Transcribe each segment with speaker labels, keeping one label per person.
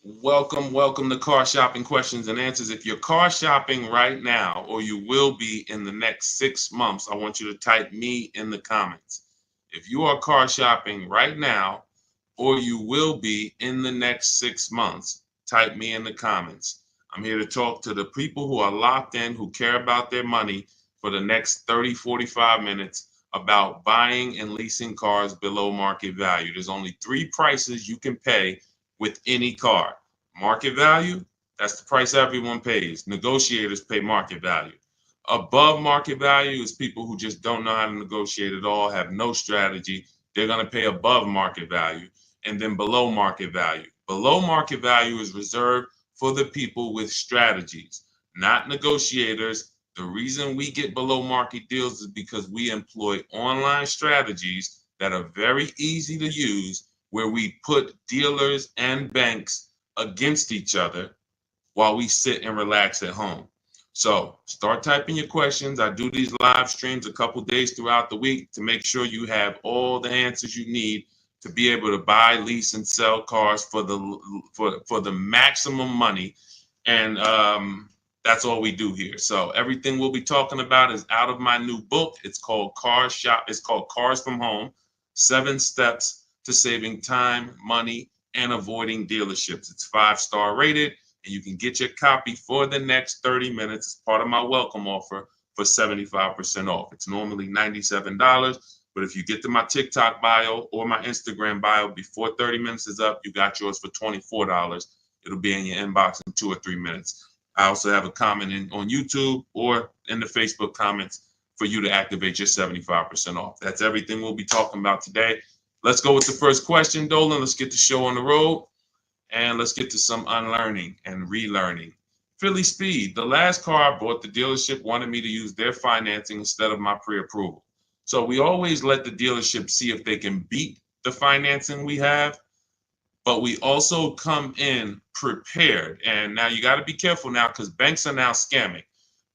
Speaker 1: Welcome to Car Shopping Questions and Answers. If you're car shopping right now, or you will be in the next 6 months, I want you to type me in the comments. If you are car shopping right now, or you will be in the next 6 months, type me in the comments. I'm here to talk to the people who are locked in, who care about their money for the next 30, 45 minutes about buying and leasing cars below market value. There's only three prices you can pay with any car. Market value, that's the price everyone pays. Negotiators pay market value. Above market value is people who just don't know how to negotiate at all, have no strategy. They're going to pay above market value. And then below market value. Below market value is reserved for the people with strategies, not negotiators. The reason we get below market deals is because we employ online strategies that are very easy to use, where we put dealers and banks against each other while we sit and relax at home. So start typing your questions. I do these live streams a couple days throughout the week to make sure you have all the answers you need to be able to buy, lease, and sell cars for the maximum money. And that's all we do here. So everything we'll be talking about is out of my new book. It's called It's called Cars from Home: 7 Steps to Saving Time, Money, and Avoiding Dealerships. It's 5-star rated, and you can get your copy for the next 30 minutes as part of my welcome offer for 75% off. It's normally $97, but if you get to my TikTok bio or my Instagram bio before 30 minutes is up, you got yours for $24. It'll be in your inbox in 2 or 3 minutes. I also have a comment on YouTube or in the Facebook comments for you to activate your 75% off. That's everything we'll be talking about today. Let's go with the first question, Dolan. Let's get the show on the road. And let's get to some unlearning and relearning. Philly Speed, the last car I bought, the dealership wanted me to use their financing instead of my pre-approval. So we always let the dealership see if they can beat the financing we have, but we also come in prepared. And now you got to be careful now, because banks are now scamming.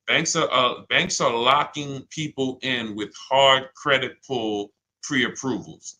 Speaker 1: Banks are locking people in with hard credit pull pre-approvals.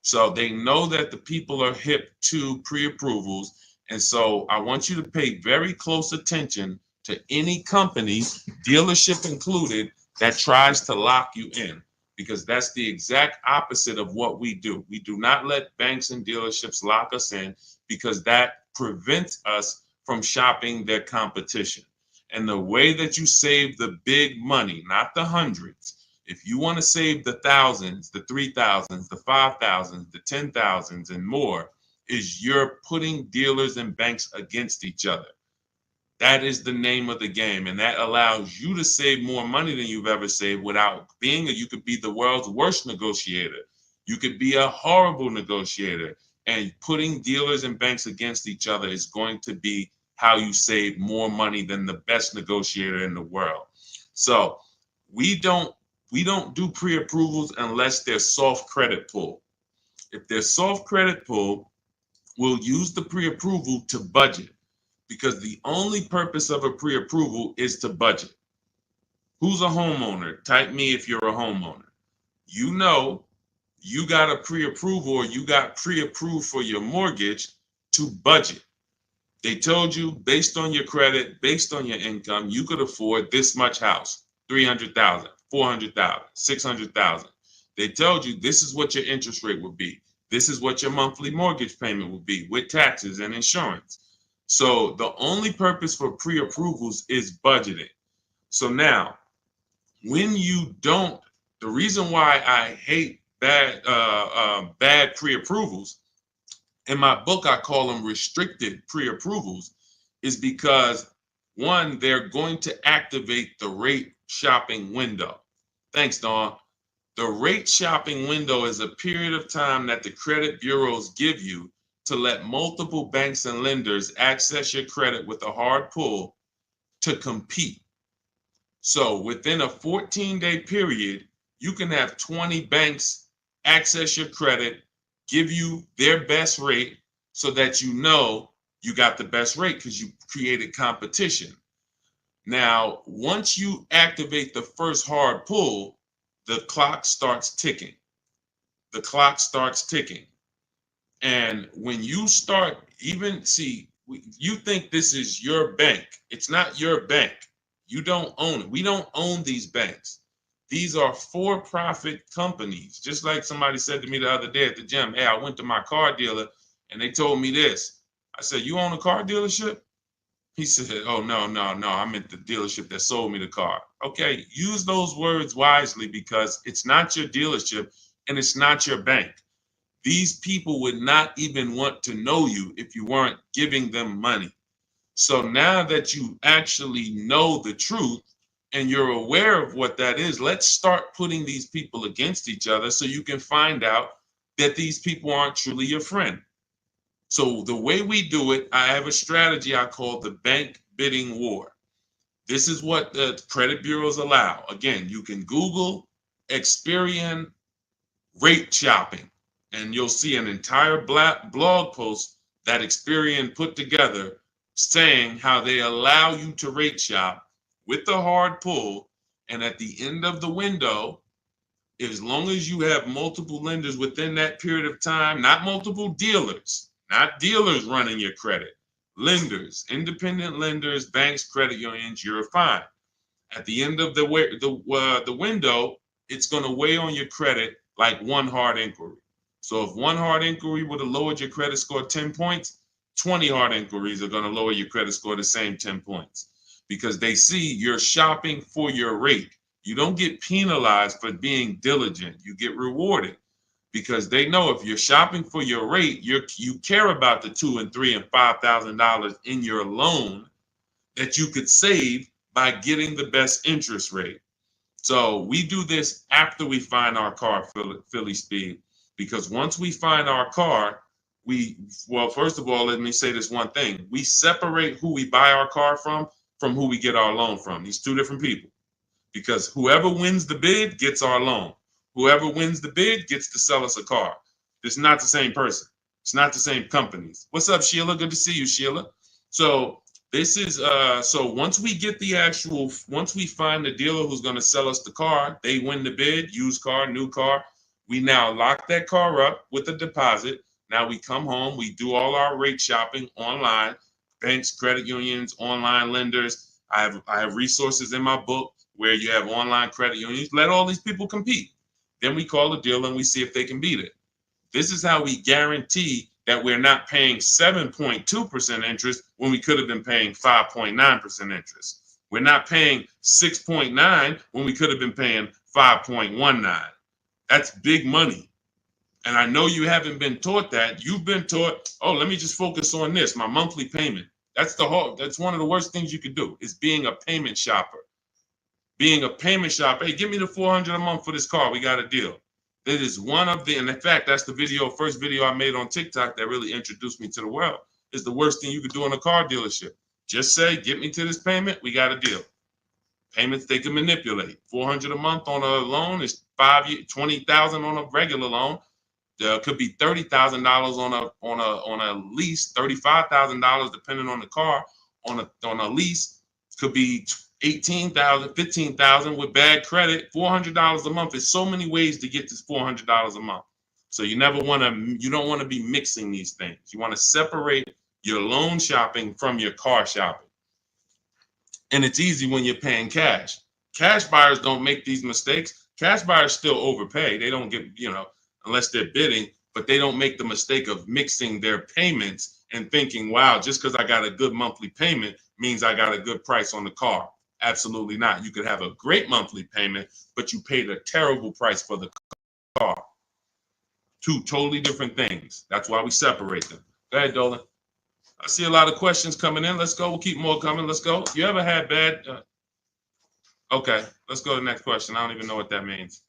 Speaker 1: So they know that the people are hip to pre-approvals. And so I want you to pay very close attention to any company, dealership included, that tries to lock you in, because that's the exact opposite of what we do. We do not let banks and dealerships lock us in, because that prevents us from shopping their competition. And the way that you save the big money, not the hundreds, if you want to save the thousands, the 3,000s, the 5,000s, the 10,000s, and more, is you're putting dealers and banks against each other. That is the name of the game, and that allows you to save more money than you've ever saved without being you could be the world's worst negotiator. You could be a horrible negotiator, and putting dealers and banks against each other is going to be how you save more money than the best negotiator in the world. So we don't do pre-approvals unless they're soft credit pull. If they're soft credit pull, we'll use the pre-approval to budget, because the only purpose of a pre-approval is to budget. Who's a homeowner? Type me if you're a homeowner. You know you got a pre-approval, or you got pre-approved for your mortgage to budget. They told you, based on your credit, based on your income, you could afford this much house, 300,000, 400,000, 600,000. They told you this is what your interest rate would be. This is what your monthly mortgage payment would be with taxes and insurance. So the only purpose for pre-approvals is budgeting. So now, when you don't, the reason why I hate bad pre-approvals, in my book I call them restricted pre-approvals, is because, one, they're going to activate the rate shopping window. Thanks, Dawn. The rate shopping window is a period of time that the credit bureaus give you to let multiple banks and lenders access your credit with a hard pull to compete. So within a 14-day period, you can have 20 banks access your credit, give you their best rate, so that you know you got the best rate because you created competition. Now, once you activate the first hard pull, the clock starts ticking. The clock starts ticking. And when you start, even see, You think this is your bank. It's not your bank. You don't own it. We don't own these banks. These are for-profit companies. Just like somebody said to me the other day at the gym, hey, I went to my car dealer and they told me this. I said, you own a car dealership? He said, oh, no, I meant the dealership that sold me the car. Okay, use those words wisely because it's not your dealership and it's not your bank. These people would not even want to know you if you weren't giving them money. So now that you actually know the truth and you're aware of what that is, let's start putting these people against each other so you can find out that these people aren't truly your friend. So the way we do it, I have a strategy I call the bank bidding war. This is what the credit bureaus allow. Again, you can Google Experian rate shopping, and you'll see an entire blog post that Experian put together saying how they allow you to rate shop with the hard pull, and at the end of the window, as long as you have multiple lenders within that period of time, not multiple dealers, not dealers running your credit, lenders, independent lenders, banks, credit unions, you're fine. At the end of the window, it's going to weigh on your credit like one hard inquiry. So if one hard inquiry would have lowered your credit score 10 points, 20 hard inquiries are going to lower your credit score the same 10 points because they see you're shopping for your rate. You don't get penalized for being diligent. You get rewarded because they know if you're shopping for your rate, you care about the $2,000 and $3,000 and $5,000 in your loan that you could save by getting the best interest rate. So we do this after we find our car, Philly Speed, because once we find our car, first of all, let me say this one thing. We separate who we buy our car from who we get our loan from. These two different people, because whoever wins the bid gets our loan. Whoever wins the bid gets to sell us a car. It's not the same person. It's not the same companies. What's up, Sheila? Good to see you, Sheila. So this is so once we find the dealer who's going to sell us the car, they win the bid, used car, new car. We now lock that car up with a deposit. Now we come home, we do all our rate shopping online, banks, credit unions, online lenders. I have resources in my book where you have online credit unions. Let all these people compete. Then we call the dealer and we see if they can beat it. This is how we guarantee that we're not paying 7.2% interest when we could have been paying 5.9% interest. We're not paying 6.9 when we could have been paying 5.19. That's big money. And I know you haven't been taught that. You've been taught, oh, let me just focus on this, my monthly payment. That's one of the worst things you could do is being a payment shopper. Being a payment shopper, hey, give me the $400 a month for this car. We got a deal. That is one of the, and in fact, that's the first video I made on TikTok that really introduced me to the world. Is the worst thing you could do in a car dealership. Just say, get me to this payment, we got a deal. Payments they can manipulate. $400 a month on a loan is 5 years, $20,000 on a regular loan. There could be $30,000 on a lease, $35,000 depending on the car. On a lease, could be $18,000, $15,000 with bad credit. $400 a month. There's so many ways to get this $400 a month. So you don't want to be mixing these things. You want to separate your loan shopping from your car shopping. And it's easy when you're paying cash. Cash buyers don't make these mistakes. Cash buyers still overpay. They don't get, unless they're bidding, but they don't make the mistake of mixing their payments and thinking, wow, just because I got a good monthly payment means I got a good price on the car. Absolutely not. You could have a great monthly payment, but you paid a terrible price for the car. Two totally different things. That's why we separate them. Go ahead, Dolan. I see a lot of questions coming in. Let's go. We'll keep more coming. Let's go. You ever had bad? Okay, let's go to the next question. I don't even know what that means.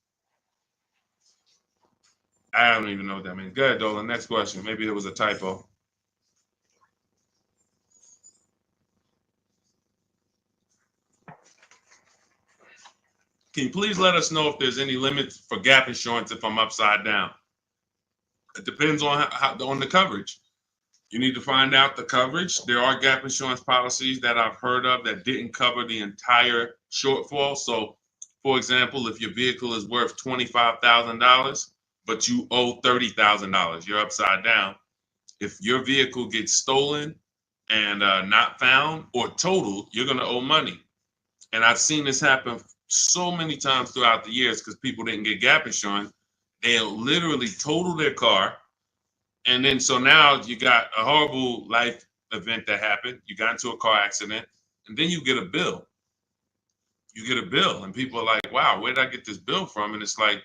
Speaker 1: I don't even know what that means. Go ahead, Dolan. Next question. Maybe there was a typo. Can you please let us know if there's any limits for gap insurance if I'm upside down? It depends on on the coverage. You need to find out the coverage. There are gap insurance policies that I've heard of that didn't cover the entire shortfall. So, for example, if your vehicle is worth $25,000, but you owe $30,000, you're upside down. If your vehicle gets stolen and not found or totaled, you're going to owe money. And I've seen this happen so many times throughout the years because people didn't get gap insurance. They'll literally total their car. And then so now you got a horrible life event that happened. You got into a car accident, and then you get a bill. You get a bill, and people are like, wow, where did I get this bill from? And it's like,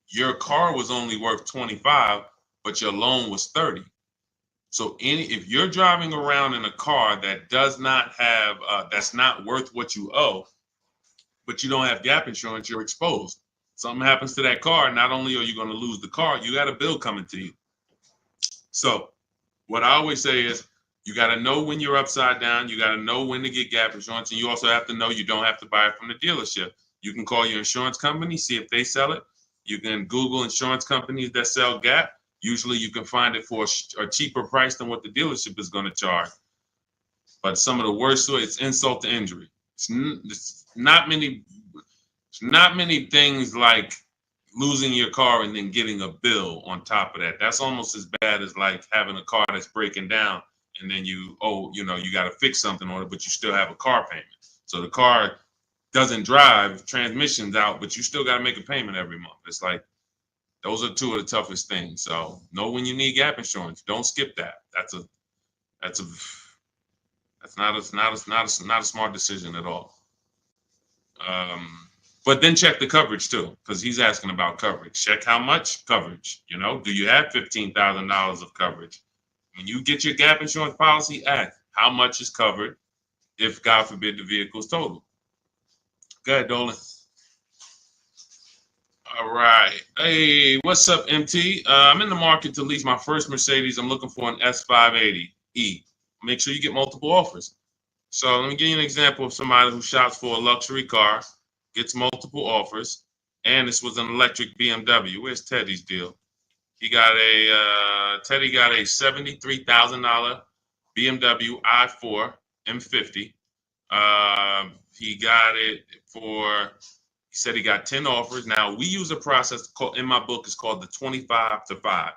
Speaker 1: your car was only worth 25, but your loan was 30. So if you're driving around in a car that does not have, that's not worth what you owe, but you don't have gap insurance, you're exposed. Something happens to that car, not only are you going to lose the car, you got a bill coming to you. So what I always say is, you got to know when you're upside down. You got to know when to get gap insurance. And you also have to know you don't have to buy it from the dealership. You can call your insurance company, see if they sell it. You can Google insurance companies that sell gap. Usually you can find it for a cheaper price than what the dealership is going to charge. But some of the worst, it's insult to injury. It's not many things like losing your car and then getting a bill on top of that. That's almost as bad as like having a car that's breaking down and then you got to fix something on it, but you still have a car payment. So the car doesn't drive, transmission's out, but you still got to make a payment every month. It's like, those are two of the toughest things. So know when you need gap insurance. Don't skip that. That's not a smart decision at all. But then check the coverage too, because he's asking about coverage. Check how much coverage. Do you have $15,000 of coverage? When you get your gap insurance policy, ask how much is covered if, God forbid, the vehicle is totaled. Go ahead, Dolan. All right. Hey, what's up, MT? I'm in the market to lease my first Mercedes. I'm looking for an S580E. Make sure you get multiple offers. So let me give you an example of somebody who shops for a luxury car, gets multiple offers, and this was an electric BMW. Where's Teddy's deal? Teddy got a $73,000 BMW i4 M50. He said he got 10 offers. Now, we use a process in my book, it's called the 25 to 5.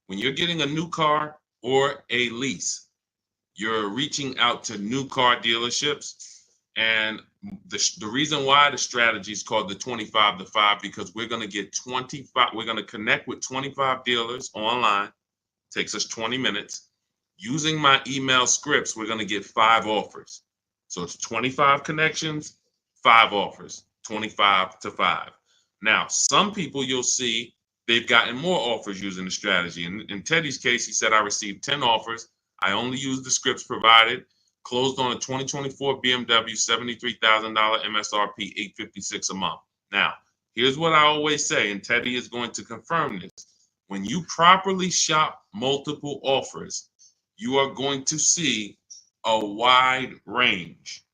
Speaker 1: When you're getting a new car or a lease, you're reaching out to new car dealerships. And the reason why the strategy is called the 25 to 5, because we're going to connect with 25 dealers online. Takes us 20 minutes. Using my email scripts, we're going to get 5 offers. So it's 25 connections, 5 offers, 25 to 5. Now, some people you'll see they've gotten more offers using the strategy. In Teddy's case, he said, I received 10 offers. I only used the scripts provided. Closed on a 2024 BMW, $73,000 MSRP, $856 a month. Now, here's what I always say, and Teddy is going to confirm this. When you properly shop multiple offers, you are going to see a wide range.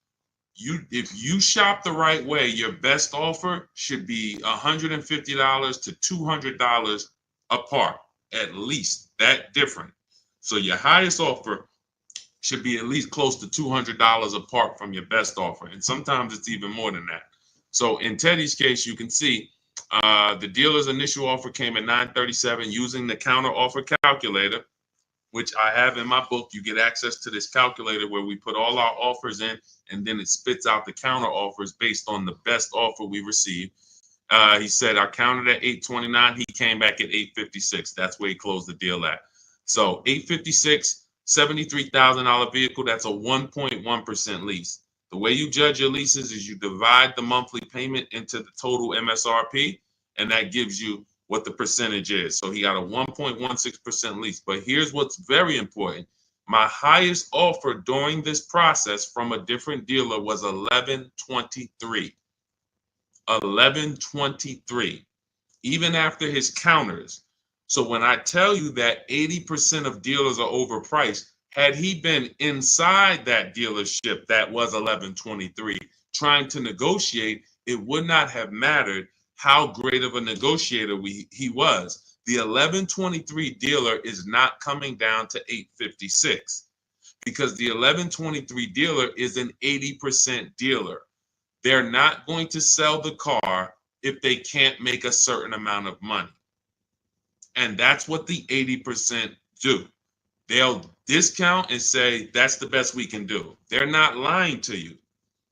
Speaker 1: If you shop the right way, your best offer should be $150 to $200 apart, at least that different. So your highest offer should be at least close to $200 apart from your best offer. And sometimes it's even more than that. So in Teddy's case, you can see the dealer's initial offer came at $937 using the counter offer calculator, which I have in my book. You get access to this calculator where we put all our offers in, and then it spits out the counter offers based on the best offer we received. He said I counted at $829. He came back at $856. That's where he closed the deal at. So $856, $73,000 vehicle. That's a 1.1% lease. The way you judge your leases is you divide the monthly payment into the total MSRP, and that gives you what the percentage is. So he got a 1.16% lease. But here's what's very important. My highest offer during this process from a different dealer was $1123. $1123, even after his counters. So when I tell you that 80% of dealers are overpriced, had he been inside that dealership that was $1123 trying to negotiate, it would not have mattered how great of a negotiator he was. The $1123 dealer is not coming down to $856 because the $1123 dealer is an 80% dealer. They're not going to sell the car if they can't make a certain amount of money. And that's what the 80% do. They'll discount and say that's the best we can do. They're not lying to you,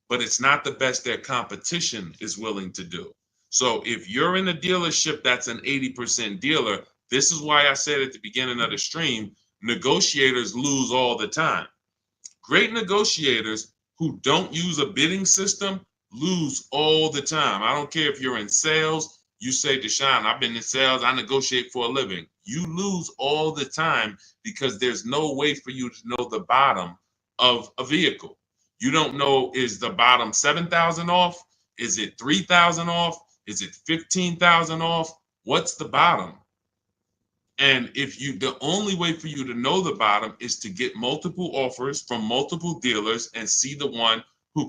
Speaker 1: but it's not the best their competition is willing to do. So if you're in a dealership that's an 80% dealer, this is why I said at the beginning of the stream, negotiators lose all the time. Great negotiators who don't use a bidding system lose all the time. I don't care if you're in sales, you say, Deshone, I've been in sales, I negotiate for a living. You lose all the time because there's no way for you to know the bottom of a vehicle. You don't know, is the bottom 7,000 off? Is it 3,000 off? Is it 15,000 off? What's the bottom? And the only way for you to know the bottom is to get multiple offers from multiple dealers and see the one who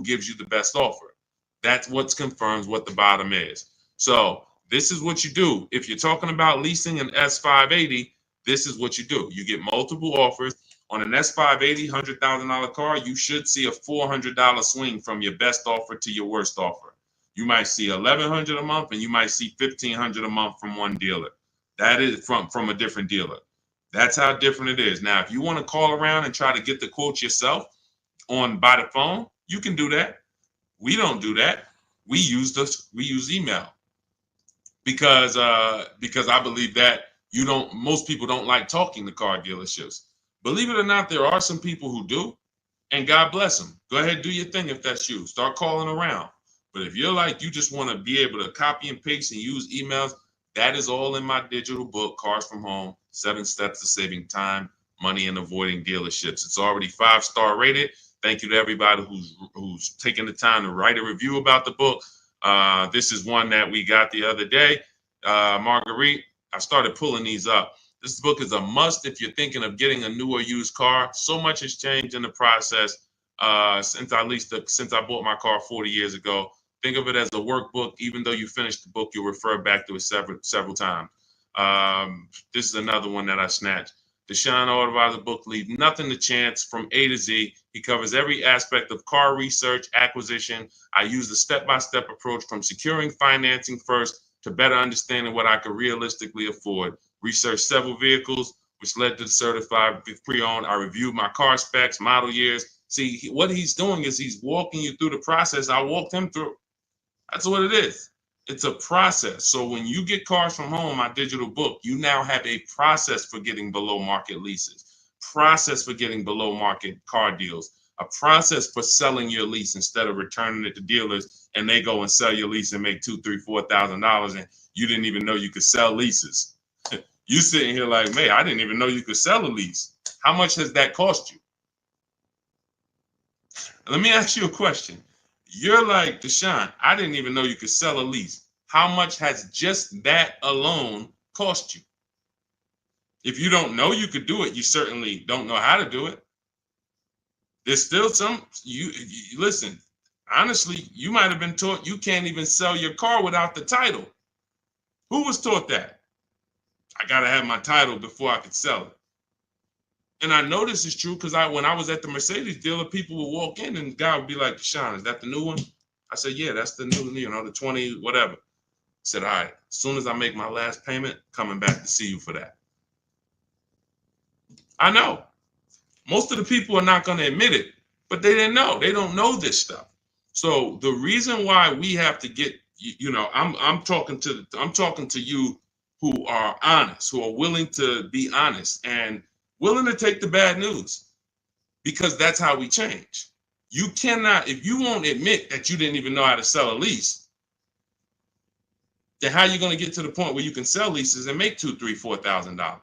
Speaker 1: gives you the best offer. That's what confirms what the bottom is. So this is what you do. If you're talking about leasing an S580, this is what you do. You get multiple offers. On an S580 $100,000 car, you should see a $400 swing from your best offer to your worst offer. You might see $1,100 a month and you might see $1,500 a month from one dealer. That is from a different dealer. That's how different it is. Now, if you want to call around and try to get the quotes yourself by the phone, you can do that. We don't do that. We use email because I believe that most people don't like talking to car dealerships. Believe it or not, there are some people who do, and God bless them. Go ahead, do your thing if that's you. Start calling around. But if you're like, you just want to be able to copy and paste and use emails, that is all in my digital book, Cars from Home, 7 Steps to Saving Time, Money, and Avoiding Dealerships. It's already 5-star rated. Thank you to everybody who's taken the time to write a review about the book. This is one that we got the other day. Marguerite, I started pulling these up. This book is a must if you're thinking of getting a new or used car. So much has changed in the process since I bought my car 40 years ago. Think of it as a workbook. Even though you finish the book, you'll refer back to it several times. This is another one that I snatched. Deshone Auto book, Leave Nothing to Chance from A to Z. He covers every aspect of car research, acquisition. I use the step-by-step approach from securing financing first to better understanding what I could realistically afford. Researched several vehicles, which led to the certified pre-owned. I reviewed my car specs, model years. See, what he's doing is he's walking you through the process I walked him through. That's what it is. It's a process. So when you get Cars from Home, my digital book, you now have a process for getting below market leases, process for getting below market car deals, a process for selling your lease instead of returning it to dealers and they go and sell your lease and make $2,000, $3,000, $4,000 and you didn't even know you could sell leases. You sitting here like, man, I didn't even know you could sell a lease. How much has that cost you? Let me ask you a question. You're like, Deshone, I didn't even know you could sell a lease. How much has just that alone cost you? If you don't know you could do it, you certainly don't know how to do it. There's still you listen, honestly, you might have been taught you can't even sell your car without the title. Who was taught that? I got to have my title before I could sell it. And I know this is true because when I was at the Mercedes dealer, people would walk in and the guy would be like, Deshone, is that the new one? I said, yeah, that's the new, the 20, whatever. I said, all right, as soon as I make my last payment, coming back to see you for that. I know. Most of the people are not going to admit it, but they didn't know. They don't know this stuff. So the reason why we have to get, I'm talking to you who are honest, who are willing to be honest and willing to take the bad news, because that's how we change. You cannot, if you won't admit that you didn't even know how to sell a lease, then how are you going to get to the point where you can sell leases and make $2,000, $3,000, $4,000?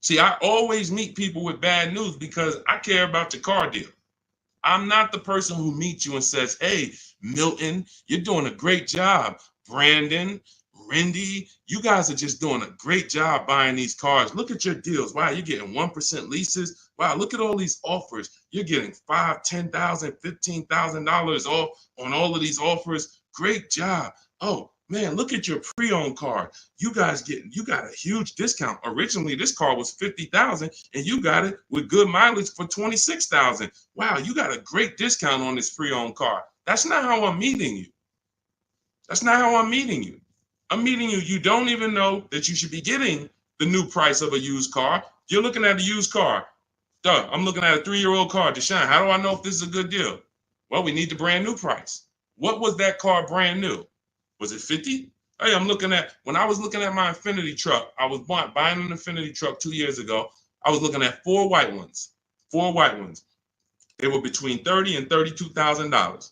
Speaker 1: See, I always meet people with bad news because I care about your car deal. I'm not the person who meets you and says, hey, Milton, you're doing a great job. Brandon, Rindy, you guys are just doing a great job buying these cars. Look at your deals. Wow, you're getting 1% leases. Wow, look at all these offers. You're getting $5,000, $10,000, $15,000 off on all of these offers. Great job. Oh, man, look at your pre-owned car. You got a huge discount. Originally, this car was $50,000 and you got it with good mileage for $26,000. Wow, you got a great discount on this pre-owned car. That's not how I'm meeting you. That's not how I'm meeting you. I'm meeting you. You don't even know that you should be getting the new price of a used car. You're looking at a used car. Duh, I'm looking at a 3-year-old car. Deshone, how do I know if this is a good deal? Well, we need the brand new price. What was that car brand new? Was it 50? Hey, when I was looking at my Infinity truck, I was buying an Infinity truck 2 years ago. I was looking at 4 white ones. 4 white ones. They were between $30,000 and $32,000.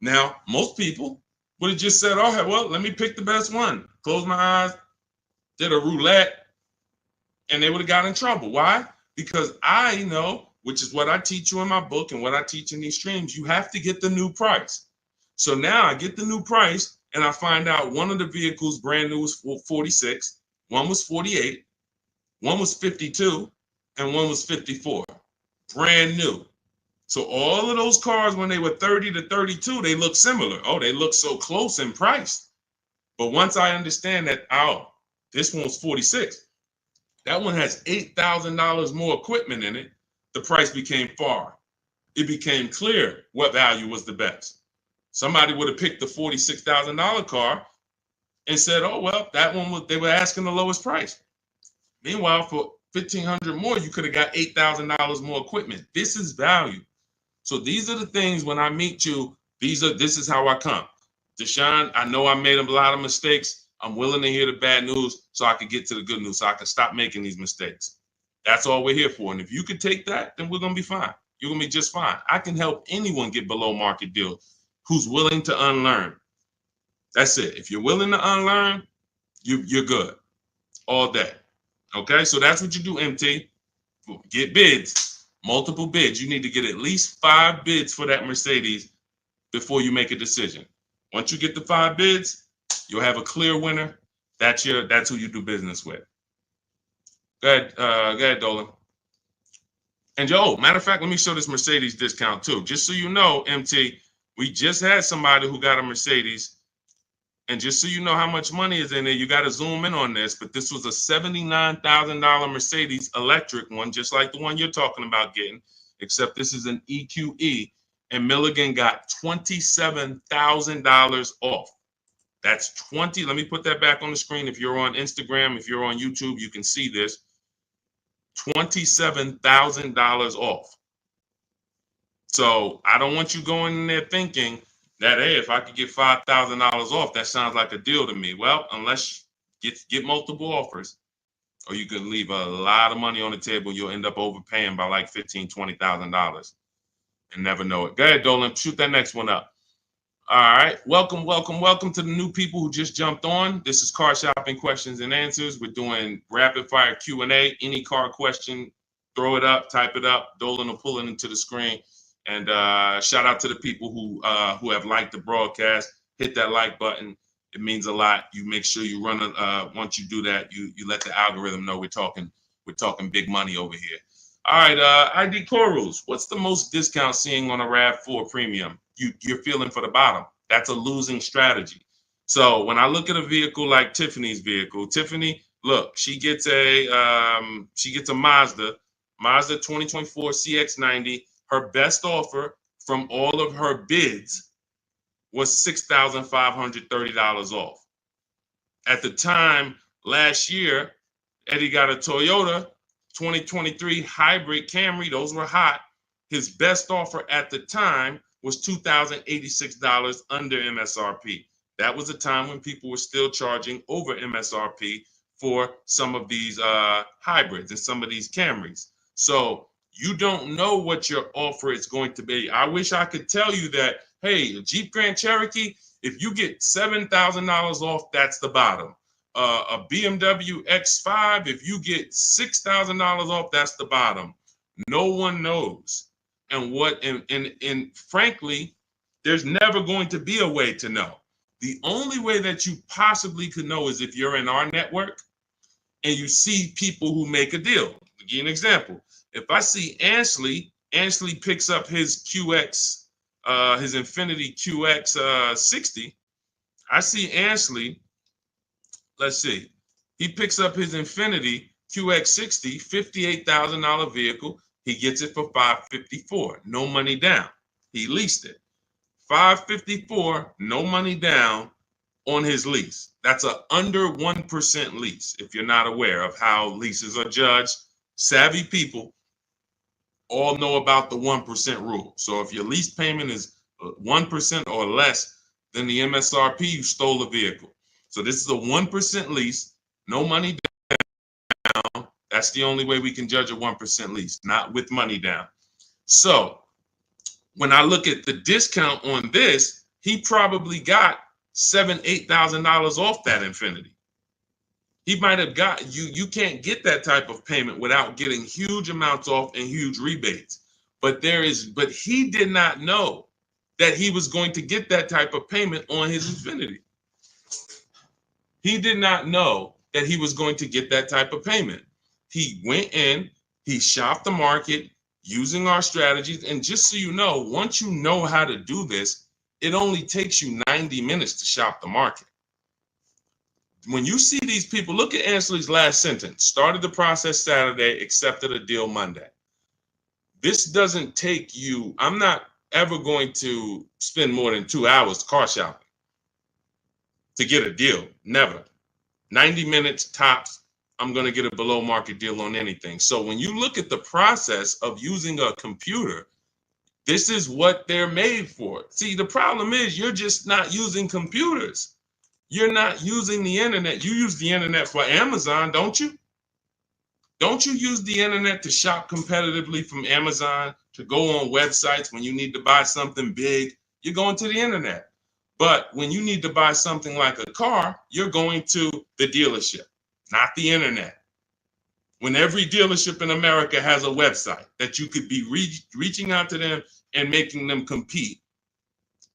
Speaker 1: Now, most people would have just said, oh, well, let me pick the best one. Close my eyes, did a roulette, and they would have got in trouble. Why? Because I know, which is what I teach you in my book and what I teach in these streams, you have to get the new price. So now I get the new price and I find out one of the vehicles brand new was 46, one was 48, one was 52, and one was 54. Brand new. So all of those cars, when they were 30 to 32, they look similar. Oh, they look so close in price. But once I understand that, oh, this one's 46. That one has $8,000 more equipment in it. The price became far. It became clear what value was the best. Somebody would have picked the $46,000 car and said, oh, well, that one they were asking the lowest price. Meanwhile, for $1,500 more, you could have got $8,000 more equipment. This is value. So these are the things when I meet you, this is how I come. Deshone, I know I made a lot of mistakes. I'm willing to hear the bad news so I can get to the good news, so I can stop making these mistakes. That's all we're here for. And if you could take that, then we're going to be fine. You're going to be just fine. I can help anyone get below market deals who's willing to unlearn. That's it. If you're willing to unlearn, you're good all day. Okay, so that's what you do, MT. Get bids, multiple bids. You need to get at least 5 bids for that Mercedes before you make a decision. Once you get the 5 bids, you'll have a clear winner. That's who you do business with. Go ahead, Dolan. And matter of fact, let me show this Mercedes discount too. Just so you know, MT, we just had somebody who got a Mercedes. And just so you know how much money is in there, you got to zoom in on this. But this was a $79,000 Mercedes electric one, just like the one you're talking about getting, except this is an EQE. And Milligan got $27,000 off. That's 20. Let me put that back on the screen. If you're on Instagram, if you're on YouTube, you can see this. $27,000 off. So I don't want you going in there thinking that, hey, if I could get $5,000 off, that sounds like a deal to me. Well, unless you get multiple offers, or you could leave a lot of money on the table, you'll end up overpaying by like $15,000, $20,000 and never know it. Go ahead, Dolan, shoot that next one up. All right, welcome to the new people who just jumped on. This is Car Shopping Questions and Answers. We're doing rapid fire Q&A. Any car question, throw it up, type it up. Dolan will pull it into the screen. And shout out to the people who have liked the broadcast. Hit that like button. It means a lot. You make sure you run once you do that, you let the algorithm know we're talking big money over here. All right, ID Corals. What's the most discount seeing on a RAV4 premium? You're feeling for the bottom. That's a losing strategy. So when I look at a vehicle like Tiffany's vehicle, Tiffany, look, she gets a Mazda 2024 CX-90. Her best offer from all of her bids was $6,530 off. At the time last year, Eddie got a Toyota 2023 hybrid Camry. Those were hot. His best offer at the time was $2,086 under MSRP. That was a time when people were still charging over MSRP for some of these hybrids and some of these Camrys. So you don't know what your offer is going to be. I wish I could tell you that, hey, a Jeep Grand Cherokee, if you get $7,000 off, that's the bottom. A BMW X5, if you get $6,000 off, that's the bottom. No one knows. And frankly, there's never going to be a way to know. The only way that you possibly could know is if you're in our network and you see people who make a deal. I'll give you an example. If I see Ansley picks up his QX, his Infinity QX 60. I see Ansley, let's see, he picks up his Infinity QX 60, $58,000 vehicle. He gets it for $554, no money down. He leased it. $554, no money down on his lease. That's a under 1% lease, if you're not aware of how leases are judged. savvy people all know about the 1% rule. So if your lease payment is 1% or less than the MSRP, you stole a vehicle. So this is a 1% lease, no money down. That's the only way we can judge a 1% lease, not with money down. So when I look at the discount on this, he probably got $7,000-8,000 off that Infiniti. He might have got you can't get that type of payment without getting huge amounts off and huge rebates. But he did not know that he was going to get that type of payment on his Infiniti. He did not know that he was going to get that type of payment. He went in, he shopped the market using our strategies. And just so you know, once you know how to do this, it only takes you 90 minutes to shop the market. When you see these people, look at Ansley's last sentence. Started the process Saturday, accepted a deal Monday. This doesn't take you, I'm not ever going to spend more than 2 hours car shopping to get a deal. Never. 90 minutes tops, I'm going to get a below market deal on anything. So when you look at the process of using a computer, this is what they're made for. See, the problem is you're just not using computers. You're not using the internet. You use the internet for Amazon, don't you? Don't you use the internet to shop competitively from Amazon, to go on websites when you need to buy something big? You're going to the internet. But when you need to buy something like a car, you're going to the dealership, not the internet. When every dealership in America has a website that you could be reaching out to them and making them compete.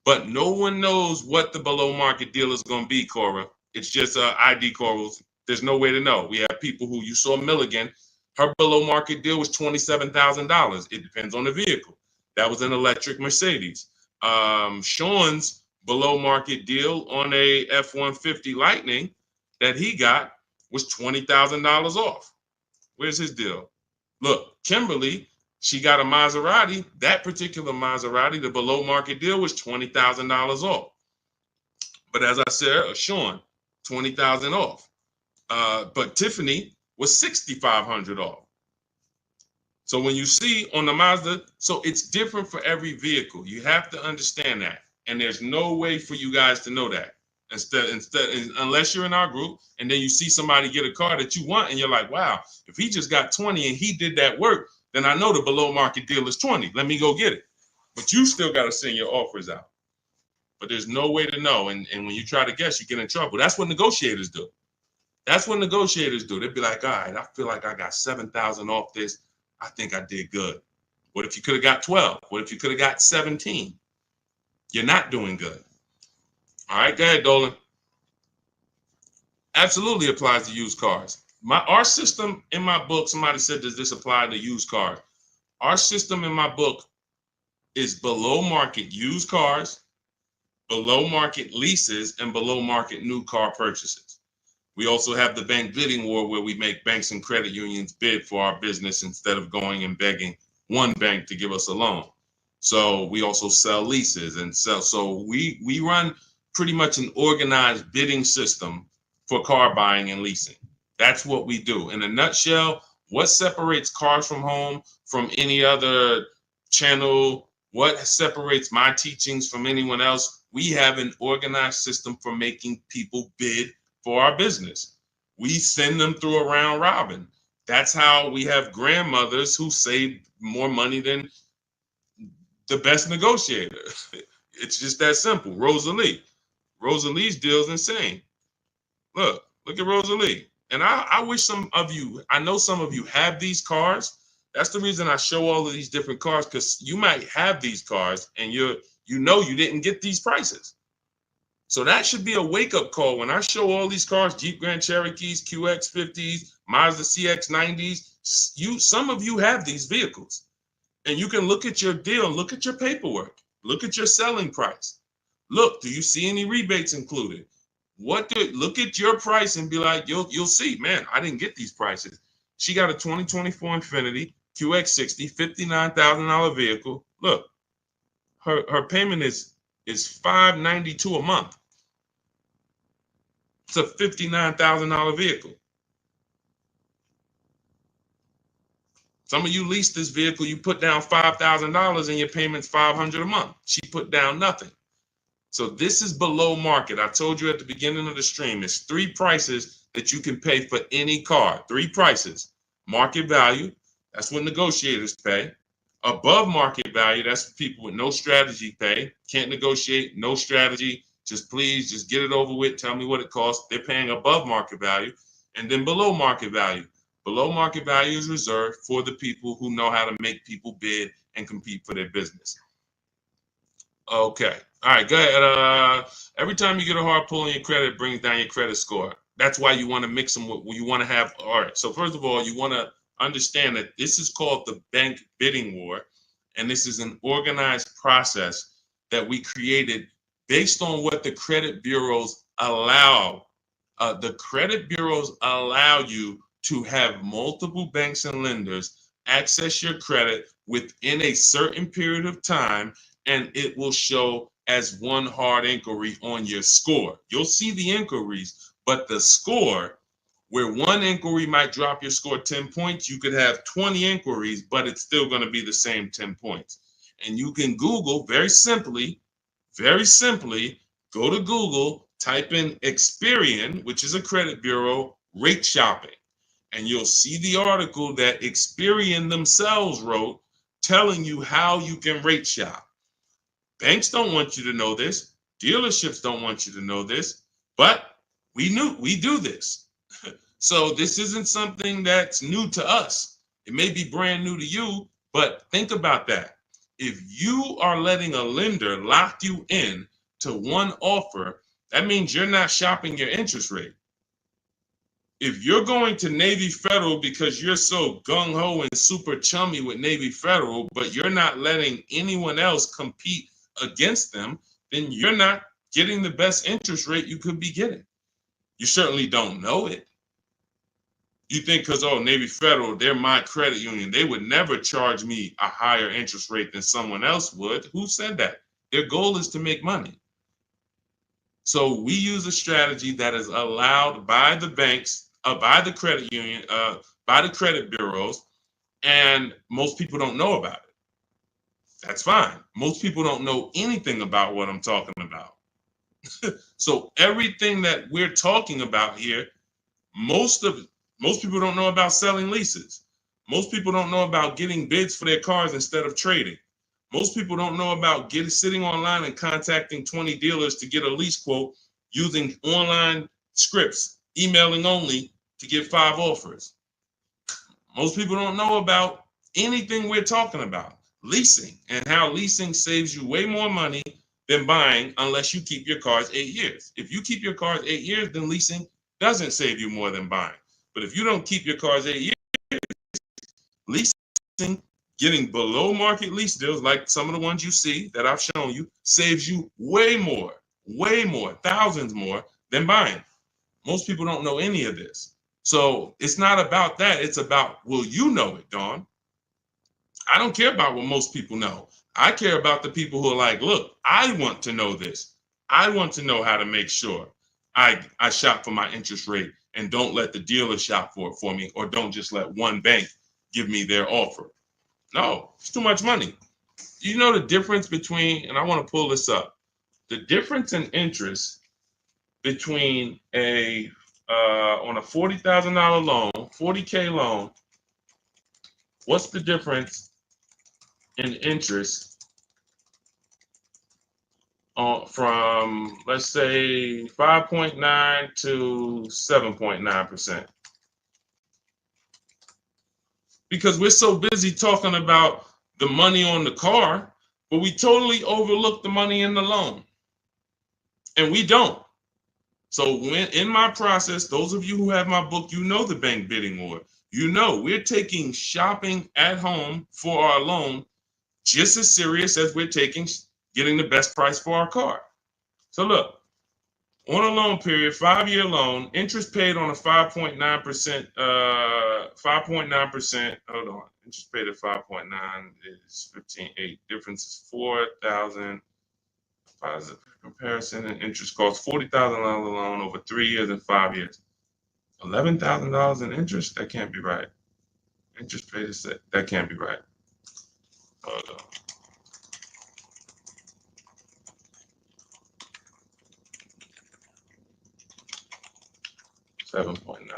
Speaker 1: But no one knows what the below market deal is going to be, Cora. It's just ID corals. There's no way to know. We have people who, you saw Milligan, her below market deal was $27,000. It depends on the vehicle. That was an electric Mercedes. Sean's below market deal on a F-150 Lightning that he got was $20,000 off. Where's his deal? Look, Kimberly, she got a Maserati. That particular Maserati, the below market deal was $20,000 off. But as I said, Sean, $20,000 off. But Tiffany was $6,500 off. So when you see on the Mazda, so it's different for every vehicle. You have to understand that. And there's no way for you guys to know that. Unless you're in our group and then you see somebody get a car that you want and you're like, wow, if he just got 20 and he did that work, then I know the below market deal is 20. Let me go get it. But you still got to send your offers out. But there's no way to know. And when you try to guess, you get in trouble. That's what negotiators do. That's what negotiators do. They'd be like, all right, I feel like I got 7,000 off this. I think I did good. What if you could have got 12? What if you could have got 17? You're not doing good. All right, go ahead, Dolan. Absolutely applies to used cars. Our system in my book, somebody said, does this apply to used cars? Our system in my book is below market used cars, below market leases, and below market new car purchases. We also have the bank bidding war where we make banks and credit unions bid for our business instead of going and begging one bank to give us a loan. So we also sell leases and sell. So we run pretty much an organized bidding system for car buying and leasing. That's what we do. In a nutshell, what separates Cars from Home from any other channel? What separates my teachings from anyone else? We have an organized system for making people bid for our business. We send them through a round robin. That's how we have grandmothers who save more money than the best negotiator. It's just that simple. Rosalie. Rosalie's deal is insane. Look at Rosalie. And I wish some of you, I know some of you have these cars. That's the reason I show all of these different cars, because you might have these cars and you didn't get these prices. So that should be a wake-up call when I show all these cars, Jeep Grand Cherokees, QX50s, Mazda CX90s. Some of you have these vehicles. And you can look at your deal, look at your paperwork, look at your selling price. Look, do you see any rebates included? Look at your price and be like, you'll see, man, I didn't get these prices. She got a 2024 Infiniti QX60, $59,000 vehicle. Look, her payment is $592 a month. It's a $59,000 vehicle. Some of you lease this vehicle, you put down $5,000 and your payment's $500 a month. She put down nothing. So this is below market. I told you at the beginning of the stream, it's 3 prices that you can pay for any car. 3 prices. Market value, that's what negotiators pay. Above market value, that's for people with no strategy pay. Can't negotiate, no strategy. Just please, just get it over with. Tell me what it costs. They're paying above market value. And then below market value. Below market value is reserved for the people who know how to make people bid and compete for their business. Okay. All right, go ahead. Every time you get a hard pull on your credit, it brings down your credit score. That's why you want to mix them with, you want to have, all right. So first of all, you want to understand that this is called the bank bidding war. And this is an organized process that we created based on what the credit bureaus allow. The credit bureaus allow you to have multiple banks and lenders access your credit within a certain period of time, and it will show as one hard inquiry on your score. You'll see the inquiries, but the score, where one inquiry might drop your score 10 points, you could have 20 inquiries, but it's still going to be the same 10 points. And you can Google very simply, go to Google, type in Experian, which is a credit bureau, rate shopping. And you'll see the article that Experian themselves wrote telling you how you can rate shop. Banks don't want you to know this. Dealerships don't want you to know this, but we do this. So this isn't something that's new to us. It may be brand new to you, but think about that. If you are letting a lender lock you in to one offer, that means you're not shopping your interest rate. If you're going to Navy Federal because you're so gung-ho and super chummy with Navy Federal, but you're not letting anyone else compete against them, then you're not getting the best interest rate you could be getting. You certainly don't know it. You think because, oh, Navy Federal, they're my credit union, they would never charge me a higher interest rate than someone else would. Who said that? Their goal is to make money. So we use a strategy that is allowed by the banks, by the credit union, by the credit bureaus, and most people don't know about it. That's fine. Most people don't know anything about what I'm talking about. So everything that we're talking about here, most people don't know about selling leases. Most people don't know about getting bids for their cars instead of trading. Most people don't know about sitting online and contacting 20 dealers to get a lease quote using online scripts, emailing only to get 5 offers. Most people don't know about anything we're talking about. Leasing, and how leasing saves you way more money than buying unless you keep your cars 8 years. If you keep your cars 8 years, then leasing doesn't save you more than buying. But if you don't keep your cars 8 years, leasing, getting below market lease deals like some of the ones you see that I've shown you, saves you way more, thousands more than buying. Most people don't know any of this. So it's not about that. It's about, will you know it, Dawn? I don't care about what most people know. I care about the people who are like, look, I want to know this. I want to know how to make sure I shop for my interest rate and don't let the dealer shop for it for me, or don't just let one bank give me their offer. No, it's too much money. You know the difference between, and I want to pull this up, the difference in interest between on a $40,000 loan, $40K loan, what's the difference in interest from, let's say, 5.9 to 7.9%? Because we're so busy talking about the money on the car, but we totally overlook the money in the loan. And we don't. So when in my process, those of you who have my book, you know the bank bidding war. You know we're taking shopping at home for our loan just as serious as we're taking getting the best price for our car. So look, on a loan period, 5-year loan, interest paid on a 5.9%, 5.9%, hold on, interest paid at 5.9 is 15.8, difference is 4,000, positive comparison, and interest cost $40,000 loan over 3 years and 5 years. $11,000 in interest? That can't be right. Interest paid is that can't be right. Hold on. $7.9%.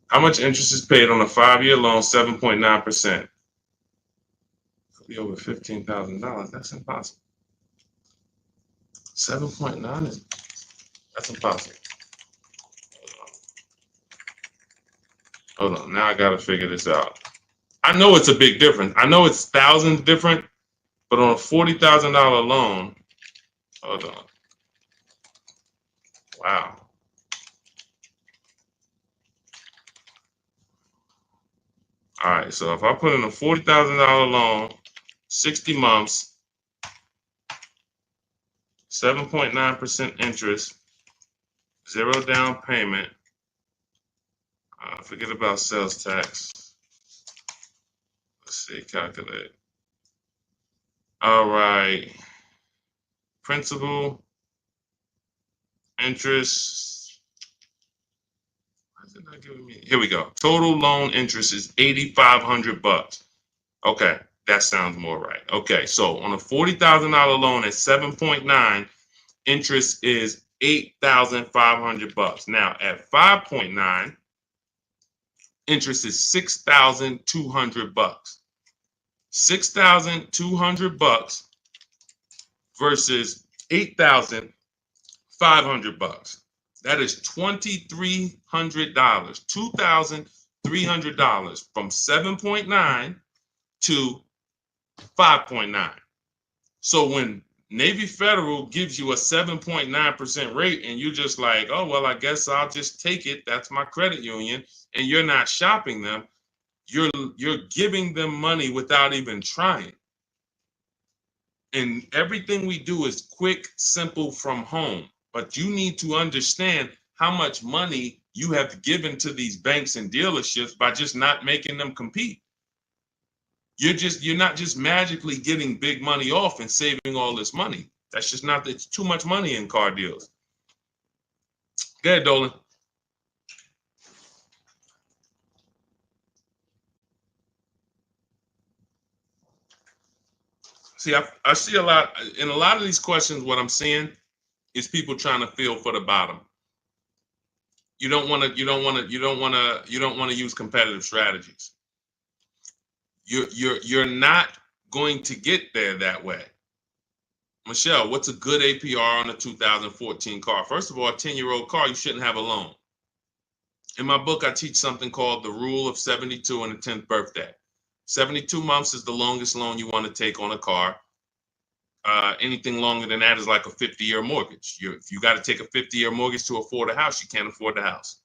Speaker 1: How much interest is paid on a 5-year loan? 7.9%. Could be over $15,000. That's impossible. 7.9 is that's impossible. Hold on. Now I gotta figure this out. I know it's a big difference. I know it's thousands different, but on a $40,000 loan, hold on. Wow. All right. So if I put in a $40,000 loan, 60 months, 7.9% interest, 0 down payment. Forget about sales tax. Let's see, calculate. All right. Principal, interest. Why is it not giving me? Here we go. Total loan interest is $8,500. Okay, that sounds more right. Okay, so on a $40,000 loan at 7.9, interest is $8,500. Now at 5.9, interest is $6,200. $6,200 versus $8,500. That is $2,300. $2,300 from 7.9 to 5.9. So when Navy Federal gives you a 7.9% rate and you're just like, oh, well, I guess I'll just take it. That's my credit union. And you're not shopping them. You're giving them money without even trying. And everything we do is quick, simple from home. But you need to understand how much money you have given to these banks and dealerships by just not making them compete. You're not just magically getting big money off and saving all this money. That's just not, it's too much money in car deals. Go ahead, Dolan. See, I see a lot in a lot of these questions. What I'm seeing is people trying to feel for the bottom. You don't want to use competitive strategies. You're not going to get there that way. Michelle, what's a good APR on a 2014 car? First of all, a 10-year-old car, you shouldn't have a loan. In my book, I teach something called the rule of 72 and the 10th birthday. 72 months is the longest loan you want to take on a car. Anything longer than that is like a 50-year mortgage. If you got to take a 50-year mortgage to afford a house, you can't afford the house.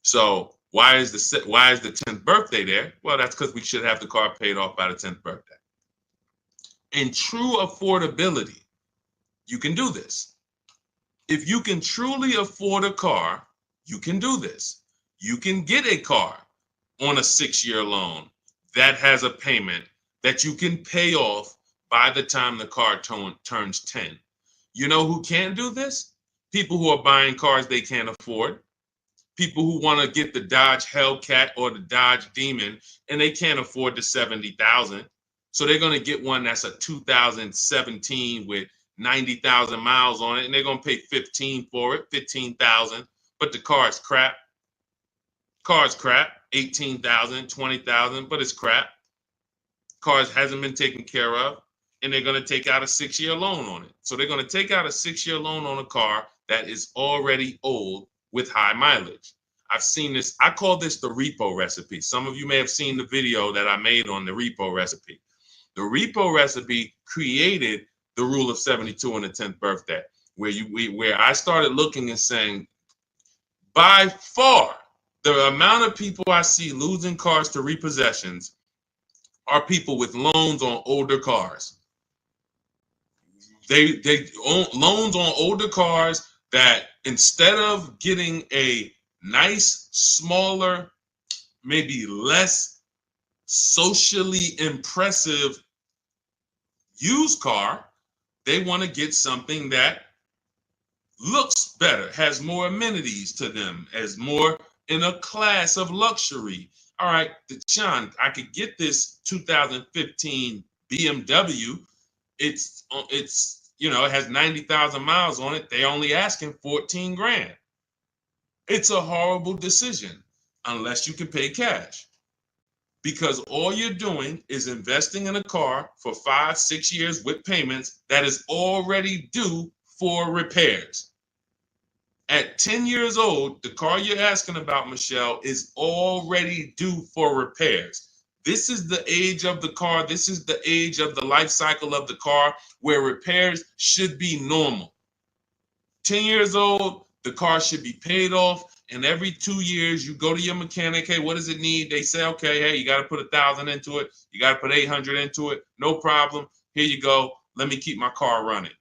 Speaker 1: So why is the 10th birthday there? Well, that's because we should have the car paid off by the 10th birthday. In true affordability, you can do this. If you can truly afford a car, you can do this. You can get a car on a 6-year loan that has a payment that you can pay off by the time the car turns 10. You know who can do this? People who are buying cars they can't afford. People who want to get the Dodge Hellcat or the Dodge Demon and they can't afford the $70,000. So they're going to get one that's a 2017 with 90,000 miles on it, and they're going to pay 15 for it, 15,000. But the car is crap. Car's crap, 18,000, 20,000, but it's crap. Cars hasn't been taken care of, and they're going to take out a 6-year loan on it. So they're going to take out a 6-year loan on a car that is already old with high mileage. I've seen this. I call this the repo recipe. Some of you may have seen the video that I made on the repo recipe. The repo recipe created the rule of 72 and the 10th birthday, where I started looking and saying, by far, the amount of people I see losing cars to repossessions are people with loans on older cars. They own loans on older cars that instead of getting a nice, smaller, maybe less socially impressive used car, they want to get something that looks better, has more amenities to them, as more in a class of luxury. all right, Deshone, I could get this 2015 BMW. It's it has 90,000 miles on it. They only asking 14 grand. It's a horrible decision unless you can pay cash, because all you're doing is investing in a car for 5-6 years with payments that is already due for repairs. At 10 years old, the car you're asking about, Michelle, is already due for repairs. This is the age of the car. This is the age of the life cycle of the car where repairs should be normal. 10 years old, the car should be paid off. And every 2 years, you go to your mechanic. Hey, what does it need? They say, okay, hey, you got to put 1,000 into it. You got to put 800 into it. No problem. Here you go. Let me keep my car running.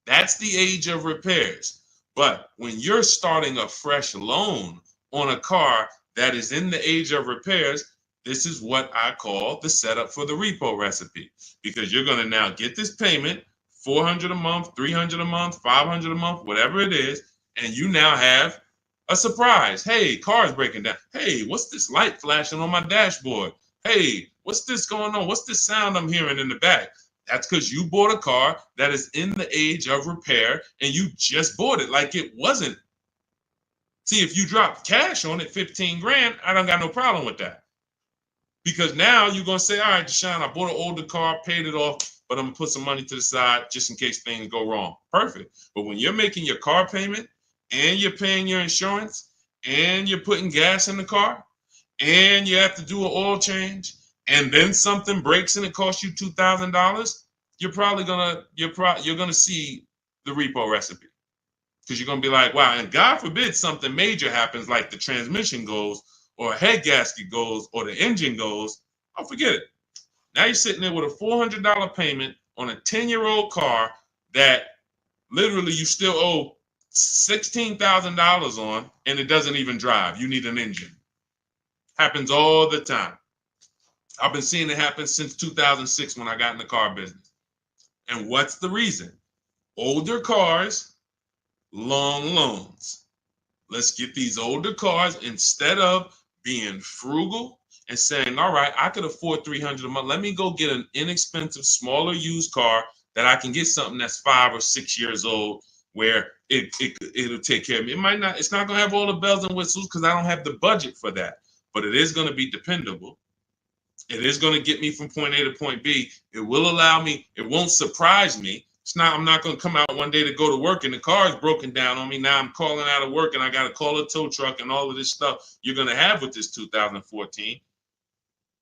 Speaker 1: That's the age of repairs. But when you're starting a fresh loan on a car that is in the age of repairs, this is what I call the setup for the repo recipe, because you're going to now get this payment, $400 a month, $300 a month, $500 a month, whatever it is, and you now have a surprise. Hey, car's breaking down. Hey, what's this light flashing on my dashboard? Hey, what's this going on? What's this sound I'm hearing in the back? That's because you bought a car that is in the age of repair and you just bought it like it wasn't. See, if you drop cash on it, 15 grand, I don't got no problem with that. Because now you're going to say, all right, Deshone, I bought an older car, paid it off, but I'm going to put some money to the side just in case things go wrong. Perfect. But when you're making your car payment and you're paying your insurance and you're putting gas in the car and you have to do an oil change, and then something breaks and it costs you $2,000, you're gonna see the repo recipe, because you're gonna be like, wow. And God forbid something major happens, like the transmission goes, or a head gasket goes, or the engine goes. Oh, forget it. Now you're sitting there with a $400 payment on a 10-year-old car that literally you still owe $16,000 on, and it doesn't even drive. You need an engine. Happens all the time. I've been seeing it happen since 2006 when I got in the car business. And what's the reason? Older cars, long loans. Let's get these older cars, instead of being frugal and saying, all right, I could afford $300 a month. Let me go get an inexpensive, smaller used car that I can get something that's 5 or 6 years old, where it'll take care of me. It's not going to have all the bells and whistles because I don't have the budget for that, but it is going to be dependable. It is going to get me from point A to point B. It will allow me, it won't surprise me. I'm not going to come out one day to go to work and the car is broken down on me. Now I'm calling out of work and I got to call a tow truck and all of this stuff you're going to have with this 2014.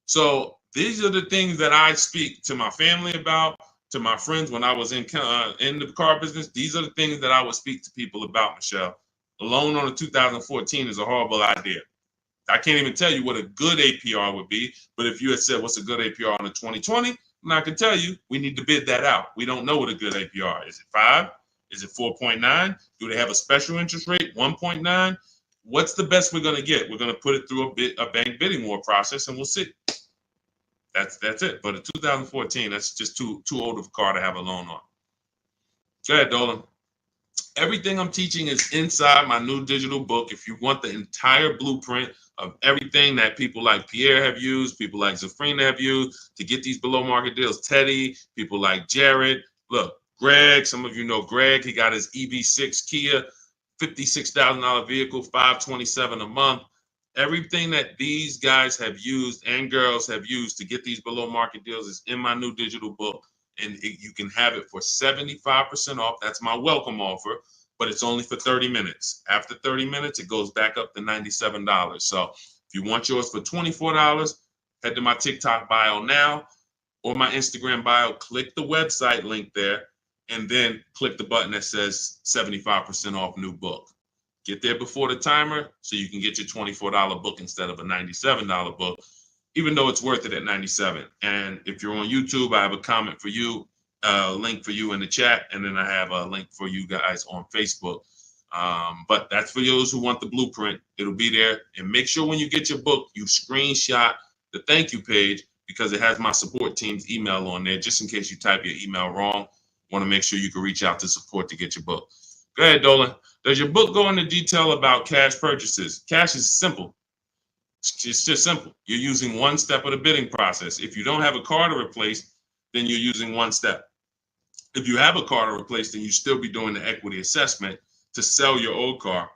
Speaker 1: So these are the things that I speak to my family about, to my friends when I was in the car business. These are the things that I would speak to people about, Michelle. A loan on a 2014 is a horrible idea. I can't even tell you what a good APR would be, but if you had said what's a good APR on a 2020, I can tell you we need to bid that out. We don't know what a good APR is. Is it 5? Is it 4.9? Do they have a special interest rate, 1.9? What's the best we're going to get? We're going to put it through a bank bidding war process, and we'll see. That's it. But a 2014, that's just too old of a car to have a loan on. Go ahead, Dolan. Everything I'm teaching is inside my new digital book. If you want the entire blueprint of everything that people like Pierre have used, people like Zafrina have used to get these below market deals, Teddy, people like Jared, look, Greg, some of you know Greg, he got his EV6 Kia, $56,000 vehicle, $527 a month. Everything that these guys have used and girls have used to get these below market deals is in my new digital book. And you can have it for 75% off. That's my welcome offer, but it's only for 30 minutes. After 30 minutes, it goes back up to $97. So if you want yours for $24, head to my TikTok bio now or my Instagram bio, click the website link there, and then click the button that says 75% off new book. Get there before the timer so you can get your $24 book instead of a $97 book, even though it's worth it at $97. And if you're on YouTube, I have a comment for you, a link for you in the chat, and then I have a link for you guys on Facebook. But that's for those who want the blueprint. It'll be there. And make sure when you get your book, you screenshot the thank you page, because it has my support team's email on there, just in case you type your email wrong. Want to make sure you can reach out to support to get your book. Go ahead, Dolan. Does your book go into detail about cash purchases? Cash is simple. It's just simple. You're using one step of the bidding process. If you don't have a car to replace, then you're using one step. If you have a car to replace, then you still be doing the equity assessment to sell your old car.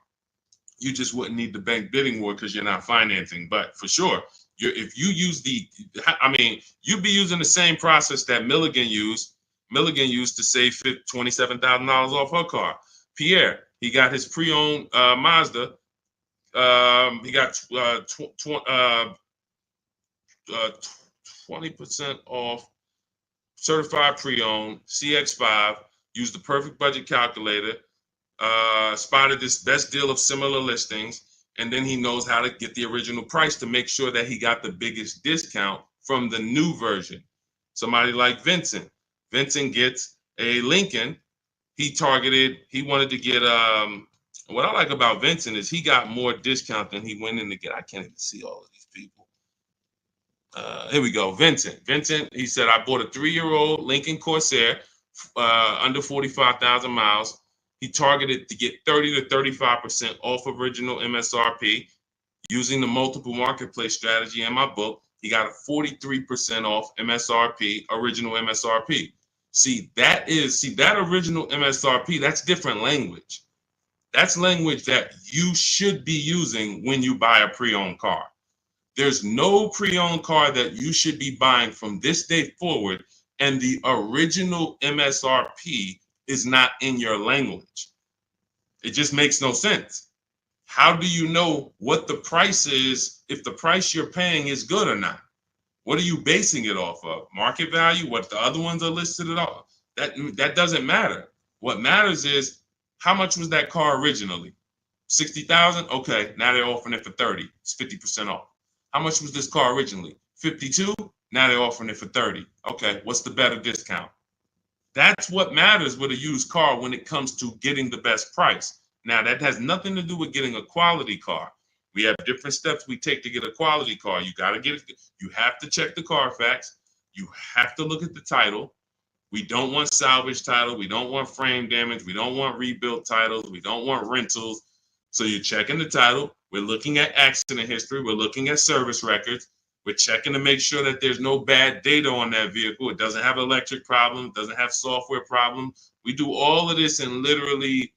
Speaker 1: You just wouldn't need the bank bidding war because you're not financing. But for sure, if you use you'd be using the same process that Milligan used. Milligan used to save $27,000 off her car. Pierre, he got his pre-owned Mazda. He got 20% off certified pre-owned CX5. Used the perfect budget calculator. Spotted this best deal of similar listings, and then he knows how to get the original price to make sure that he got the biggest discount from the new version. Somebody like Vincent. Vincent gets a Lincoln. He wanted to get what I like about Vincent is he got more discount than he went in to get. I can't even see all of these people. Here we go. Vincent, he said, I bought a 3-year-old Lincoln Corsair, under 45,000 miles. He targeted to get 30 to 35% off original MSRP using the multiple marketplace strategy in my book. He got a 43% off MSRP, original MSRP. See, that original MSRP, that's different language. That's language that you should be using when you buy a pre-owned car. There's no pre-owned car that you should be buying from this day forward, and the original MSRP is not in your language. It just makes no sense. How do you know what the price is if the price you're paying is good or not? What are you basing it off of? Market value? What the other ones are listed at all? That doesn't matter. What matters is how much was that car originally? 60,000? Okay, now they're offering it for 30. It's 50% off. How much was this car originally? 52? Now they're offering it for 30. Okay, what's the better discount? That's what matters with a used car when it comes to getting the best price. Now, that has nothing to do with getting a quality car. We have different steps we take to get a quality car. You got to get it. You have to check the Carfax. You have to look at the title. We don't want salvage title. We don't want frame damage. We don't want rebuilt titles. We don't want rentals. So you're checking the title. We're looking at accident history. We're looking at service records. We're checking to make sure that there's no bad data on that vehicle. It doesn't have electric problems, doesn't have software problems. We do all of this in literally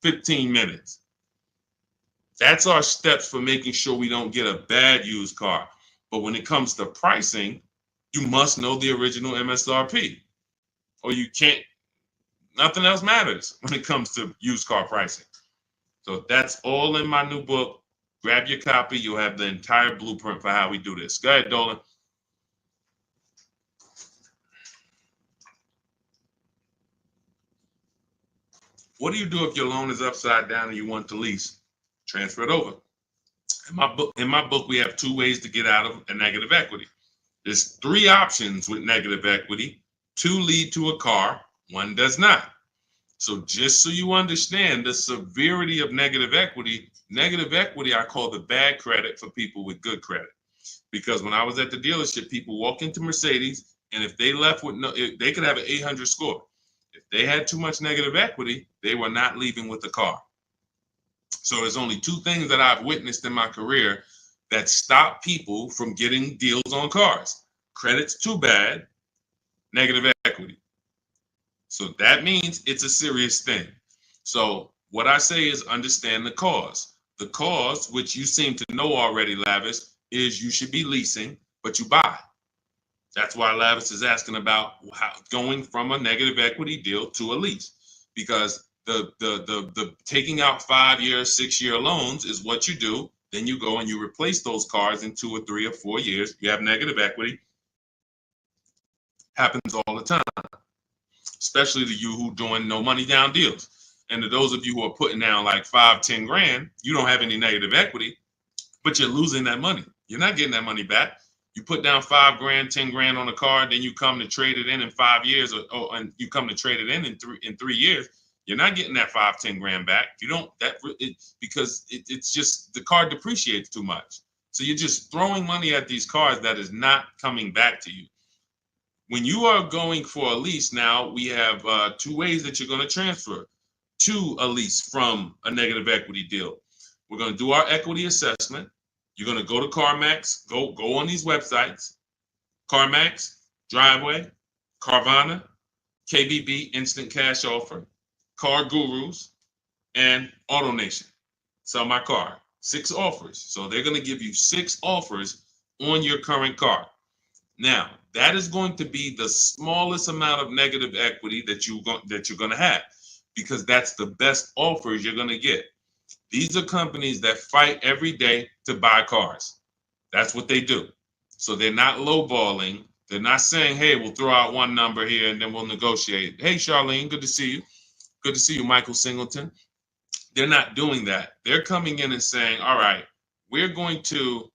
Speaker 1: 15 minutes. That's our steps for making sure we don't get a bad used car. But when it comes to pricing, you must know the original MSRP, or you can't, nothing else matters when it comes to used car pricing. So that's all in my new book. Grab your copy. You'll have the entire blueprint for how we do this. Go ahead, Dolan. What do you do if your loan is upside down and you want to lease? Transfer it over. In my book, we have 2 ways to get out of a negative equity. There's 3 options with negative equity. 2 lead to a car, 1 does not. So just so you understand the severity of negative equity I call the bad credit for people with good credit. Because when I was at the dealership, people walk into Mercedes, and if they left with they could have an 800 score. If they had too much negative equity, they were not leaving with the car. So there's only 2 things that I've witnessed in my career that stop people from getting deals on cars. Credit's too bad, negative equity. So that means it's a serious thing. So what I say is understand the cause. The cause, which you seem to know already, Lavis, is you should be leasing, but you buy. That's why Lavis is asking about going from a negative equity deal to a lease, because the taking out 5-year, 6-year loans is what you do. Then you go and you replace those cars in 2 or 3 or 4 years. You have negative equity. Happens all the time, especially to you who doing no money down deals. And to those of you who are putting down like 5, 10 grand, you don't have any negative equity, but you're losing that money. You're not getting that money back. You put down 5 grand, 10 grand on a car, then you come to trade it in 5 years, and you come to trade it in 3 years. You're not getting that 5, 10 grand back. You don't because it's just the car depreciates too much. So you're just throwing money at these cars that is not coming back to you. When you are going for a lease now, we have 2 ways that you're going to transfer to a lease from a negative equity deal. We're going to do our equity assessment. You're going to go to CarMax, go on these websites, CarMax, Driveway, Carvana, KBB, Instant Cash Offer, Car Gurus, and AutoNation. Sell my car. 6 offers. So they're going to give you 6 offers on your current car. Now, that is going to be the smallest amount of negative equity that you're going to have, because that's the best offers you're going to get. These are companies that fight every day to buy cars. That's what they do. So they're not lowballing. They're not saying, hey, we'll throw out one number here and then we'll negotiate. Hey, Charlene, good to see you. Good to see you, Michael Singleton. They're not doing that. They're coming in and saying, all right, we're going to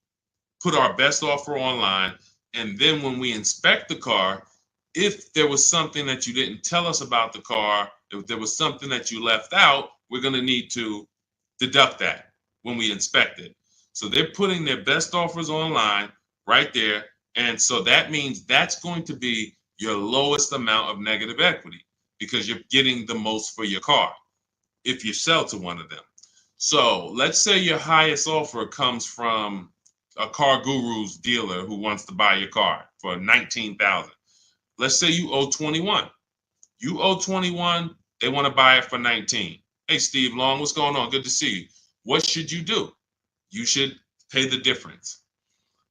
Speaker 1: put our best offer online. And then when we inspect the car, if there was something that you didn't tell us about the car, if there was something that you left out, we're going to need to deduct that when we inspect it. So they're putting their best offers online right there. And so that means that's going to be your lowest amount of negative equity, because you're getting the most for your car if you sell to one of them. So let's say your highest offer comes from a Car Guru's dealer who wants to buy your car for $19,000. Let's say you owe 21. You owe 21, they want to buy it for 19. Hey, Steve Long, what's going on? Good to see you. What should you do? You should pay the difference,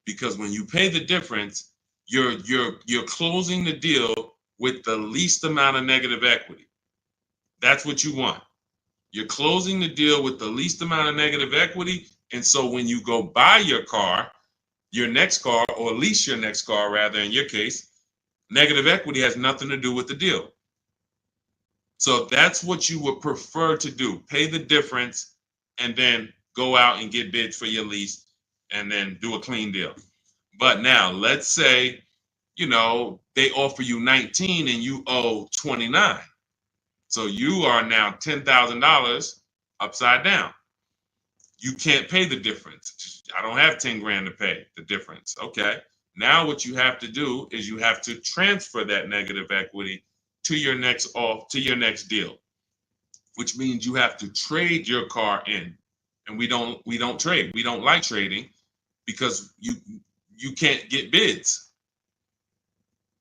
Speaker 1: because when you pay the difference, you're closing the deal with the least amount of negative equity. That's what you want. You're closing the deal with the least amount of negative equity. And so when you go buy your car, your next car, or lease your next car, rather, in your case, negative equity has nothing to do with the deal. So that's what you would prefer to do. Pay the difference and then go out and get bids for your lease and then do a clean deal. But now let's say, they offer you 19 and you owe 29. So you are now $10,000 upside down. You can't pay the difference. I don't have 10 grand to pay the difference. Okay. Now what you have to do is you have to transfer that negative equity to your next deal, which means you have to trade your car in. And we don't trade. We don't like trading because you can't get bids.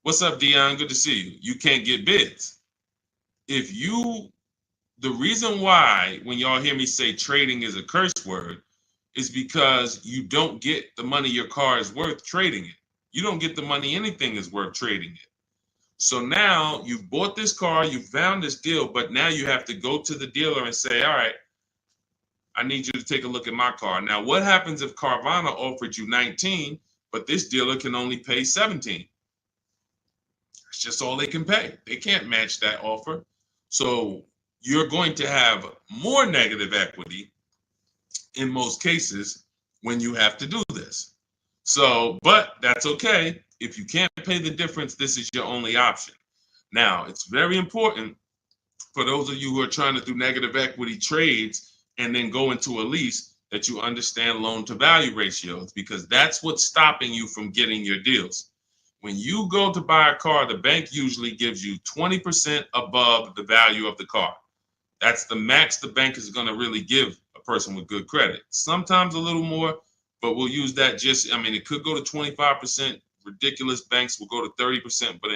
Speaker 1: What's up, Dion? Good to see you. You can't get bids. The reason why when y'all hear me say trading is a curse word is because you don't get the money your car is worth trading it. You don't get the money anything is worth trading it. So now you've bought this car, you found this deal, but now you have to go to the dealer and say, all right, I need you to take a look at my car. Now, what happens if Carvana offered you 19, but this dealer can only pay 17? It's just all they can pay. They can't match that offer. So you're going to have more negative equity in most cases when you have to do this. So, but that's okay. If you can't pay the difference, this is your only option. Now, it's very important for those of you who are trying to do negative equity trades and then go into a lease that you understand loan to value ratios, because that's what's stopping you from getting your deals. When you go to buy a car, the bank usually gives you 20% above the value of the car. That's the max the bank is going to really give a person with good credit. Sometimes a little more, but we'll use that it could go to 25%. Ridiculous banks will go to 30%, but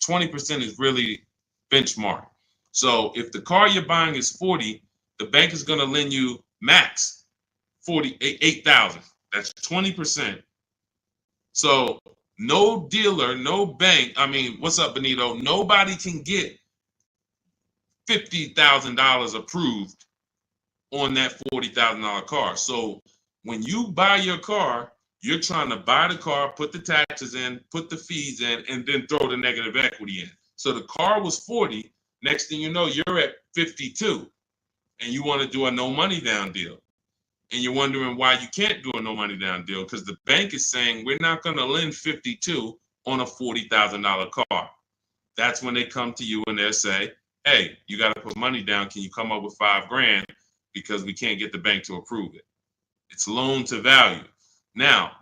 Speaker 1: 20% is really benchmark. So if the car you're buying is 40, the bank is going to lend you max 48,000. That's 20%. So no dealer, no bank. What's up, Benito? Nobody can get $50,000 approved on that $40,000 car. So when you buy your car, you're trying to buy the car, put the taxes in, put the fees in, and then throw the negative equity in. So the car was 40. Next thing you know, you're at 52, and you want to do a no money down deal. And you're wondering why you can't do a no money down deal, because the bank is saying we're not going to lend 52 on a $40,000 car. That's when they come to you and they'll say, hey, you got to put money down. Can you come up with $5 grand? Because we can't get the bank to approve it. It's loan to value. Now,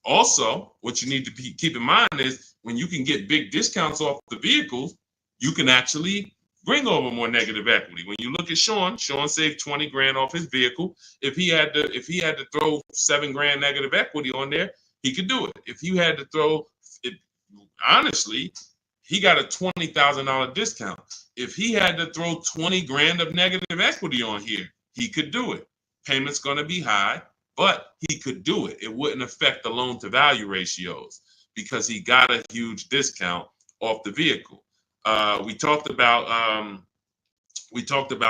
Speaker 1: also, what you need to keep in mind is when you can get big discounts off the vehicles, you can actually bring over more negative equity. When you look at Sean saved 20 grand off his vehicle. If he had to throw 7 grand negative equity on there, he could do it. If you had to throw it, honestly, he got a $20,000 discount. If he had to throw 20 grand of negative equity on here, he could do it. Payment's going to be high, but he could do it. It wouldn't affect the loan to value ratios because he got a huge discount off the vehicle. We talked about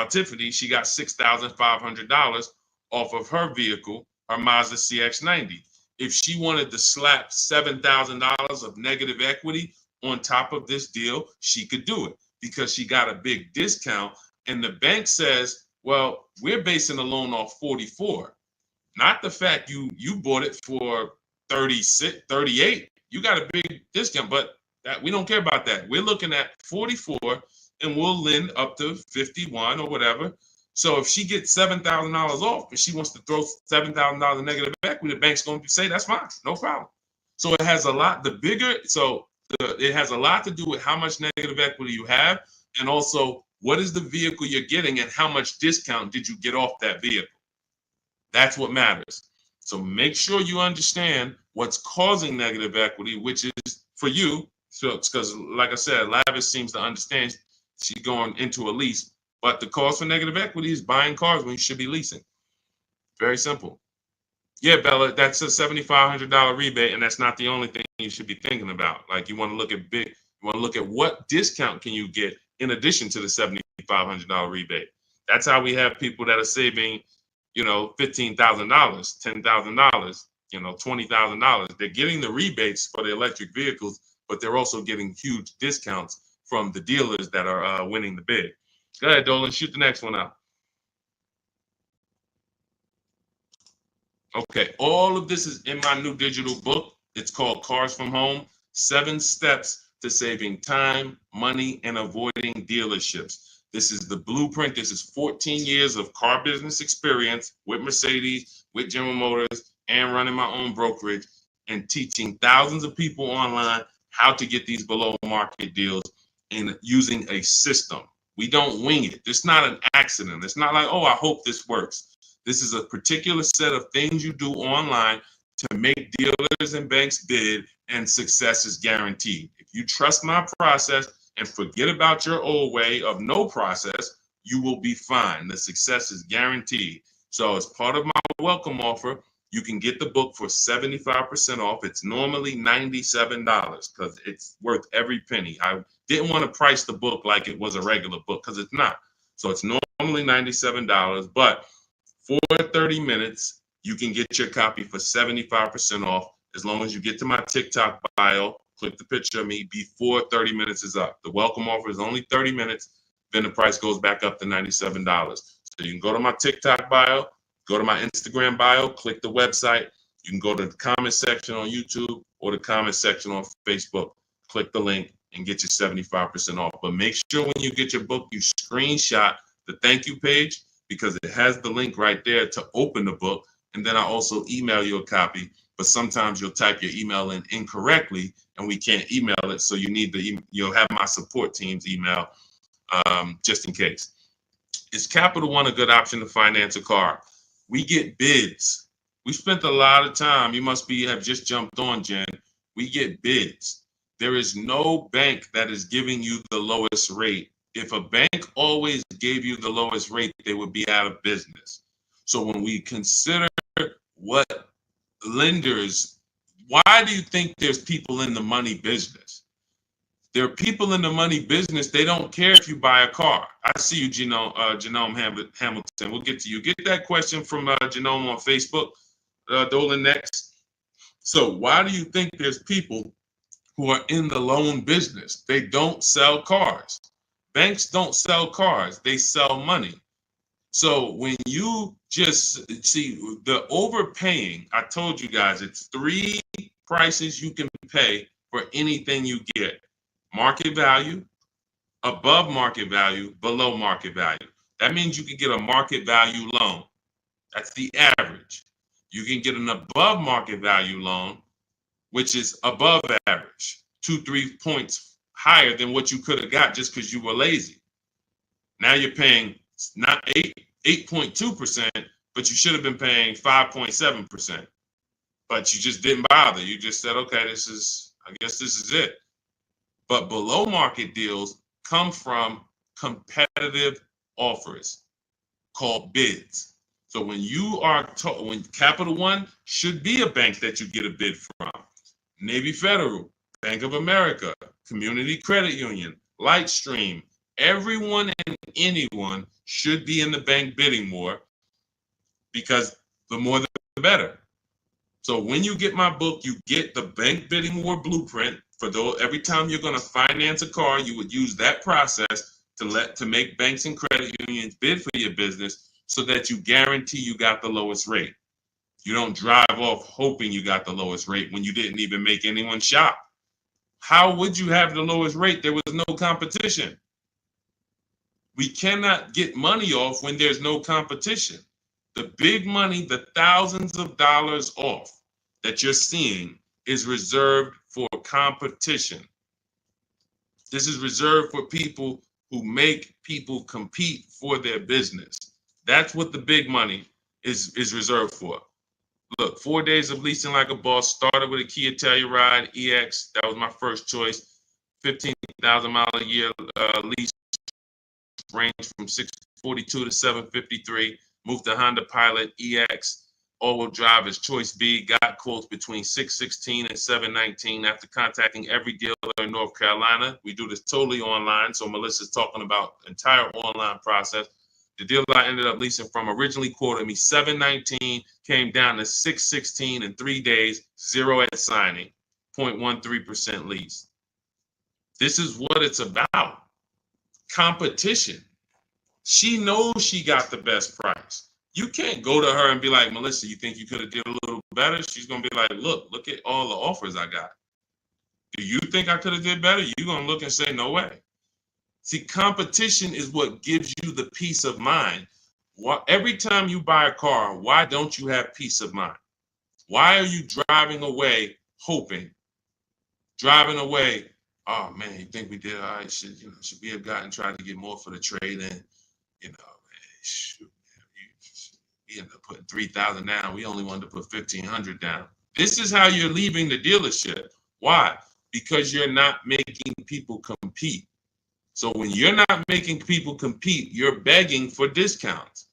Speaker 1: Tiffany. She got $6,500 off of her vehicle, her Mazda CX-90. If she wanted to slap $7,000 of negative equity on top of this deal, she could do it because she got a big discount. And the bank says, well, we're basing the loan off 44, not the fact you bought it for 36, 38. You got a big discount, but that we don't care about that. We're looking at 44 and we'll lend up to 51 or whatever. So if she gets $7,000 off and she wants to throw $7,000 negative equity, the bank's going to say that's fine, no problem. So it has a lot. It has a lot to do with how much negative equity you have, and also what is the vehicle you're getting and how much discount did you get off that vehicle. That's what matters. So make sure you understand what's causing negative equity, which is for you. So because, like I said, Lavish seems to understand she's going into a lease, but the cause for negative equity is buying cars when you should be leasing. Very simple. Yeah, Bella, that's a $7,500 rebate, and that's not the only thing you should be thinking about. Like you want to look at what discount can you get in addition to the $7,500 rebate. That's how we have people that are saving, $15,000, $10,000, $20,000. They're getting the rebates for the electric vehicles, but they're also getting huge discounts from the dealers that are winning the bid. Go ahead, Dolan, shoot the next one out. Okay, all of this is in my new digital book. It's called Cars from Home, 7 Steps to Saving Time, Money, and Avoiding Dealerships. This is the blueprint. This is 14 years of car business experience with Mercedes, with General Motors, and running my own brokerage and teaching thousands of people online how to get these below market deals and using a system. We don't wing it. It's not an accident. It's not like, oh, I hope this works. This is a particular set of things you do online to make dealers and banks bid, and success is guaranteed. If you trust my process and forget about your old way of no process, you will be fine. The success is guaranteed. So as part of my welcome offer, you can get the book for 75% off. It's normally $97 because it's worth every penny. I didn't want to price the book like it was a regular book because it's not. So it's normally $97, but for 30 minutes, you can get your copy for 75% off as long as you get to my TikTok bio, click the picture of me before 30 minutes is up. The welcome offer is only 30 minutes, then the price goes back up to $97. So you can go to my TikTok bio, go to my Instagram bio, click the website. You can go to the comment section on YouTube or the comment section on Facebook. Click the link and get your 75% off. But make sure when you get your book, you screenshot the thank you page because it has the link right there to open the book. And then I also email you a copy, but sometimes you'll type your email in incorrectly and we can't email it. So you'll have my support team's email just in case. Is Capital One a good option to finance a car? We get bids. We spent a lot of time. You must have just jumped on, Jen. We get bids. There is no bank that is giving you the lowest rate. If a bank always gave you the lowest rate, they would be out of business. So when we consider what lenders, why do you think there's people in the money business? There are people in the money business. They don't care if you buy a car. I see you, Genome Hamilton. We'll get to you. Get that question from Genome on Facebook, Dolan, next. So why do you think there's people who are in the loan business? They don't sell cars. Banks don't sell cars. They sell money. So when you just see the overpaying, I told you guys, it's 3 prices you can pay for anything you get. Market value, above market value, below market value. That means you can get a market value loan. That's the average. You can get an above market value loan, which is above average, 2-3 points higher than what you could have got just because you were lazy. Now you're paying not 8.2%, but you should have been paying 5.7%. But you just didn't bother. You just said, okay, I guess this is it. But below market deals come from competitive offers called bids. So when you are when Capital One should be a bank that you get a bid from, Navy Federal, Bank of America, Community Credit Union, Lightstream, everyone and anyone should be in the bank bidding more, because the more the better. So when you get my book, you get the bank bidding war blueprint. For those, every time you're going to finance a car, you would use that process to make banks and credit unions bid for your business, so that you guarantee you got the lowest rate. You don't drive off hoping you got the lowest rate when you didn't even make anyone shop. How would you have the lowest rate? There was no competition. We cannot get money off when there's no competition. The big money, the thousands of dollars off that you're seeing, is reserved for competition. This is reserved for people who make people compete for their business. That's what the big money is reserved for. Look, 4 days of leasing like a boss. Started with a Kia Telluride EX. That was my first choice. 15,000 mile a year lease, range from 642 to 753. Moved to Honda Pilot EX. All-wheel drive is choice B. Got quotes between 616 and 719 after contacting every dealer in North Carolina. We do this totally online, so Melissa's talking about the entire online process. The dealer I ended up leasing from originally quoted me 719, came down to 616 in 3 days, 0 at signing, 0.13% lease. This is what it's about. Competition. She knows she got the best price. You can't go to her and be like, Melissa, you think you could have did a little better? She's going to be like, look at all the offers I got. Do you think I could have did better? You're going to look and say, no way. See, competition is what gives you the peace of mind. Every time you buy a car, why don't you have peace of mind? Why are you driving away hoping? Driving away, oh man, you think we did all right? Should we have gotten tried to get more for the trade in? Shoot, we ended up putting 3,000 down. We only wanted to put 1,500 down. This is how you're leaving the dealership. Why? Because you're not making people compete. So when you're not making people compete, you're begging for discounts.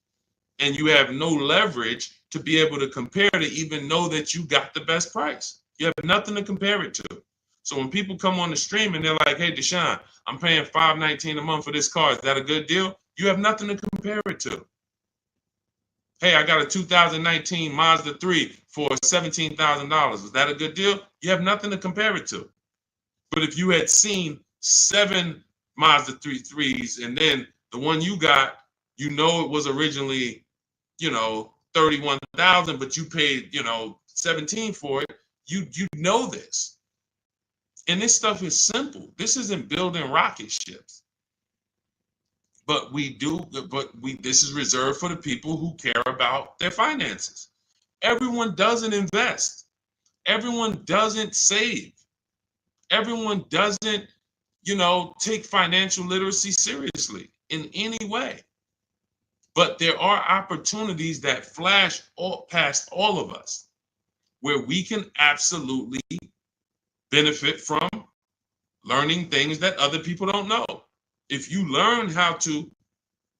Speaker 1: And you have no leverage to be able to compare to even know that you got the best price. You have nothing to compare it to. So when people come on the stream and they're like, hey, Deshone, I'm paying $519 a month for this car. Is that a good deal? You have nothing to compare it to. Hey, I got a 2019 Mazda 3 for $17,000. Is that a good deal? You have nothing to compare it to. But if you had seen 7 Mazda 3s and then the one you got, it was originally, $31,000, but you paid, $17,000 for it. You know this. And this stuff is simple. This isn't building rocket ships. But this is reserved for the people who care about their finances. Everyone doesn't invest. Everyone doesn't save. Everyone doesn't, take financial literacy seriously in any way. But there are opportunities that flash past all of us where we can absolutely benefit from learning things that other people don't know. If you learn how to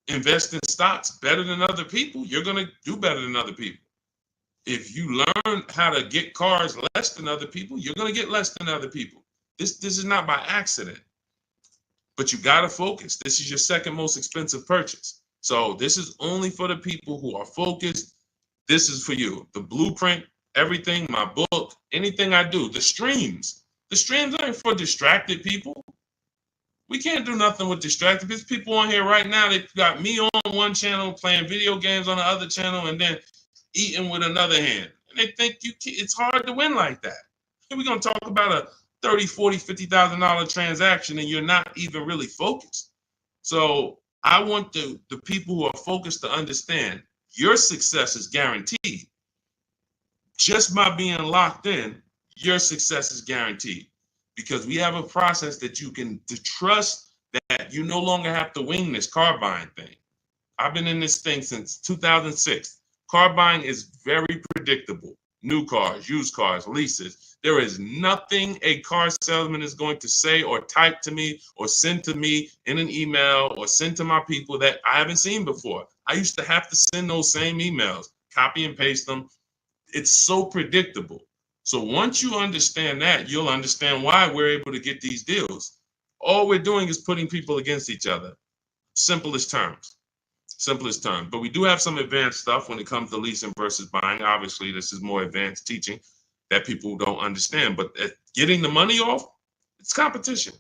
Speaker 1: invest in stocks better than other people, you're going to do better than other people. If you learn how to get cars less than other people, you're going to get less than other people. This is not by accident. But you got to focus. This is your second most expensive purchase. So this is only for the people who are focused. This is for you. The blueprint, everything, my book, anything I do, the streams. The streams aren't for distracted people. We can't do nothing with distracted. There's people on here right now that got me on one channel, playing video games on the other channel, and then eating with another hand. And they think it's hard to win like that. And we're going to talk about a $30,000, $40,000, $50,000 transaction, and you're not even really focused. So I want the people who are focused to understand your success is guaranteed. Just by being locked in, your success is guaranteed. Because we have a process that you can trust that you no longer have to wing this car buying thing. I've been in this thing since 2006. Car buying is very predictable. New cars, used cars, leases. There is nothing a car salesman is going to say or type to me or send to me in an email or send to my people that I haven't seen before. I used to have to send those same emails, copy and paste them. It's so predictable. So once you understand that, you'll understand why we're able to get these deals. All we're doing is putting people against each other. Simplest terms. Simplest terms. But we do have some advanced stuff when it comes to leasing versus buying. Obviously, this is more advanced teaching that people don't understand. But getting the money off, it's competition.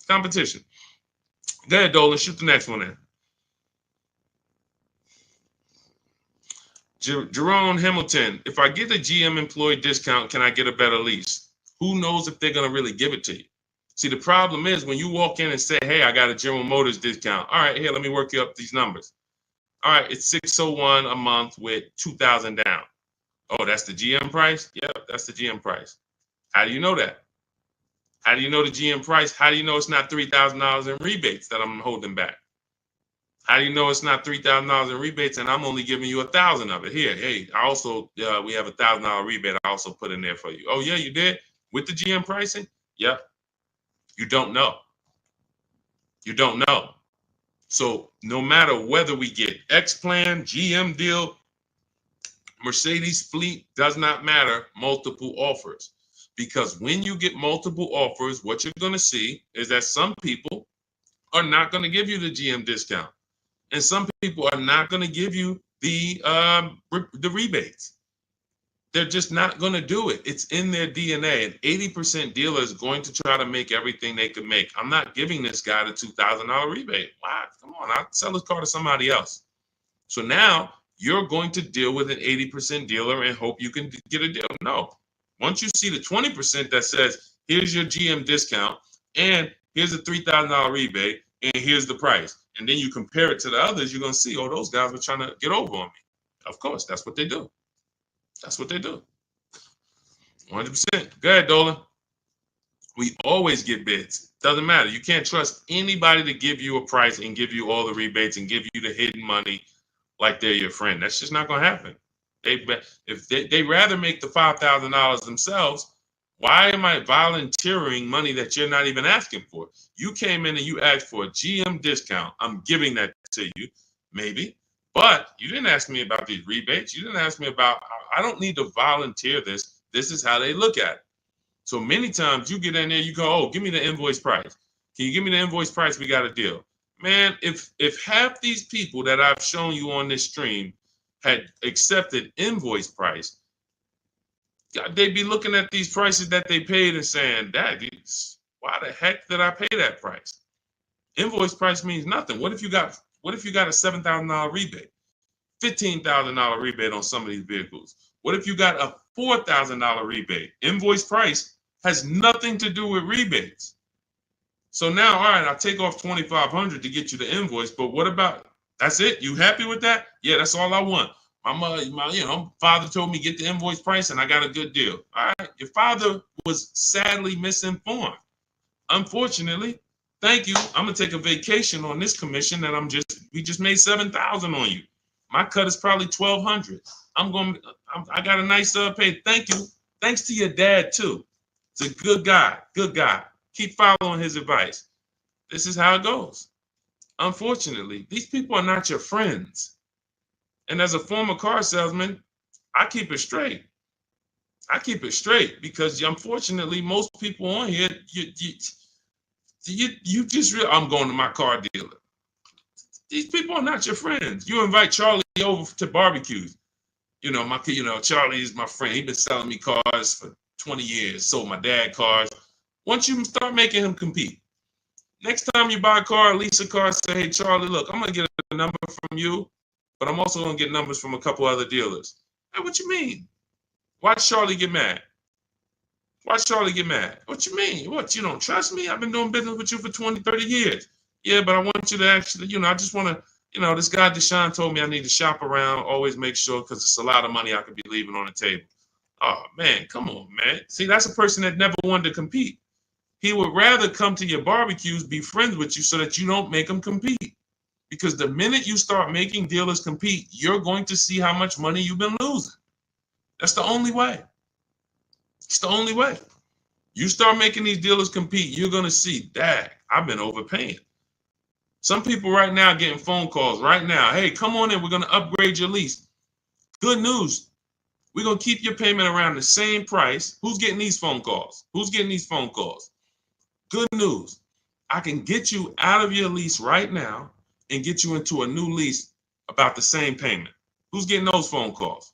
Speaker 1: Competition. Go ahead, Dolan. Shoot the next one in. Jerome Hamilton, if I get a GM employee discount, can I get a better lease? Who knows if they're going to really give it to you? See, the problem is when you walk in and say, hey, I got a General Motors discount. All right, here, let me work you up these numbers. All right, it's $601 a month with $2,000 down. Oh, that's the GM price? Yeah, that's the GM price. How do you know that? How do you know the GM price? How do you know it's not $3,000 in rebates that I'm holding back? How do you know it's not $3,000 in rebates and I'm only giving you $1,000 of it? Here, hey, I also we have $1,000 rebate. I also put in there for you. Oh yeah, you did with the GM pricing? Yep. You don't know. You don't know. So no matter whether we get X plan, GM deal, Mercedes fleet, does not matter. Multiple offers, because when you get multiple offers, what you're going to see is that some people are not going to give you the GM discount. And some people are not going to give you the rebates. They're just not going to do it. It's in their DNA. An 80% dealer is going to try to make everything they can make. I'm not giving this guy the $2,000 rebate. Wow, come on, I'll sell his car to somebody else. So now you're going to deal with an 80% dealer and hope you can get a deal. No. Once you see the 20% that says, here's your GM discount, and here's a $3,000 rebate, and here's the price. And then you compare it to the others, you're going to see, oh, those guys were trying to get over on me. Of course, that's what they do. That's what they do. 100%. Go ahead, Dolan. We always get bids. Doesn't matter. You can't trust anybody to give you a price and give you all the rebates and give you the hidden money like they're your friend. That's just not going to happen. If they rather make the $5,000 themselves, why am I volunteering money that you're not even asking for? You came in and you asked for a GM discount. I'm giving that to you, maybe. But you didn't ask me about these rebates. You didn't ask me about, I don't need to volunteer this. This is how they look at it. So many times you get in there, you go, oh, give me the invoice price. Can you give me the invoice price? We got a deal. Man, if half these people that I've shown you on this stream had accepted invoice price, they'd be looking at these prices that they paid and saying, why the heck did I pay that price? Invoice price means nothing. What if you got a $7,000 rebate, $15,000 rebate on some of these vehicles? What if you got a $4,000 rebate? Invoice price has nothing to do with rebates. So now, all right, I'll take off $2,500 to get you the invoice, but what about, that's it? You happy with that? Yeah, that's all I want. My father told me get the invoice price and I got a good deal. All right, your father was sadly misinformed. Unfortunately, thank you. I'm gonna take a vacation on this commission and we just made $7,000 on you. My cut is probably $1,200. I got a nice pay. Thank you. Thanks to your dad too. It's a good guy. Good guy. Keep following his advice. This is how it goes. Unfortunately, these people are not your friends. And as a former car salesman, I keep it straight. I keep it straight because unfortunately, most people on here, you just I'm going to my car dealer. These people are not your friends. You invite Charlie over to barbecues. Charlie is my friend. He's been selling me cars for 20 years. Sold my dad cars. Once you start making him compete, next time you buy a car, lease a car, say, hey, Charlie, look, I'm going to get a number from you, but I'm also going to get numbers from a couple other dealers. Hey, what you mean? Watch Charlie get mad. Watch Charlie get mad. What you mean? What, you don't trust me? I've been doing business with you for 20, 30 years. Yeah, but I want you to actually, I just want to, this guy Deshone told me I need to shop around, always make sure, because it's a lot of money I could be leaving on the table. Oh, man, come on, man. See, that's a person that never wanted to compete. He would rather come to your barbecues, be friends with you so that you don't make him compete. Because the minute you start making dealers compete, you're going to see how much money you've been losing. That's the only way. It's the only way. You start making these dealers compete, you're going to see, dang, I've been overpaying. Some people right now getting phone calls right now. Hey, come on in. We're going to upgrade your lease. Good news. We're going to keep your payment around the same price. Who's getting these phone calls? Who's getting these phone calls? Good news. I can get you out of your lease right now and get you into a new lease about the same payment. Who's getting those phone calls?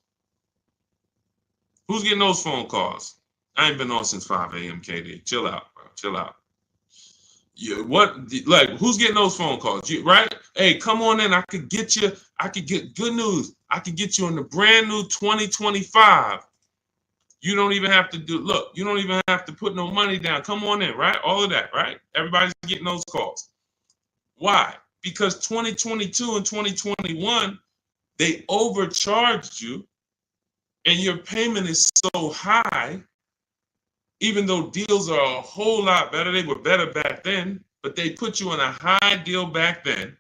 Speaker 1: Who's getting those phone calls? I ain't been on since 5 a.m., KD. Chill out, bro. Chill out. Who's getting those phone calls? Right? Hey, come on in. I could get good news. I could get you in the brand new 2025. You don't even have to you don't even have to put no money down. Come on in, right? All of that, right? Everybody's getting those calls. Why? Because 2022 and 2021, they overcharged you and your payment is so high, even though deals are a whole lot better. They were better back then, but they put you in a high deal back then.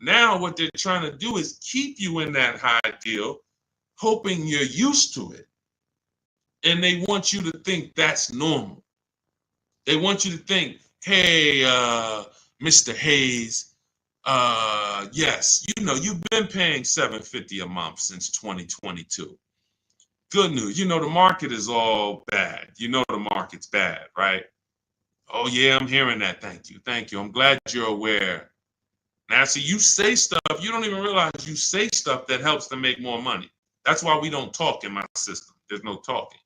Speaker 1: Now what they're trying to do is keep you in that high deal, hoping you're used to it. And they want you to think that's normal. They want you to think, hey, Mr. Hayes, yes, you've been paying $750 a month since 2022. Good news. The market is all bad. The market's bad, right? Oh, yeah, I'm hearing that. Thank you. Thank you. I'm glad you're aware. Now, see, you say stuff, you don't even realize you say stuff that helps them make more money. That's why we don't talk in my system. There's no talking.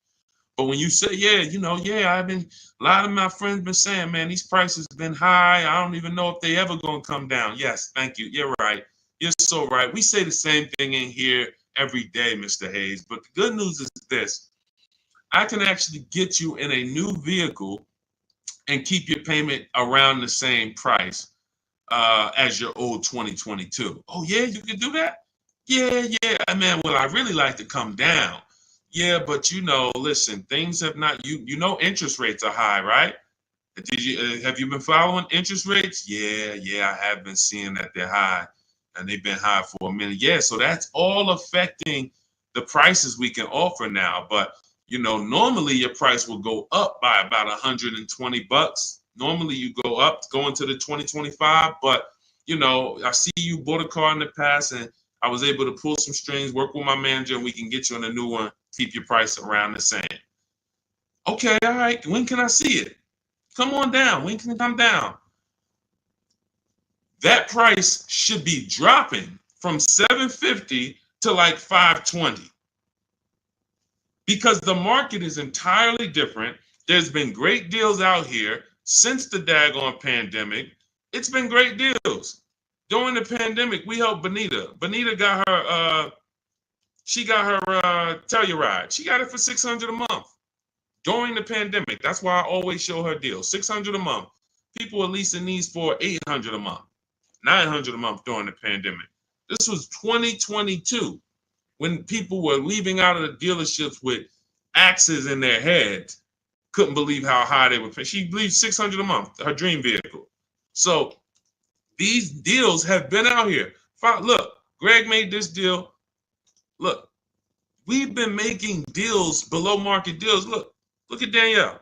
Speaker 1: But when you say, a lot of my friends been saying, man, these prices been high. I don't even know if they ever gonna come down. Yes, thank you. You're right. You're so right. We say the same thing in here every day, Mr. Hayes. But the good news is this. I can actually get you in a new vehicle and keep your payment around the same price as your old 2022. Oh, yeah, you can do that? Yeah. Man, well, I really like to come down. Yeah, but listen, things have not, interest rates are high, right? Have you been following interest rates? Yeah, I have been seeing that they're high and they've been high for a minute. Yeah, so that's all affecting the prices we can offer now. But, normally your price will go up by about $120. Normally you go into the 2025, but, I see you bought a car in the past and I was able to pull some strings, work with my manager, and we can get you on a new one, keep your price around the same. Okay, all right. When can I see it? Come on down. When can it come down? That price should be dropping from $750 to like $520 because the market is entirely different. There's been great deals out here since the daggone pandemic. It's been great deals. During the pandemic, we helped Bonita. Bonita got her Telluride. She got it for $600 a month during the pandemic. That's why I always show her deals. $600 a month. People are leasing these for $800 a month, $900 a month during the pandemic. This was 2022 when people were leaving out of the dealerships with axes in their heads. Couldn't believe how high they were paying. She believed $600 a month, her dream vehicle. So these deals have been out here. Look, Greg made this deal. Look, we've been making deals, below market deals. Look at Danielle.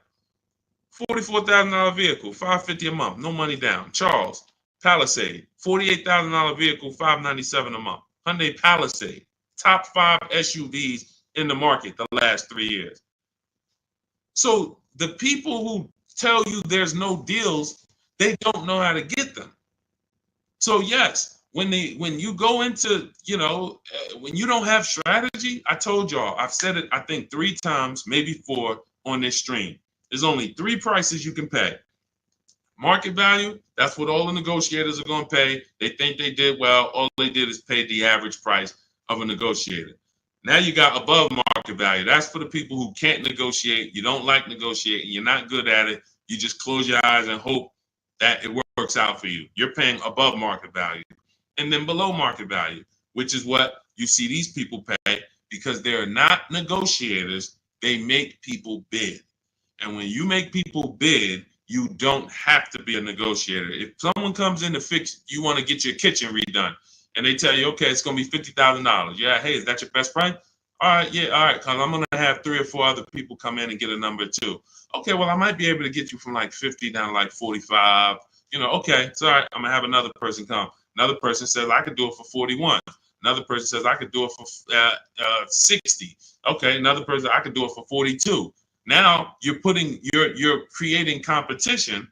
Speaker 1: $44,000 vehicle, $550 a month, no money down. Charles, Palisade, $48,000 vehicle, $597 a month. Hyundai Palisade, top 5 SUVs in the market the last 3 years. So the people who tell you there's no deals, they don't know how to get them. So yes, when you go into, when you don't have strategy, I told y'all, I've said it, I think 3 times, maybe 4 on this stream. There's only 3 prices you can pay. Market value, that's what all the negotiators are going to pay. They think they did well. All they did is pay the average price of a negotiator. Now you got above market value. That's for the people who can't negotiate. You don't like negotiating. You're not good at it. You just close your eyes and hope that it works out for you. You're paying above market value. And then below market value, which is what you see these people pay because they're not negotiators. They make people bid. And when you make people bid, You don't have to be a negotiator. If someone comes in to fix, you want to get your kitchen redone, and they tell you, okay, it's going to be $50,000. Yeah, hey, is that your best price? All right, yeah, all right, because I'm going to have 3 or 4 other people come in and get a number too. Okay, well, I might be able to get you from like 50 down to like 45. Okay, it's all right. I'm going to have another person come. Another person says, I could do it for 41. Another person says, I could do it for 60. Okay, another person, I could do it for 42. Now you're creating competition,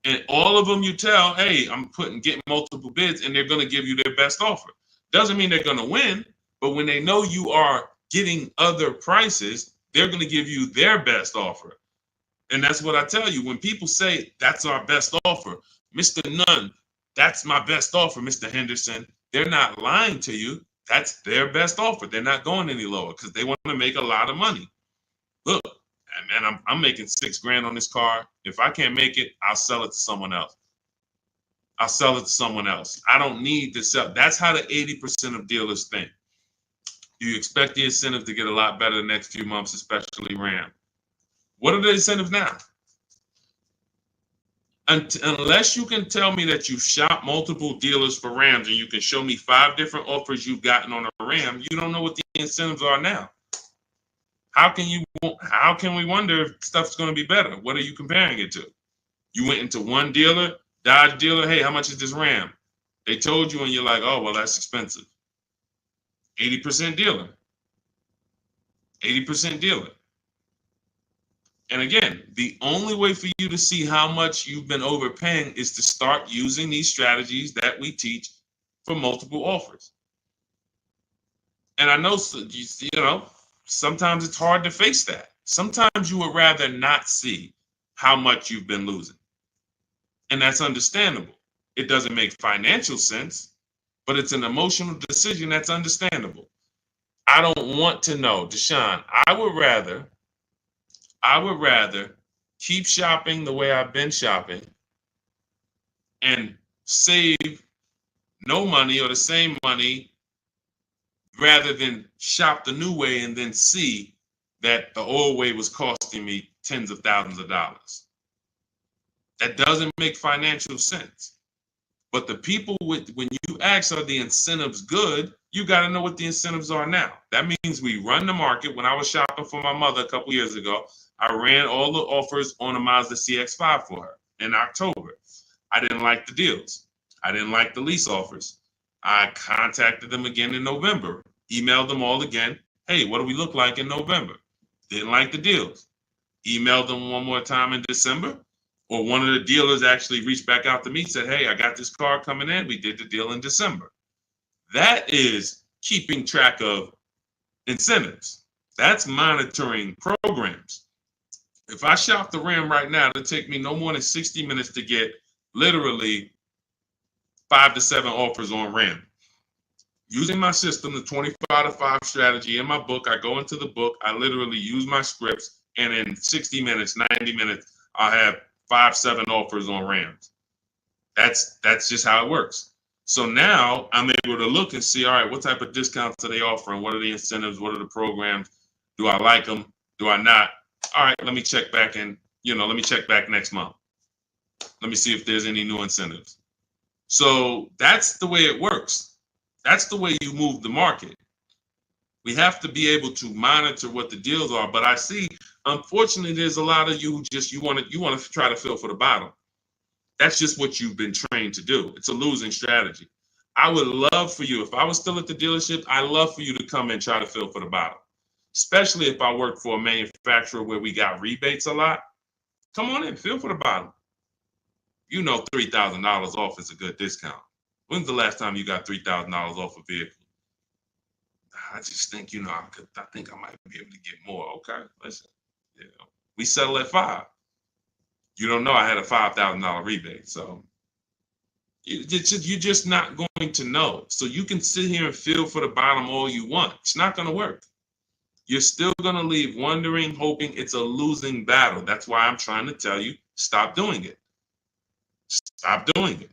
Speaker 1: and all of them you tell, hey, getting multiple bids, and they're going to give you their best offer. Doesn't mean they're going to win, but when they know you are getting other prices, they're going to give you their best offer. And that's what I tell you. When people say that's our best offer, Mr. Nunn, that's my best offer, Mr. Henderson, they're not lying to you. That's their best offer. They're not going any lower because they want to make a lot of money. Look, man, I'm making $6,000 on this car. If I can't make it, I'll sell it to someone else. I'll sell it to someone else. I don't need to sell. That's how the 80% of dealers think. You expect the incentive to get a lot better the next few months, especially Ram. What are the incentives now? Unless you can tell me that you shop multiple dealers for Rams and you can show me 5 different offers you've gotten on a Ram, you don't know what the incentives are now. How can we wonder if stuff's going to be better? What are you comparing it to? You went into one dealer, Dodge dealer, hey, how much is this Ram? They told you and you're like, oh, well, that's expensive. 80% dealer. 80% dealer. And again, the only way for you to see how much you've been overpaying is to start using these strategies that we teach for multiple offers. And I know, sometimes it's hard to face that. Sometimes you would rather not see how much you've been losing. And that's understandable. It doesn't make financial sense, but it's an emotional decision that's understandable. I don't want to know, Deshone. I would rather keep shopping the way I've been shopping and save no money or the same money rather than shop the new way and then see that the old way was costing me tens of thousands of dollars. That doesn't make financial sense. But the people when you ask, are the incentives good? You got to know what the incentives are now. That means we run the market. When I was shopping for my mother a couple years ago, I ran all the offers on a Mazda CX-5 for her in October. I didn't like the deals. I didn't like the lease offers. I contacted them again in November, emailed them all again. Hey, what do we look like in November? Didn't like the deals. Emailed them one more time in December. Or one of the dealers actually reached back out to me and said, hey, I got this car coming in. We did the deal in December. That is keeping track of incentives. That's monitoring programs. If I shop the Ram right now, it'll take me no more than 60 minutes to get literally 5 to 7 offers on Ram. Using my system, the 25 to 5 strategy in my book, I go into the book, I literally use my scripts, and in 60 minutes, 90 minutes, I'll have 5, 7 offers on Rams. That's just how it works. So now I'm able to look and see, all right, what type of discounts are they offering? What are the incentives? What are the programs? Do I like them? Do I not? All right, let me check back let me check back next month. Let me see if there's any new incentives. So that's the way it works. That's the way you move the market. We have to be able to monitor what the deals are. But I see, unfortunately, there's a lot of you who you want to try to fill for the bottom. That's just what you've been trained to do. It's a losing strategy. I would love for you, if I was still at the dealership, I'd love for you to come and try to fill for the bottom. Especially if I work for a manufacturer where we got rebates a lot. Come on in, fill for the bottom. $3,000 off is a good discount. When's the last time you got $3,000 off a vehicle? I just think, I think I might be able to get more. Okay, listen, we settle at 5. You don't know I had a $5,000 rebate, so you're just not going to know. So you can sit here and feel for the bottom all you want. It's not going to work. You're still going to leave wondering, hoping it's a losing battle. That's why I'm trying to tell you, stop doing it. Stop doing it.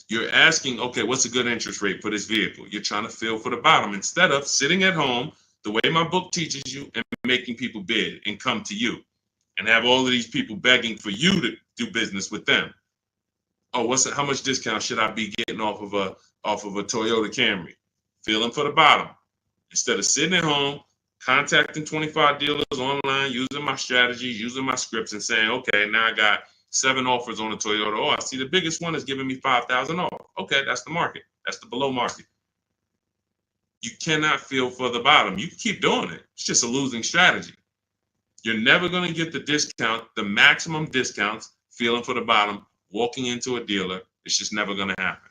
Speaker 1: You're asking, okay, what's a good interest rate for this vehicle? You're trying to feel for the bottom instead of sitting at home the way my book teaches you and making people bid and come to you and have all of these people begging for you to do business with them. Oh, how much discount should I be getting off of a Toyota Camry? Feeling for the bottom. Instead of sitting at home, contacting 25 dealers online, using my strategies, using my scripts, and saying, okay, now I got 7 offers on a Toyota. Oh, I see the biggest one is giving me 5,000 off. Okay, that's the market. That's the below market. You cannot feel for the bottom. You can keep doing it. It's just a losing strategy. You're never going to get the discount, the maximum discounts, feeling for the bottom, walking into a dealer. It's just never going to happen.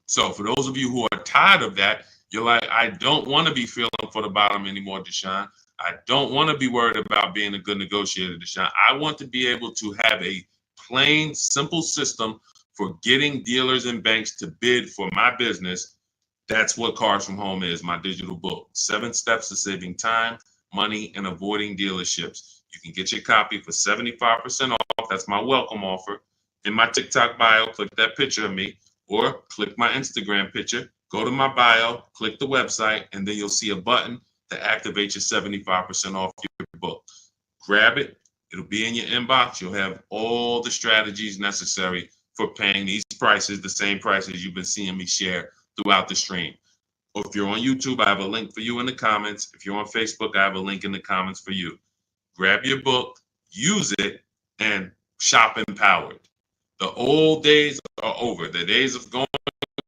Speaker 1: So for those of you who are tired of that, you're like, I don't want to be feeling for the bottom anymore, Deshone. I don't want to be worried about being a good negotiator, Deshone. I want to be able to have a plain, simple system for getting dealers and banks to bid for my business. That's what Cars from Home is, my digital book. 7 steps to saving time, money, and avoiding dealerships. You can get your copy for 75% off. That's my welcome offer. In my TikTok bio, click that picture of me, or click my Instagram picture, go to my bio, click the website, and then you'll see a button to activate your 75% off your book. Grab it. It'll be in your inbox. You'll have all the strategies necessary for paying these prices, the same prices you've been seeing me share throughout the stream. Or if you're on YouTube, I have a link for you in the comments. If you're on Facebook, I have a link in the comments for you. Grab your book, use it, and shop empowered. The old days are over. The days of going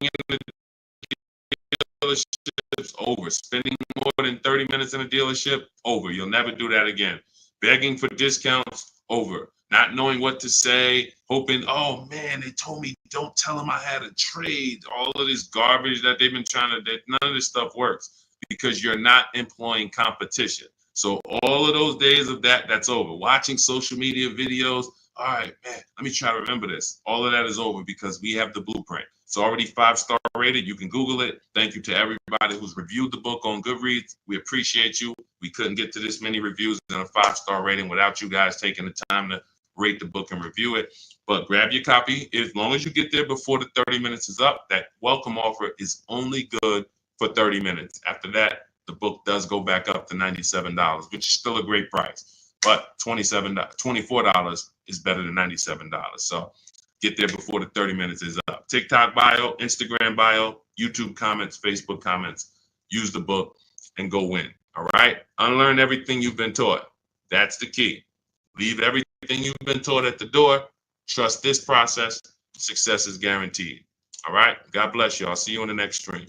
Speaker 1: into dealerships, over. Spending more than 30 minutes in a dealership, over. You'll never do that again. Begging for discounts, over. Not knowing what to say, hoping, oh man, they told me don't tell them I had a trade. All of this garbage that they've been trying to, none of this stuff works because you're not employing competition. So all of those days of that's over. Watching social media videos, all right, man, let me try to remember this. All of that is over because we have the blueprint. It's already 5-star rated. You can Google it. Thank you to everybody who's reviewed the book on Goodreads. We appreciate you. We couldn't get to this many reviews and a 5-star rating without you guys taking the time to rate the book and review it. But grab your copy. As long as you get there before the 30 minutes is up, that welcome offer is only good for 30 minutes. After that, the book does go back up to $97, which is still a great price. But $24 is better than $97. So get there before the 30 minutes is up. TikTok bio, Instagram bio, YouTube comments, Facebook comments. Use the book and go win. All right? Unlearn everything you've been taught. That's the key. Leave everything you've been taught at the door. Trust this process. Success is guaranteed. All right? God bless you. I'll see you on the next stream.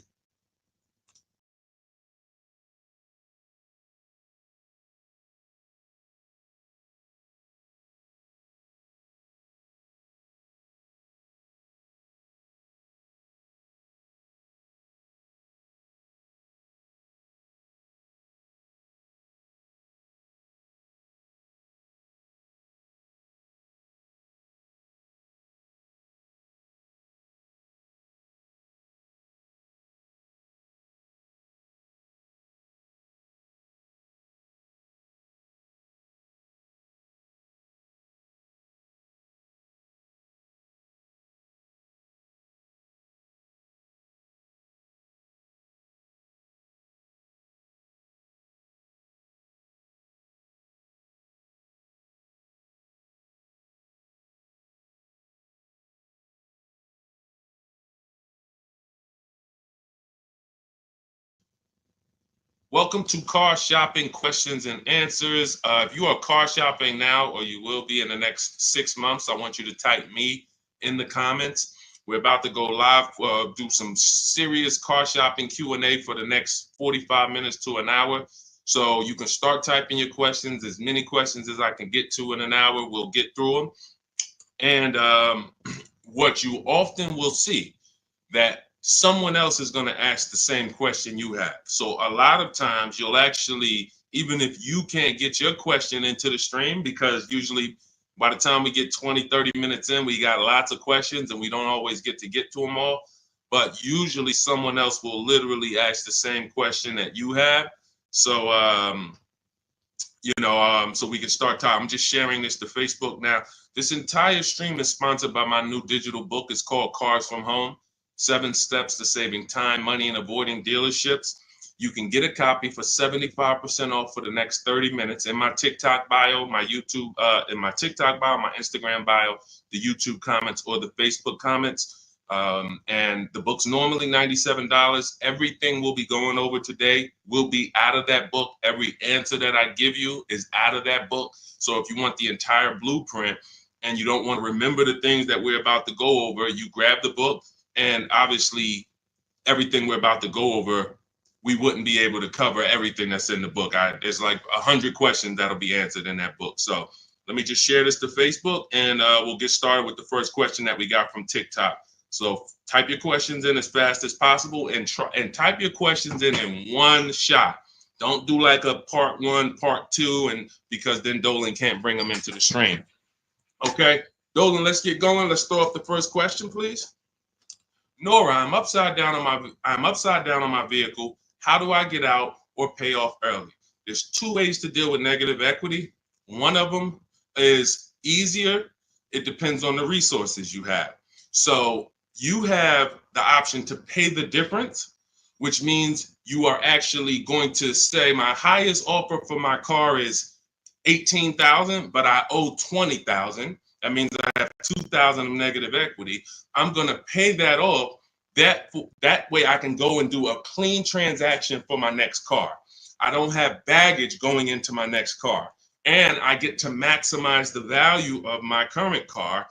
Speaker 1: Welcome to Car Shopping Questions and Answers. If you are car shopping now, or you will be in the next 6 months, I want you to type me in the comments. We're about to go live, do some serious car shopping Q&A for the next 45 minutes to an hour. So you can start typing your questions, as many questions as I can get to in an hour. We'll get through them. And what you often will see, that someone else is going to ask the same question you have. So a lot of times you'll actually, even if you can't get your question into the stream, because usually by the time we get 20, 30 minutes in, we got lots of questions and we don't always get to them all. But usually someone else will literally ask the same question that you have. So, so we can start talking. I'm just sharing this to Facebook now. This entire stream is sponsored by my new digital book. It's called Cars from Home. 7 Steps to Saving Time, Money, and Avoiding Dealerships. You can get a copy for 75% off for the next 30 minutes in my TikTok bio, my YouTube, in my TikTok bio, my Instagram bio, the YouTube comments, or the Facebook comments. And the book's normally $97. Everything we'll be going over today will be out of that book. Every answer that I give you is out of that book. So if you want the entire blueprint and you don't want to remember the things that we're about to go over, you grab the book, and obviously everything we're about to go over, we wouldn't be able to cover everything that's in the book. There's like 100 questions that'll be answered in that book. So let me just share this to Facebook, and we'll get started with the first question that we got from TikTok. So type your questions in as fast as possible, and type your questions in one shot. Don't do like a part one, part two, and because then Dolan can't bring them into the stream. Okay, Dolan, let's get going. Let's throw up the first question, please. Nora, I'm upside down on my vehicle. How do I get out or pay off early? There's two ways to deal with negative equity. One of them is easier. It depends on the resources you have. So you have the option to pay the difference, which means you are actually going to say my highest offer for my car is $18,000, but I owe $20,000. That means I have $2,000 of negative equity. I'm going to pay that off. That way I can go and do a clean transaction for my next car. I don't have baggage going into my next car. And I get to maximize the value of my current car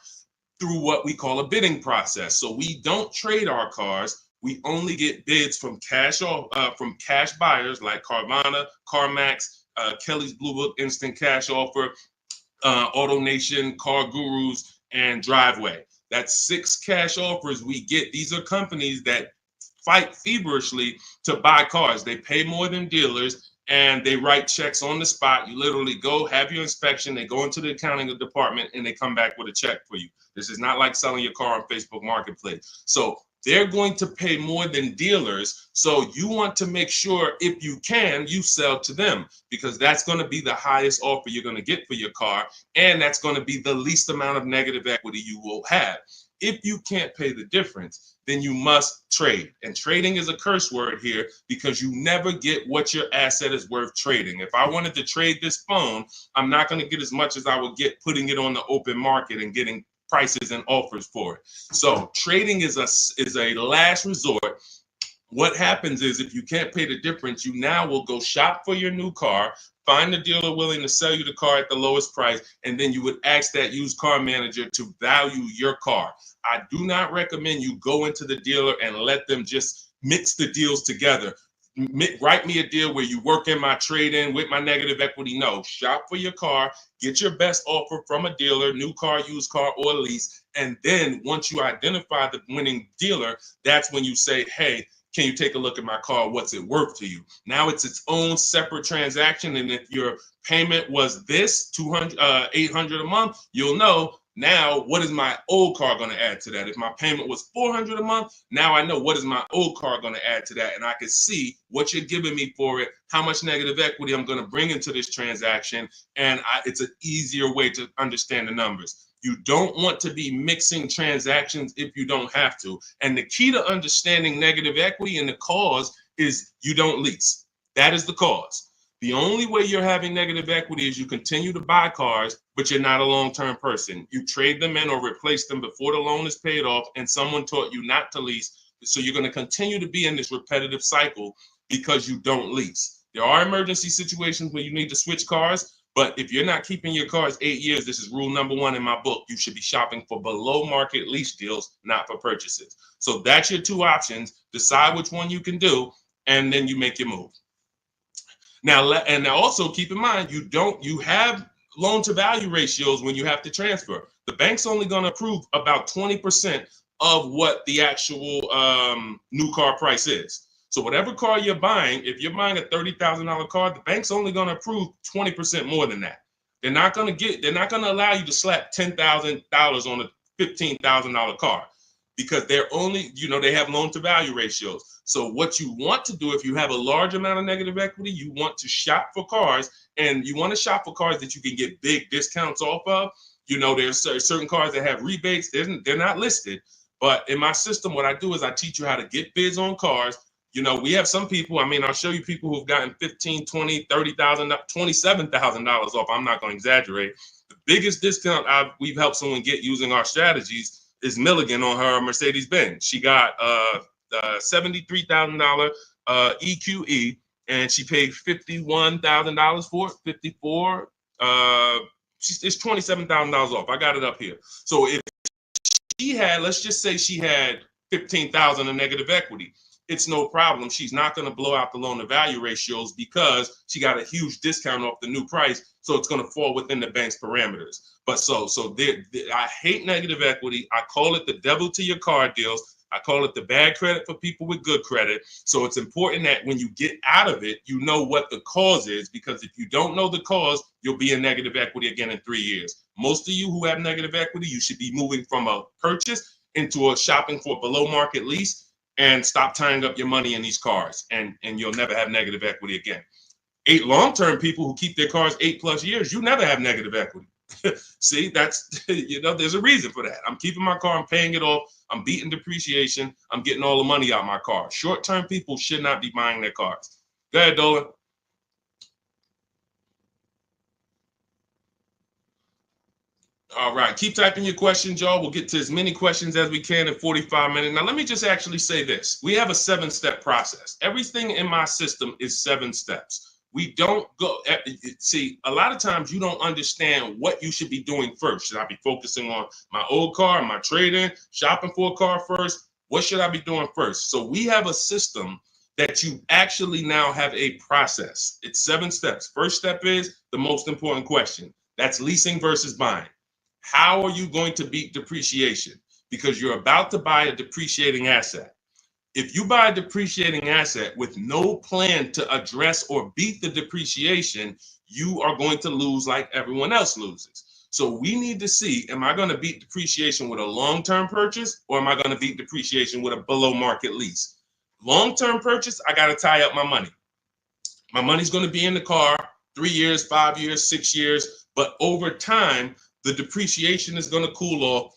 Speaker 1: through what we call a bidding process. So we don't trade our cars. We only get bids from cash buyers like Carvana, CarMax, Kelly's Blue Book Instant Cash Offer, AutoNation, Car Gurus, and Driveway. That's 6 cash offers we get. These are companies that fight feverishly to buy cars. They pay more than dealers, and they write checks on the spot. You literally go, have your inspection, they go into the accounting department, and they come back with a check for you. This is not like selling your car on Facebook Marketplace. So they're going to pay more than dealers. So you want to make sure, if you can, you sell to them, because that's going to be the highest offer you're going to get for your car. And that's going to be the least amount of negative equity you will have. If you can't pay the difference, then you must trade. And trading is a curse word here, because you never get what your asset is worth trading. If I wanted to trade this phone, I'm not going to get as much as I would get putting it on the open market and getting prices and offers for it. So trading is a last resort. What happens is, if you can't pay the difference, you now will go shop for your new car, find a dealer willing to sell you the car at the lowest price, and then you would ask that used car manager to value your car. I do not recommend you go into the dealer and let them just mix the deals together. Write me a deal where you work in my trade-in with my negative equity. No, shop for your car, get your best offer from a dealer, new car, used car, or lease. And then once you identify the winning dealer, that's when you say, hey, can you take a look at my car? What's it worth to you? Now it's its own separate transaction. And if your payment was this $800 a month, you'll know, now what is my old car going to add to that? If my payment was $400 a month, now I know what is my old car going to add to that. And I can see what you're giving me for it, how much negative equity I'm going to bring into this transaction. And it's an easier way to understand the numbers. You don't want to be mixing transactions if you don't have to. And the key to understanding negative equity and the cause is you don't lease. That is the cause. The only way you're having negative equity is you continue to buy cars, but you're not a long-term person. You trade them in or replace them before the loan is paid off, and someone taught you not to lease. So you're going to continue to be in this repetitive cycle because you don't lease. There are emergency situations where you need to switch cars, but if you're not keeping your cars 8 years, this is rule number 1 in my book. You should be shopping for below market lease deals, not for purchases. So that's your 2 options. Decide which one you can do, and then you make your move. Now, and also keep in mind, you have loan to value ratios when you have to transfer. The bank's only going to approve about 20% of what the actual new car price is. So whatever car you're buying, if you're buying a $30,000 car, the bank's only going to approve 20% more than that. They're not going to allow you to slap $10,000 on a $15,000 car, because they're only, they have loan to value ratios. So what you want to do, if you have a large amount of negative equity, you want to shop for cars, and you want to shop for cars that you can get big discounts off of. There's certain cars that have rebates. They're not listed. But in my system, what I do is I teach you how to get bids on cars. You know, we have some people, I mean, I'll show you people who've gotten $15,000, $20,000, $30,000, $27,000 off. I'm not going to exaggerate. The biggest discount we've helped someone get using our strategies is Milligan on her Mercedes-Benz. She got $73,000 EQE, and she paid $51,000 for it, 54. It's $27,000 off. I got it up here. So if she had, let's just say she had 15,000 in negative equity, it's no problem. She's not going to blow out the loan to value ratios because she got a huge discount off the new price. So it's going to fall within the bank's parameters. But I hate negative equity. I call it the devil to your car deals. I call it the bad credit for people with good credit. So it's important that when you get out of it, you know what the cause is, because if you don't know the cause, you'll be in negative equity again in 3 years. Most of you who have negative equity, you should be moving from a purchase into a shopping for below market lease, and stop tying up your money in these cars, and you'll never have negative equity again. 8 long-term people who keep their cars 8+ years, you never have negative equity. See, that's, you know, there's a reason for that. I'm keeping my car, I'm paying it off, I'm beating depreciation, I'm getting all the money out of my car. Short-term people should not be buying their cars. Go ahead, Dolan. All right, keep typing your questions, y'all. We'll get to as many questions as we can in 45 minutes. Now, let me just actually say this. We have a 7-step process. Everything in my system is 7 steps. We don't go, see, a lot of times you don't understand what you should be doing first. Should I be focusing on my old car, my trade-in, shopping for a car first? What should I be doing first? So we have a system that you actually now have a process. It's 7 steps. First step is the most important question. That's leasing versus buying. How are you going to beat depreciation? Because you're about to buy a depreciating asset. If you buy a depreciating asset with no plan to address or beat the depreciation, you are going to lose like everyone else loses. So we need to see, am I going to beat depreciation with a long-term purchase, or am I going to beat depreciation with a below market lease? Long-term purchase, I got to tie up my money. My money's going to be in the car 3 years, 5 years, 6 years, but over time, the depreciation is going to cool off.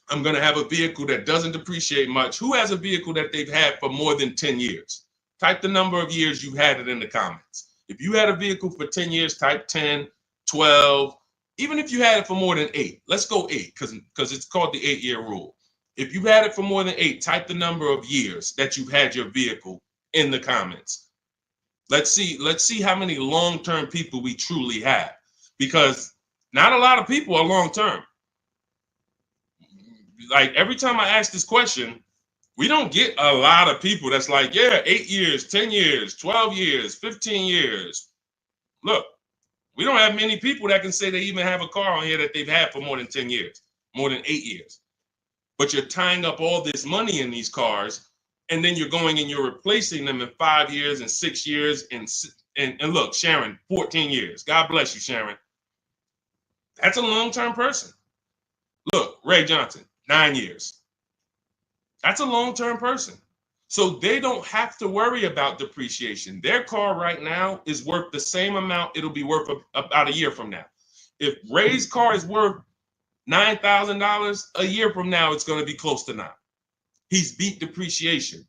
Speaker 1: I'm going to have a vehicle that doesn't depreciate much. Who has a vehicle that they've had for more than 10 years? Type the number of years you've had it in the comments. If you had a vehicle for 10 years, type 10, 12. Even if you had it for more than 8, let's go 8 because it's called the 8-year rule. If you've had it for more than 8, type the number of years that you've had your vehicle in the comments. Let's see how many long-term people we truly have, because not a lot of people are long-term. Like every time I ask this question, we don't get a lot of people that's like, yeah, 8 years, 10 years, 12 years, 15 years. Look, we don't have many people that can say they even have a car on here that they've had for more than 10 years, more than 8 years. But you're tying up all this money in these cars, and then you're going and you're replacing them in 5 years and 6 years. And look, Sharon, 14 years. God bless you, Sharon. That's a long-term person. Look, Ray Johnson, 9 years. That's a long-term person. So they don't have to worry about depreciation. Their car right now is worth the same amount it'll be worth about a year from now. If Ray's car is worth $9,000, a year from now, it's going to be close to 9. He's beat depreciation.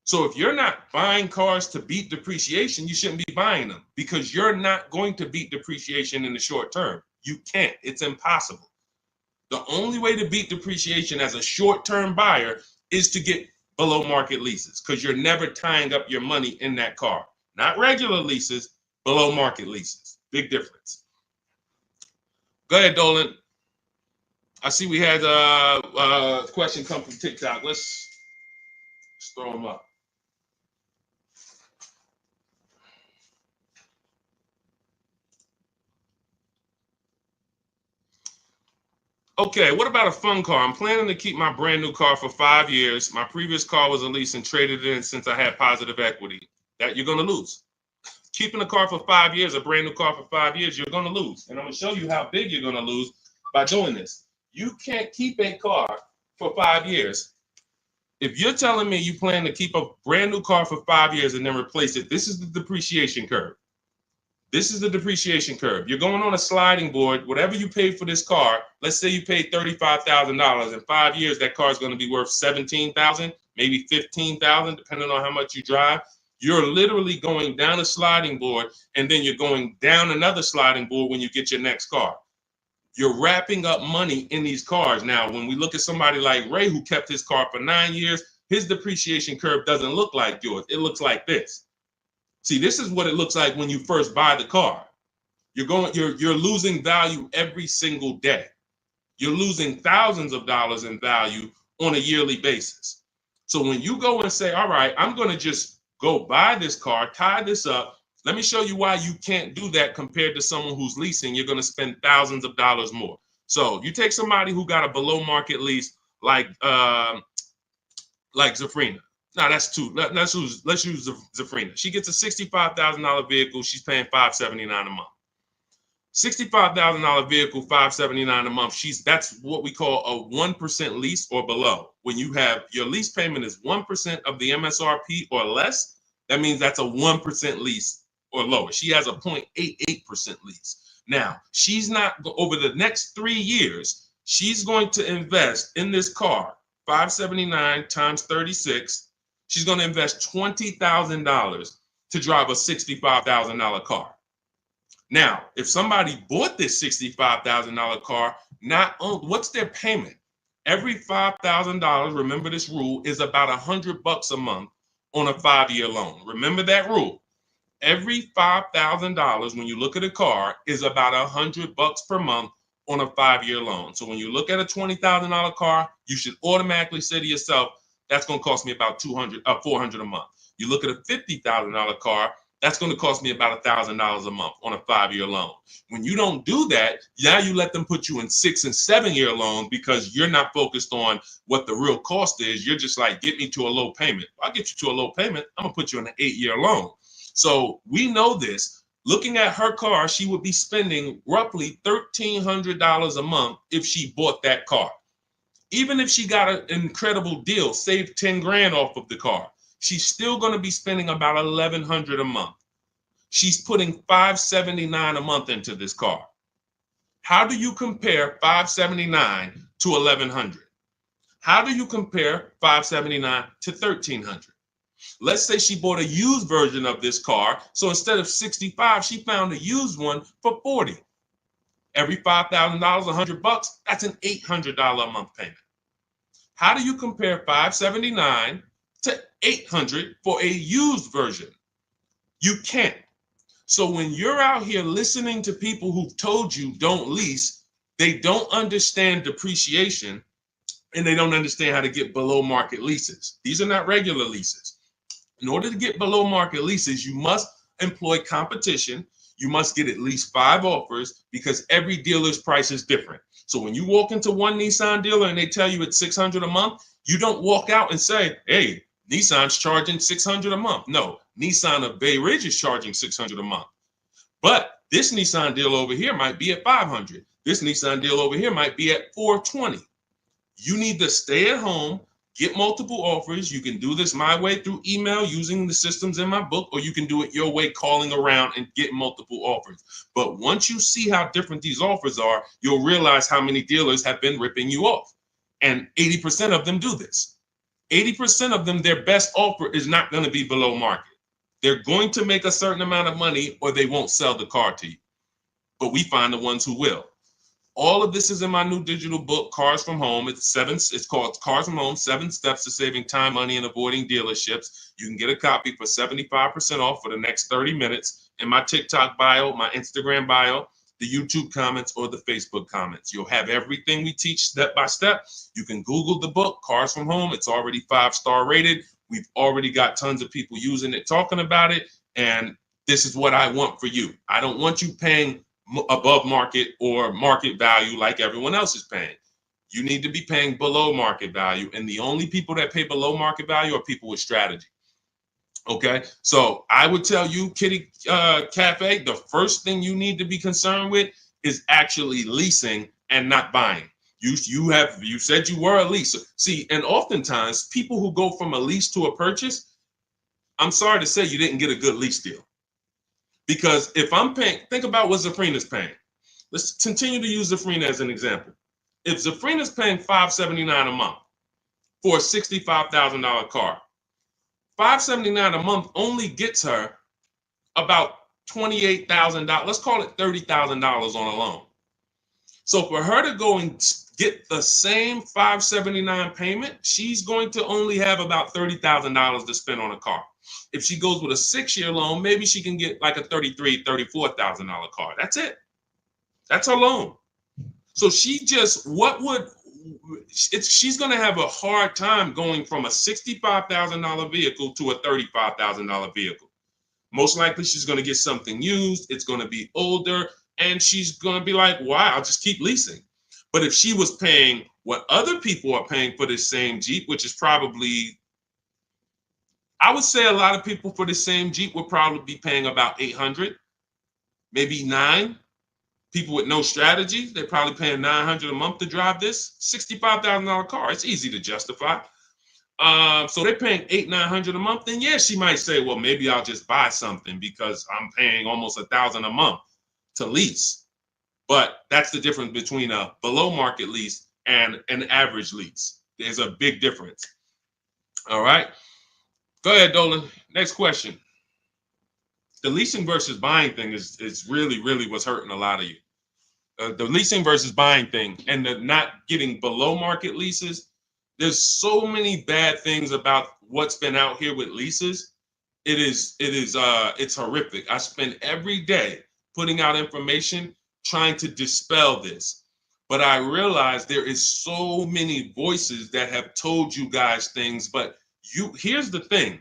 Speaker 1: So if you're not buying cars to beat depreciation, you shouldn't be buying them, because you're not going to beat depreciation in the short term. You can't. It's impossible. The only way to beat depreciation as a short-term buyer is to get below market leases, because you're never tying up your money in that car. Not regular leases, below market leases. Big difference. Go ahead, Dolan. I see we had a question come from TikTok. Let's throw them up. Okay, what about a fun car? I'm planning to keep my brand new car for 5 years. My previous car was a lease and traded in since I had positive equity. That you're going to lose. Keeping a car for 5 years, a brand new car for 5 years, you're going to lose. And I'm going to show you how big you're going to lose by doing this. You can't keep a car for 5 years. If you're telling me you plan to keep a brand new car for 5 years and then replace it, this is the depreciation curve. This is the depreciation curve. You're going on a sliding board. Whatever you paid for this car, let's say you paid $35,000. In 5 years, that car is going to be worth $17,000, maybe $15,000, depending on how much you drive. You're literally going down a sliding board, and then you're going down another sliding board when you get your next car. You're wrapping up money in these cars. Now, when we look at somebody like Ray, who kept his car for 9 years, his depreciation curve doesn't look like yours. It looks like this. See, this is what it looks like when you first buy the car. You're losing value every single day. You're losing thousands of dollars in value on a yearly basis. So when you go and say, all right, I'm going to just go buy this car, tie this up. Let me show you why you can't do that compared to someone who's leasing. You're going to spend thousands of dollars more. So you take somebody who got a below market lease like Zafrina. No, that's too. Let's use Zafrina. She gets a $65,000 vehicle. She's paying $579 a month. $65,000 vehicle, $579 a month. That's what we call a 1% lease or below. When you have your lease payment is 1% of the MSRP or less, that means that's a 1% lease or lower. She has a 0.88% lease. Now, she's not, over the next 3 years, she's going to invest in this car, $579 times 36. She's going to invest $20,000 to drive a $65,000 car. Now, if somebody bought this $65,000 car, what's their payment? Every $5,000, remember this rule, is about $100 a month on a 5-year loan. Remember that rule. Every $5,000, when you look at a car, is about $100 per month on a 5-year loan. So when you look at a $20,000 car, you should automatically say to yourself, that's going to cost me about $400 a month. You look at a $50,000 car, that's going to cost me about $1,000 a month on a 5-year loan. When you don't do that, now you let them put you in 6- and 7-year loans because you're not focused on what the real cost is. You're just like, get me to a low payment. I'll get you to a low payment. I'm going to put you in an 8-year loan. So we know this. Looking at her car, she would be spending roughly $1,300 a month if she bought that car. Even if she got an incredible deal, saved 10 grand off of the car, she's still going to be spending about $1,100 a month. She's putting $579 a month into this car. How do you compare $579 to $1,100? How do you compare $579 to $1,300? Let's say she bought a used version of this car. So instead of $65, she found a used one for $40. Every $5,000, $100, that's an $800 a month payment. How do you compare $579 to $800 for a used version? You can't. So when you're out here listening to people who've told you don't lease, they don't understand depreciation and they don't understand how to get below market leases. These are not regular leases. In order to get below market leases, you must employ competition. You must get at least 5 offers because every dealer's price is different. So when you walk into one Nissan dealer and they tell you it's $600 a month, you don't walk out and say, hey, Nissan's charging $600 a month. No, Nissan of Bay Ridge is charging $600 a month. But this Nissan deal over here might be at $500. This Nissan deal over here might be at $420. You need to stay at home, get multiple offers. You can do this my way through email using the systems in my book, or you can do it your way, calling around and get multiple offers. But once you see how different these offers are, you'll realize how many dealers have been ripping you off. And 80% of them do this. 80% of them, their best offer is not going to be below market. They're going to make a certain amount of money or they won't sell the car to you. But we find the ones who will. All of this is in my new digital book, Cars from Home. It's called Cars from Home, 7 Steps to Saving Time, Money, and Avoiding Dealerships. You can get a copy for 75% off for the next 30 minutes in my TikTok bio, my Instagram bio, the YouTube comments, or the Facebook comments. You'll have everything we teach step by step. You can Google the book, Cars from Home. It's already 5-star rated. We've already got tons of people using it, talking about it. And this is what I want for you. I don't want you paying above market or market value like everyone else is paying. You need to be paying below market value. And the only people that pay below market value are people with strategy. Okay, so I would tell you, Kitty Cafe, the first thing you need to be concerned with is actually leasing and not buying. You said you were a leaser. See, and oftentimes people who go from a lease to a purchase, I'm sorry to say you didn't get a good lease deal. Because if I'm paying, think about what Zafrina's paying. Let's continue to use Zafrina as an example. If Zafrina's paying $579 a month for a $65,000 car, $579 a month only gets her about $28,000. Let's call it $30,000 on a loan. So for her to go and get the same $579 payment, she's going to only have about $30,000 to spend on a car. If she goes with a 6-year loan, maybe she can get like a $33,000, $34,000 car. That's it. That's her loan. So she's going to have a hard time going from a $65,000 vehicle to a $35,000 vehicle. Most likely she's going to get something used. It's going to be older, and she's going to be like, why? I'll just keep leasing. But if she was paying what other people are paying for this same Jeep, which is probably, I would say a lot of people for the same Jeep would probably be paying about $800, maybe $900. People with no strategy, they're probably paying $900 a month to drive this $65,000 car. It's easy to justify. So they're paying $800-900 a month. Then yeah, she might say, well, maybe I'll just buy something because I'm paying almost $1,000 a month to lease. But that's the difference between a below market lease and an average lease. There's a big difference. All right. Go ahead, Dolan. Next question. The leasing versus buying thing is really what's hurting a lot of you. The leasing versus buying thing and the not getting below market leases. There's so many bad things about what's been out here with leases. It's horrific. I spend every day putting out information trying to dispel this. But I realize there is so many voices that have told you guys things, but here's the thing.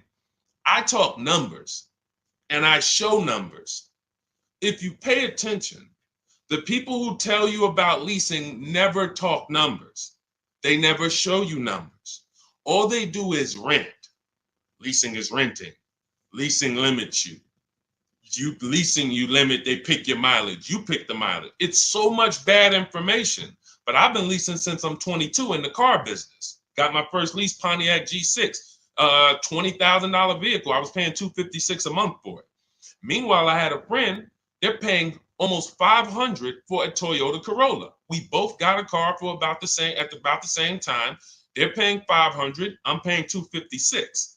Speaker 1: I talk numbers and I show numbers. If you pay attention, the people who tell you about leasing never talk numbers. They never show you numbers. All they do is rent. Leasing is renting. Leasing limits you. You limit, they pick your mileage. You pick the mileage. It's so much bad information. But I've been leasing since I'm 22 in the car business. Got my first lease, Pontiac G6, $20,000 vehicle. I was paying $256 a month for it. Meanwhile, I had a friend, they're paying almost $500 for a Toyota Corolla. We both got a car for about the same time. They're paying $500. I'm paying $256.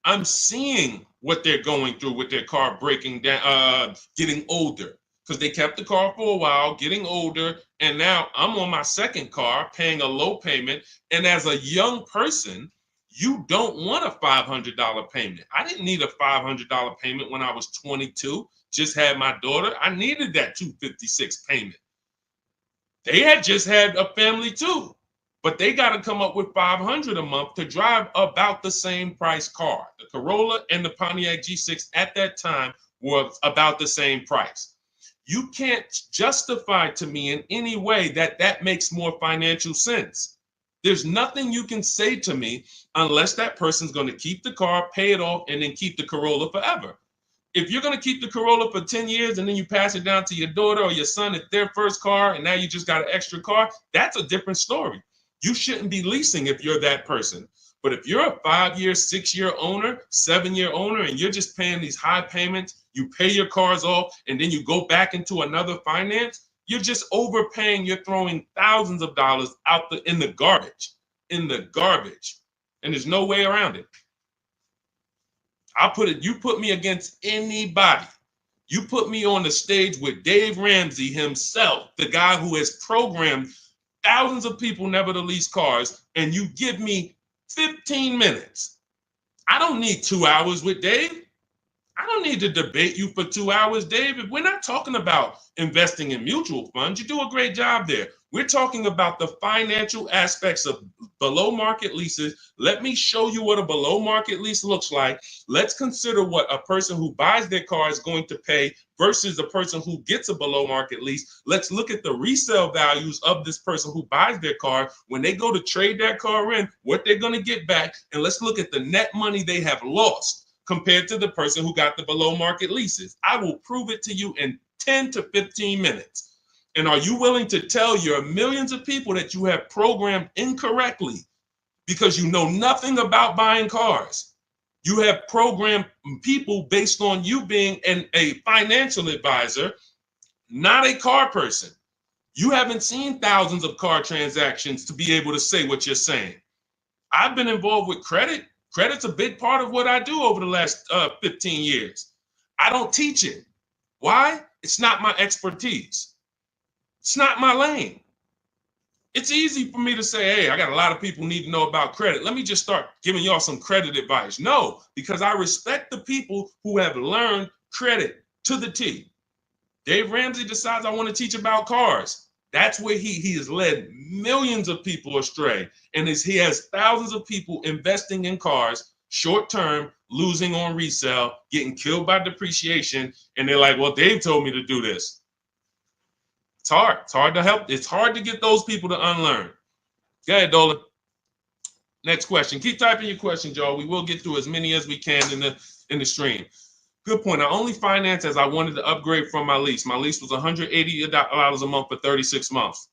Speaker 1: I'm seeing what they're going through with their car breaking down, getting older, because they kept the car for a while, getting older, and now I'm on my second car, paying a low payment. And as a young person, you don't want a $500 payment. I didn't need a $500 payment when I was 22. Just had my daughter. I needed that $256 payment. They had just had a family too, but they got to come up with $500 a month to drive about the same price car. The Corolla and the Pontiac G6 at that time were about the same price. You can't justify to me in any way that makes more financial sense. There's nothing you can say to me unless that person's going to keep the car, pay it off, and then keep the Corolla forever. If you're going to keep the Corolla for 10 years and then you pass it down to your daughter or your son at their first car and now you just got an extra car, that's a different story. You shouldn't be leasing if you're that person. But if you're a 5-year, 6-year owner, 7-year owner, and you're just paying these high payments, you pay your cars off, and then you go back into another finance, you're just overpaying. You're throwing thousands of dollars out in the garbage, and there's no way around it. You put me against anybody. You put me on the stage with Dave Ramsey himself, the guy who has programmed thousands of people never to lease cars, and you give me 15 minutes. I don't need 2 hours with Dave. I don't need to debate you for 2 hours, Dave. If we're not talking about investing in mutual funds, you do a great job there. We're talking about the financial aspects of below market leases. Let me show you what a below market lease looks like. Let's consider what a person who buys their car is going to pay versus a person who gets a below market lease. Let's look at the resale values of this person who buys their car. When they go to trade that car in, what they're going to get back. And let's look at the net money they have lost compared to the person who got the below market leases. I will prove it to you in 10 to 15 minutes. And are you willing to tell your millions of people that you have programmed incorrectly because you know nothing about buying cars? You have programmed people based on you being a financial advisor, not a car person. You haven't seen thousands of car transactions to be able to say what you're saying. I've been involved with credit. Credit's a big part of what I do over the last 15 years. I don't teach it. Why? It's not my expertise. It's not my lane. It's easy for me to say, hey, I got a lot of people need to know about credit. Let me just start giving y'all some credit advice. No, because I respect the people who have learned credit to the T. Dave Ramsey decides I want to teach about cars. That's where he has led millions of people astray. And he has thousands of people investing in cars, short term, losing on resale, getting killed by depreciation. And they're like, well, Dave told me to do this. It's hard. It's hard to help. It's hard to get those people to unlearn. Go ahead, Dolan. Next question. Keep typing your questions, y'all. We will get through as many as we can in the stream. Good point. I only financed as I wanted to upgrade from my lease. My lease was $180 a month for 36 months.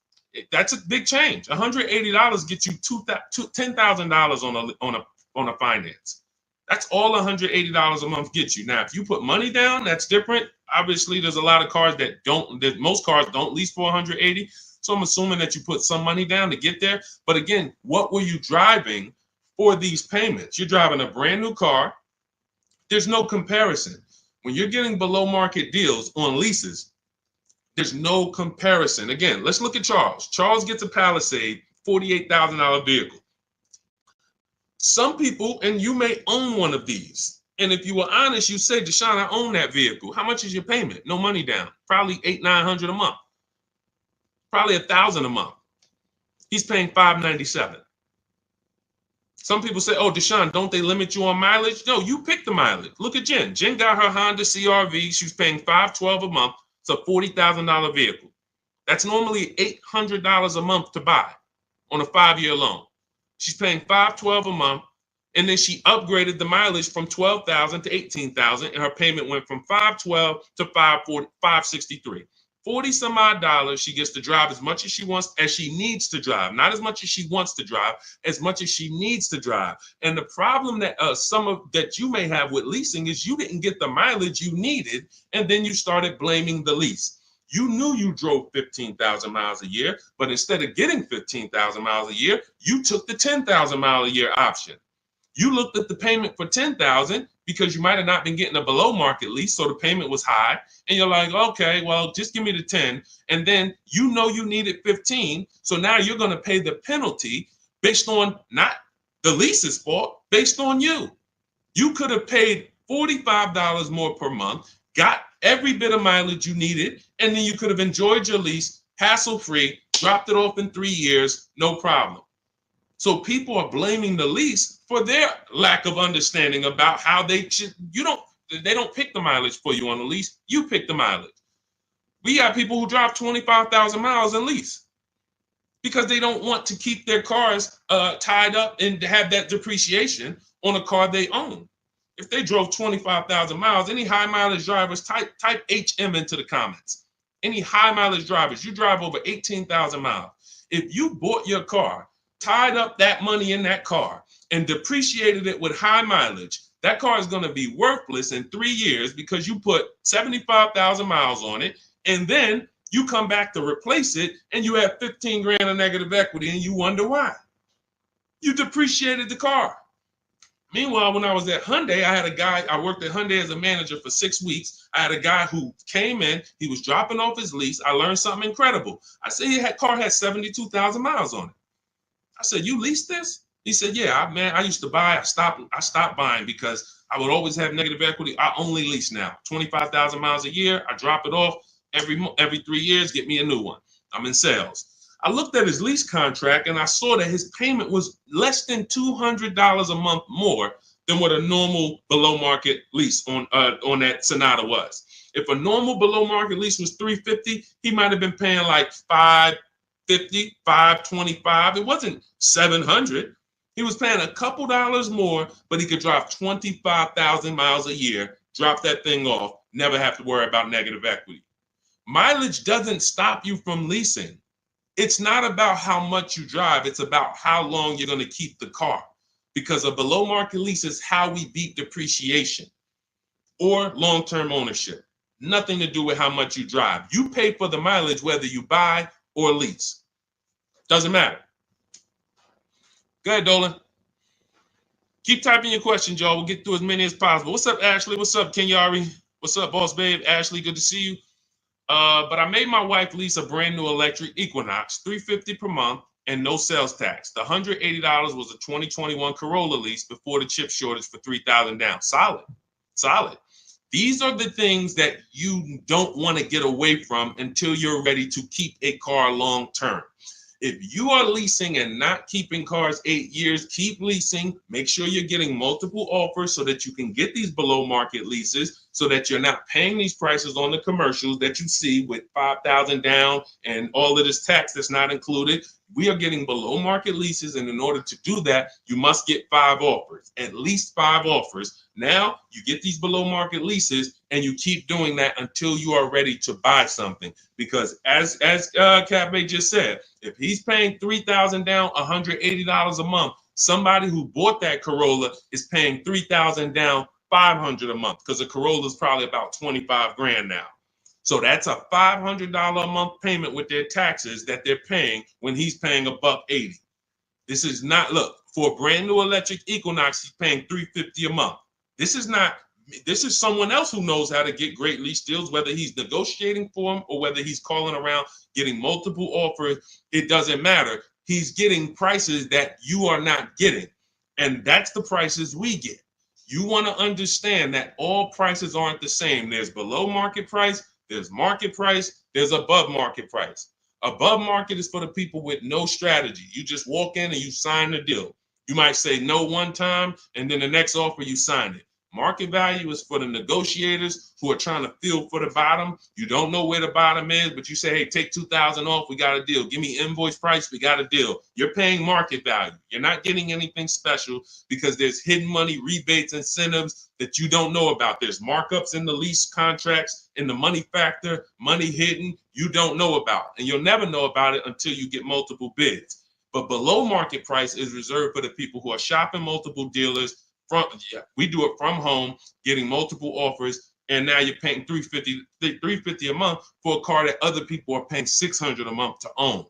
Speaker 1: That's a big change. $180 gets you $10,000 on a finance. That's all $180 a month gets you. Now, if you put money down, that's different. Obviously, there's a lot of cars most cars don't lease for $180. So I'm assuming that you put some money down to get there. But again, what were you driving for these payments? You're driving a brand new car. There's no comparison. When you're getting below market deals on leases, there's no comparison. Again, let's look at Charles. Charles gets a Palisade, $48,000 vehicle. Some people, and you may own one of these. And if you were honest, you say, Deshone, I own that vehicle. How much is your payment? No money down. Probably $800-900 a month. Probably $1,000 a month. He's paying $597. Some people say, oh, Deshone, don't they limit you on mileage? No, you pick the mileage. Look at Jen. Jen got her Honda CRV. She's paying $512 a month. It's a $40,000 vehicle. That's normally $800 a month to buy on a 5-year loan. She's paying $512 a month, and then she upgraded the mileage from $12,000 to $18,000, and her payment went from $512 to $563. 40 some odd dollars. She gets to drive as much as she wants, as she needs to drive, not as much as she wants to drive, as much as she needs to drive. And the problem that that you may have with leasing is you didn't get the mileage you needed, and then you started blaming the lease. You knew you drove 15,000 miles a year, but instead of getting 15,000 miles a year, you took the 10,000 mile a year option. You looked at the payment for 10,000 because you might have not been getting a below market lease, so the payment was high, and you're like, okay, well, just give me the 10, and then you know you needed 15, so now you're going to pay the penalty based on not the lease's fault, based on you. You could have paid $45 more per month, got every bit of mileage you needed, and then you could have enjoyed your lease hassle-free, dropped it off in 3 years, no problem. So people are blaming the lease for their lack of understanding about how they don't pick the mileage for you on the lease. You pick the mileage. We got people who drive 25,000 miles in lease because they don't want to keep their cars tied up and have that depreciation on a car they own. If they drove 25,000 miles, any high mileage drivers, type HM into the comments. Any high mileage drivers, you drive over 18,000 miles. If you bought your car, tied up that money in that car, and depreciated it with high mileage, that car is going to be worthless in 3 years because you put 75,000 miles on it, and then you come back to replace it, and you have 15 grand of negative equity, and you wonder why. You depreciated the car. Meanwhile, when I was at Hyundai, I worked at Hyundai as a manager for 6 weeks. I had a guy who came in, he was dropping off his lease. I learned something incredible. I said, car had 72,000 miles on it. I said, you leased this? He said, yeah, I used to buy. I stopped buying because I would always have negative equity. I only lease now. 25,000 miles a year. I drop it off every 3 years, get me a new one. I'm in sales. I looked at his lease contract and I saw that his payment was less than $200 a month more than what a normal below market lease on that Sonata was. If a normal below market lease was $350, he might have been paying like $550, $525. It wasn't $700. He was paying a couple dollars more, but he could drive 25,000 miles a year, drop that thing off, never have to worry about negative equity. Mileage doesn't stop you from leasing. It's not about how much you drive. It's about how long you're going to keep the car. because a below market lease is how we beat depreciation or long-term ownership. Nothing to do with how much you drive. You pay for the mileage whether you buy or lease. Doesn't matter. Go ahead, Dolan. Keep typing your questions, y'all. We'll get through as many as possible. What's up, Ashley? What's up, Kenyari? What's up, boss babe? Ashley, good to see you. But I made my wife lease a brand new electric Equinox, $350 per month, and no sales tax. The $180 was a 2021 Corolla lease before the chip shortage for $3,000 down. Solid, solid. These are the things that you don't want to get away from until you're ready to keep a car long term. If you are leasing and not keeping cars 8 years, keep leasing. Make sure you're getting multiple offers so that you can get these below market leases, so that you're not paying these prices on the commercials that you see with $5,000 down and all of this tax that's not included. We are getting below market leases, and in order to do that, you must get 5 offers, at least 5 offers. Now you get these below market leases, and you keep doing that until you are ready to buy something. Because as Cafe just said, if he's paying $3,000 down, $180 a month, somebody who bought that Corolla is paying $3,000 down, $500 a month, because a Corolla is probably about 25 grand now. So that's a $500 a month payment with their taxes that they're paying when he's paying $180. This is not, look, for a brand new electric Equinox, he's paying $350 a month. This is someone else who knows how to get great lease deals, whether he's negotiating for them or whether he's calling around getting multiple offers. It doesn't matter. He's getting prices that you are not getting. And that's the prices we get. You want to understand that all prices aren't the same. There's below market price, there's market price, there's above market price. Above market is for the people with no strategy. You just walk in and you sign the deal. You might say no one time, and then the next offer you sign it. Market value is for the negotiators who are trying to feel for the bottom. You don't know where the bottom is, but you say, hey, take $2,000 off, we got a deal. Give me invoice price, we got a deal. You're paying market value. You're not getting anything special because there's hidden money, rebates, incentives that you don't know about. There's markups in the lease contracts, in the money factor, money hidden, you don't know about. And you'll never know about it until you get multiple bids. But below market price is reserved for the people who are shopping multiple dealers. We do it from home, getting multiple offers, and now you're paying $350 a month for a car that other people are paying $600 a month to own.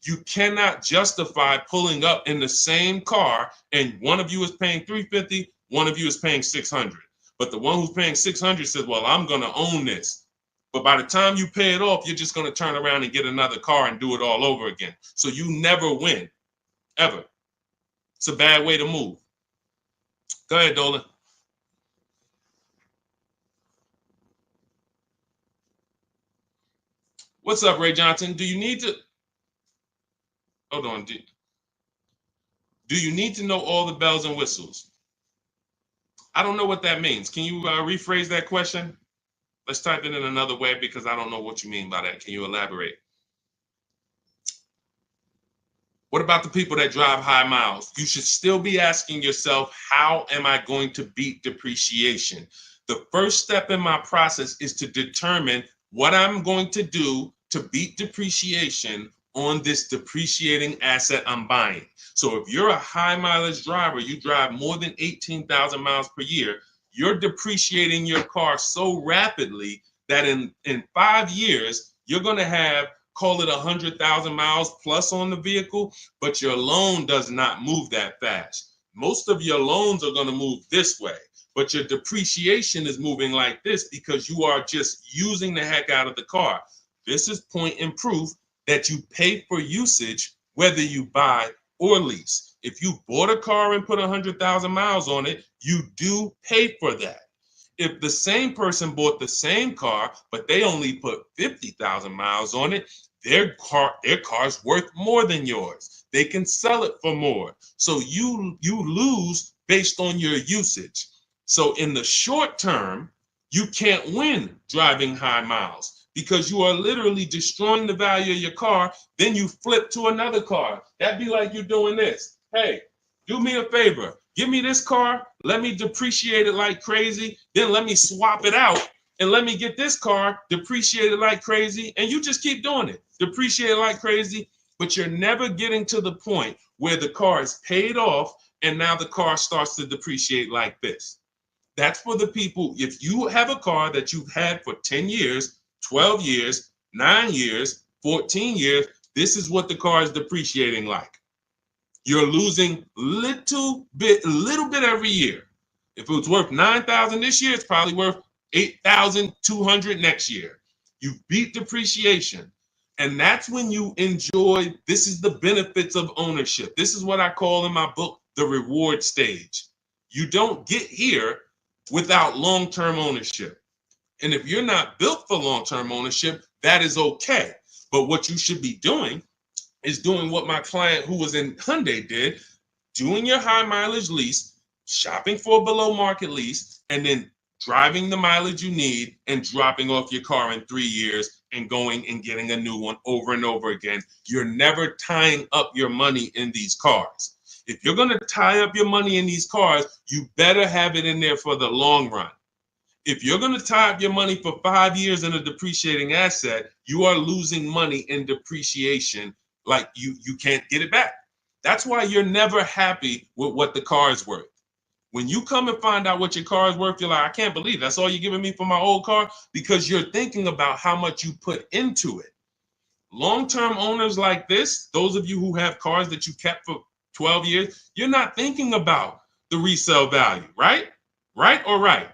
Speaker 1: You cannot justify pulling up in the same car and one of you is paying $350, one of you is paying $600. But the one who's paying $600 says, well, I'm going to own this. But by the time you pay it off, you're just going to turn around and get another car and do it all over again. So you never win, ever. It's a bad way to move. Go ahead, Dolan. What's up, Ray Johnson? Do you need to... Hold on. Do you need to know all the bells and whistles? I don't know what that means. Can you rephrase that question? Let's type it in another way because I don't know what you mean by that. Can you elaborate? What about the people that drive high miles? You should still be asking yourself, how am I going to beat depreciation? The first step in my process is to determine what I'm going to do to beat depreciation on this depreciating asset I'm buying. So if you're a high mileage driver, you drive more than 18,000 miles per year, you're depreciating your car so rapidly that in 5 years, you're going to have, call it 100,000 miles plus on the vehicle, but your loan does not move that fast. Most of your loans are going to move this way, but your depreciation is moving like this because you are just using the heck out of the car. This is point and proof that you pay for usage, whether you buy or lease. If you bought a car and put 100,000 miles on it, you do pay for that. If the same person bought the same car, but they only put 50,000 miles on it, their car's worth more than yours. They can sell it for more. So you lose based on your usage. So in the short term, you can't win driving high miles because you are literally destroying the value of your car. Then you flip to another car. That'd be like you doing this. Hey, do me a favor. Give me this car, let me depreciate it like crazy, then let me swap it out and let me get this car depreciated like crazy, and you just keep doing it. Depreciate it like crazy, but you're never getting to the point where the car is paid off and now the car starts to depreciate like this. That's for the people. If you have a car that you've had for 10 years, 12 years, 9 years, 14 years, this is what the car is depreciating like. You're losing a little bit every year. If it was worth $9,000 this year, it's probably worth $8,200 next year. You beat depreciation. And that's when you enjoy, this is the benefits of ownership. This is what I call in my book, the reward stage. You don't get here without long-term ownership. And if you're not built for long-term ownership, that is okay. But what you should be doing is doing what my client who was in Hyundai did, doing your high mileage lease, shopping for a below market lease, and then driving the mileage you need and dropping off your car in 3 years and going and getting a new one over and over again. You're never tying up your money in these cars. If you're going to tie up your money in these cars, you better have it in there for the long run. If you're going to tie up your money for 5 years in a depreciating asset, you are losing money in depreciation. Like you can't get it back. That's why you're never happy with what the car is worth. When you come and find out what your car is worth, you're like, I can't believe that's all you're giving me for my old car, because you're thinking about how much you put into it. Long-term owners like this, those of you who have cars that you kept for 12 years, you're not thinking about the resale value, right? Right or right?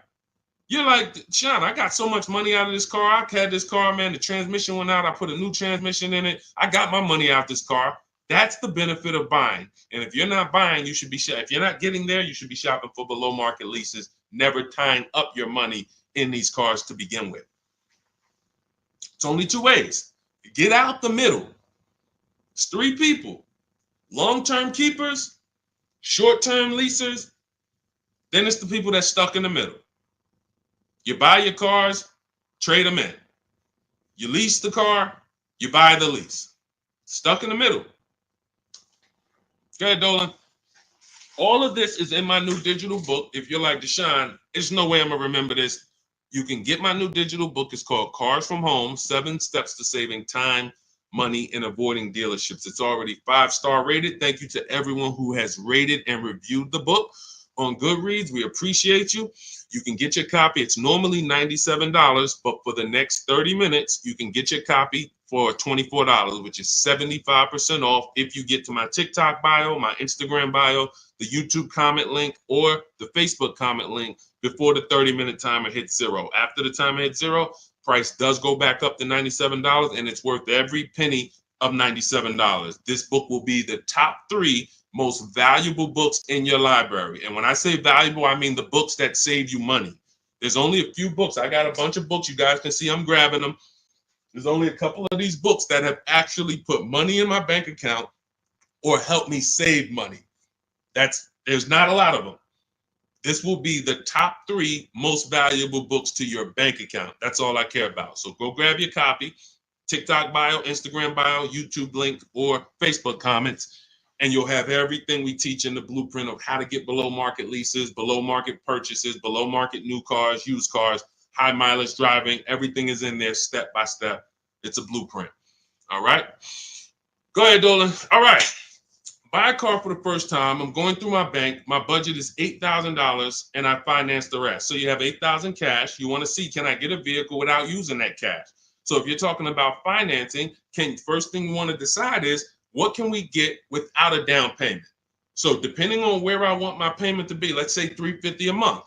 Speaker 1: You're like, Sean, I got so much money out of this car. I had this car, man. The transmission went out. I put a new transmission in it. I got my money out this car. That's the benefit of buying. And if you're not buying, you should be if you're not getting there, you should be shopping for below market leases, never tying up your money in these cars to begin with. It's only 2 ways. Get out the middle. It's 3 people. Long-term keepers, short-term leasers, then it's the people that's stuck in the middle. You buy your cars, trade them in. You lease the car, you buy the lease. Stuck in the middle. Go ahead, Dolan. All of this is in my new digital book. If you're like, Deshone, there's no way I'm going to remember this. You can get my new digital book. It's called Cars from Home, 7 Steps to Saving Time, Money, and Avoiding Dealerships. It's already 5-star rated. Thank you to everyone who has rated and reviewed the book on Goodreads. We appreciate you. You can get your copy. It's normally $97, but for the next 30 minutes, you can get your copy for $24, which is 75% off if you get to my TikTok bio, my Instagram bio, the YouTube comment link, or the Facebook comment link before the 30-minute timer hits 0. After the timer hits 0, price does go back up to $97, and it's worth every penny of $97. This book will be the top 3 most valuable books in your library. And when I say valuable, I mean the books that save you money. There's only a few books. I got a bunch of books. You guys can see I'm grabbing them. There's only a couple of these books that have actually put money in my bank account or helped me save money. There's not a lot of them. This will be the top 3 most valuable books to your bank account. That's all I care about. So go grab your copy, TikTok bio, Instagram bio, YouTube link, or Facebook comments, and you'll have everything we teach in the blueprint of how to get below market leases, below market purchases, below market new cars, used cars, high mileage driving. Everything is in there step by step. It's a blueprint. All right. Go ahead, Dolan. All right. Buy a car for the first time. I'm going through my bank. My budget is $8,000 and I finance the rest. So you have $8,000 cash. You want to see, can I get a vehicle without using that cash? So if you're talking about financing, first thing you want to decide is, what can we get without a down payment? So depending on where I want my payment to be, let's say $350 a month.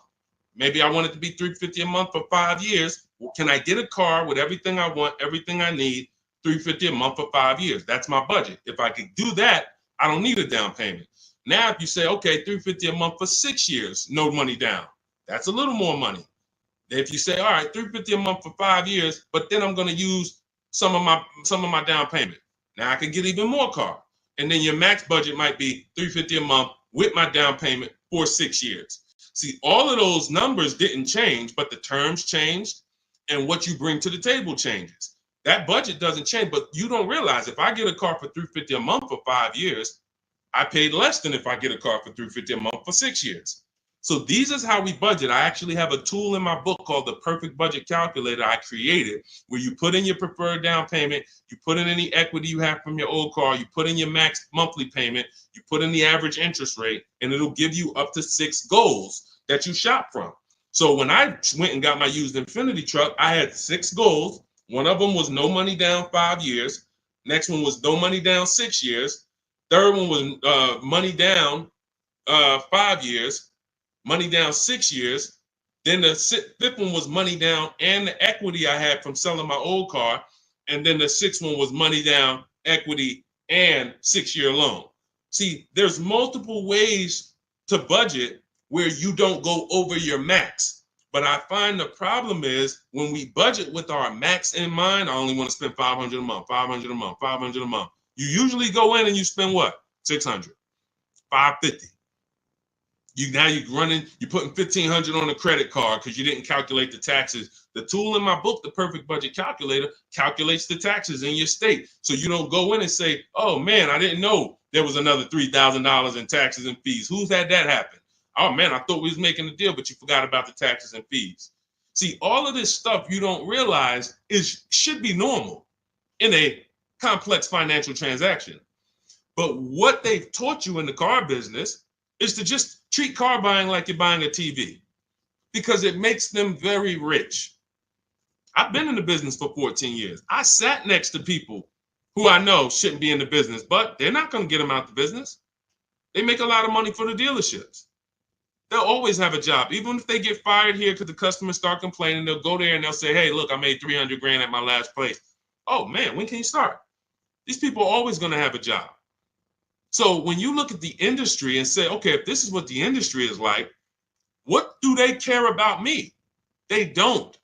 Speaker 1: Maybe I want it to be $350 a month for 5 years. Well, can I get a car with everything I want, everything I need, $350 a month for 5 years? That's my budget. If I could do that, I don't need a down payment. Now, if you say, okay, $350 a month for 6 years, no money down, that's a little more money. If you say, all right, $350 a month for 5 years, but then I'm going to use some of my down payment. Now I can get even more car. And then your max budget might be $350 a month with my down payment for 6 years. See, all of those numbers didn't change, but the terms changed and what you bring to the table changes. That budget doesn't change, but you don't realize if I get a car for $350 a month for 5 years, I paid less than if I get a car for $350 a month for 6 years. So these is how we budget. I actually have a tool in my book called the Perfect Budget Calculator I created, where you put in your preferred down payment, you put in any equity you have from your old car, you put in your max monthly payment, you put in the average interest rate, and it'll give you up to 6 goals that you shop from. So when I went and got my used Infiniti truck, I had 6 goals. One of them was no money down 5 years. Next one was no money down 6 years. Third one was money down 5 years. Money down 6 years. Then the fifth one was money down and the equity I had from selling my old car. And then the sixth one was money down, equity, and 6-year loan. See, there's multiple ways to budget where you don't go over your max. But I find the problem is when we budget with our max in mind, I only want to spend $500 a month, $500 a month, $500 a month. You usually go in and you spend what? $600, $550. You're putting $1,500 on a credit card because you didn't calculate the taxes. The tool in my book, the Perfect Budget Calculator, calculates the taxes in your state. So you don't go in and say, oh man, I didn't know there was another $3,000 in taxes and fees. Who's had that happen? Oh man, I thought we was making a deal, but you forgot about the taxes and fees. See, all of this stuff you don't realize should be normal in a complex financial transaction. But what they've taught you in the car business is to just treat car buying like you're buying a TV because it makes them very rich. I've been in the business for 14 years. I sat next to people who I know shouldn't be in the business, but they're not going to get them out the business. They make a lot of money for the dealerships. They'll always have a job. Even if they get fired here because the customers start complaining, they'll go there and they'll say, hey, look, I made 300 grand at my last place. Oh man, when can you start? These people are always going to have a job. So when you look at the industry and say, okay, if this is what the industry is like, what do they care about me? They don't.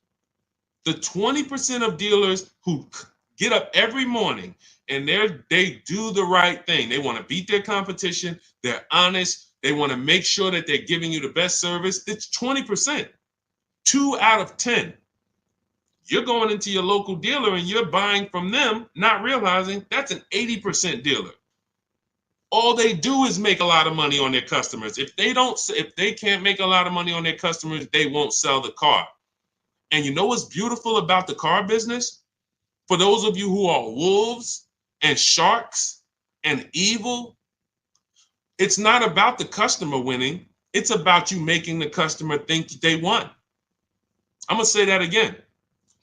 Speaker 1: The 20% of dealers who get up every morning and they do the right thing. They want to beat their competition. They're honest. They want to make sure that they're giving you the best service. It's 20%. 2 out of 10. You're going into your local dealer and you're buying from them, not realizing that's an 80% dealer. All they do is make a lot of money on their customers. If they can't make a lot of money on their customers, they won't sell the car. And you know what's beautiful about the car business? For those of you who are wolves and sharks and evil, it's not about the customer winning. It's about you making the customer think they won. I'm going to say that again.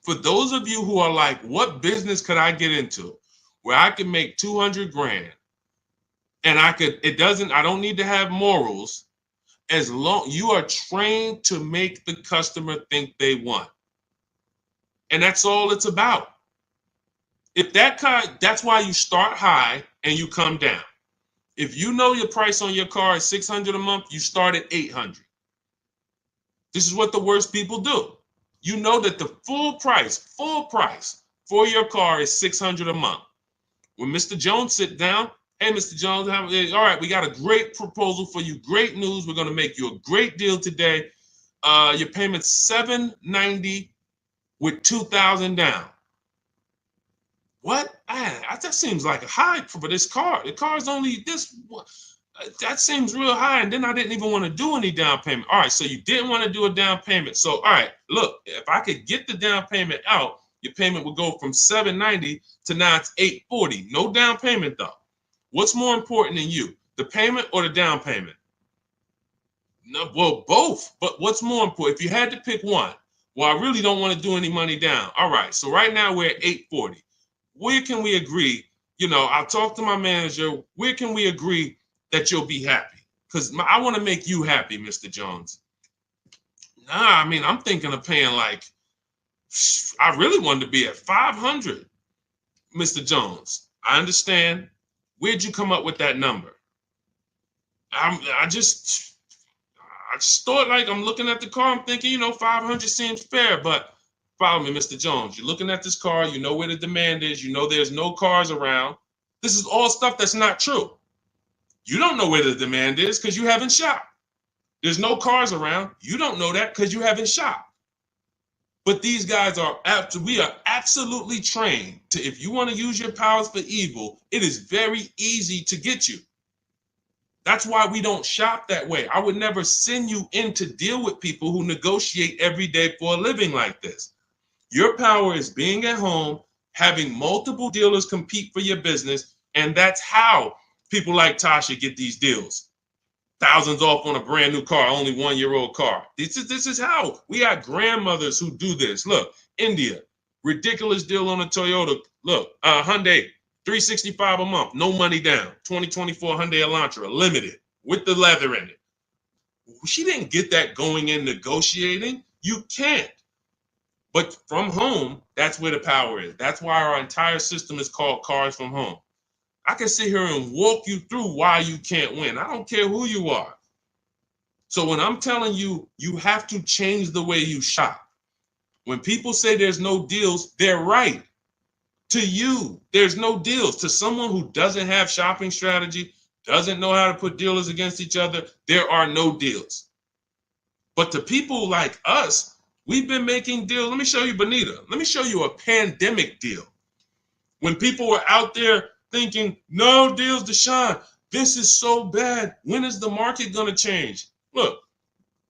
Speaker 1: For those of you who are like, what business could I get into where I can make 200 grand? And I don't need to have morals as long you are trained to make the customer think they won. And that's all it's about. If that's why you start high and you come down. If you know your price on your car is $600 a month, you start at $800. This is what the worst people do. You know that the full price for your car is $600 a month. When Mr. Jones sit down, hey, Mr. Jones, all right, we got a great proposal for you. Great news. We're going to make you a great deal today. Your payment's $790 with $2,000 down. What? That seems like a high for this car. The car's only this. That seems real high. And then I didn't even want to do any down payment. All right, so you didn't want to do a down payment. So, all right, look, if I could get the down payment out, your payment would go from $790 to now it's $840. No down payment, though. What's more important than you, the payment or the down payment? No, well, both. But what's more important? If you had to pick one, well, I really don't want to do any money down. All right, so right now we're at $840. Where can we agree? I'll talk to my manager. Where can we agree that you'll be happy? Because I want to make you happy, Mr. Jones. Nah, I mean, I'm thinking of paying I really wanted to be at $500, Mr. Jones. I understand. Where'd you come up with that number? I just thought I'm looking at the car. I'm thinking, 500 seems fair, but follow me, Mr. Jones. You're looking at this car. You know where the demand is. You know there's no cars around. This is all stuff that's not true. You don't know where the demand is because you haven't shopped. There's no cars around. You don't know that because you haven't shopped. But these guys we are absolutely trained to, if you want to use your powers for evil, it is very easy to get you. That's why we don't shop that way. I would never send you in to deal with people who negotiate every day for a living like this. Your power is being at home, having multiple dealers compete for your business, and that's how people like Tasha get these deals. Thousands off on a brand new car, only 1-year-old car. This is how we got grandmothers who do this. Look, India, ridiculous deal on a Toyota. Look, Hyundai, $365 a month, no money down. 2024 Hyundai Elantra, limited with the leather in it. She didn't get that going in negotiating. You can't. But from home, that's where the power is. That's why our entire system is called Cars from Home. I can sit here and walk you through why you can't win. I don't care who you are. So when I'm telling you, you have to change the way you shop. When people say there's no deals, they're right. To you, there's no deals. To someone who doesn't have shopping strategy, doesn't know how to put dealers against each other, there are no deals. But to people like us, we've been making deals. Let me show you, Bonita. Let me show you a pandemic deal. When people were out there thinking, no deals, Deshone, this is so bad. When is the market going to change? Look,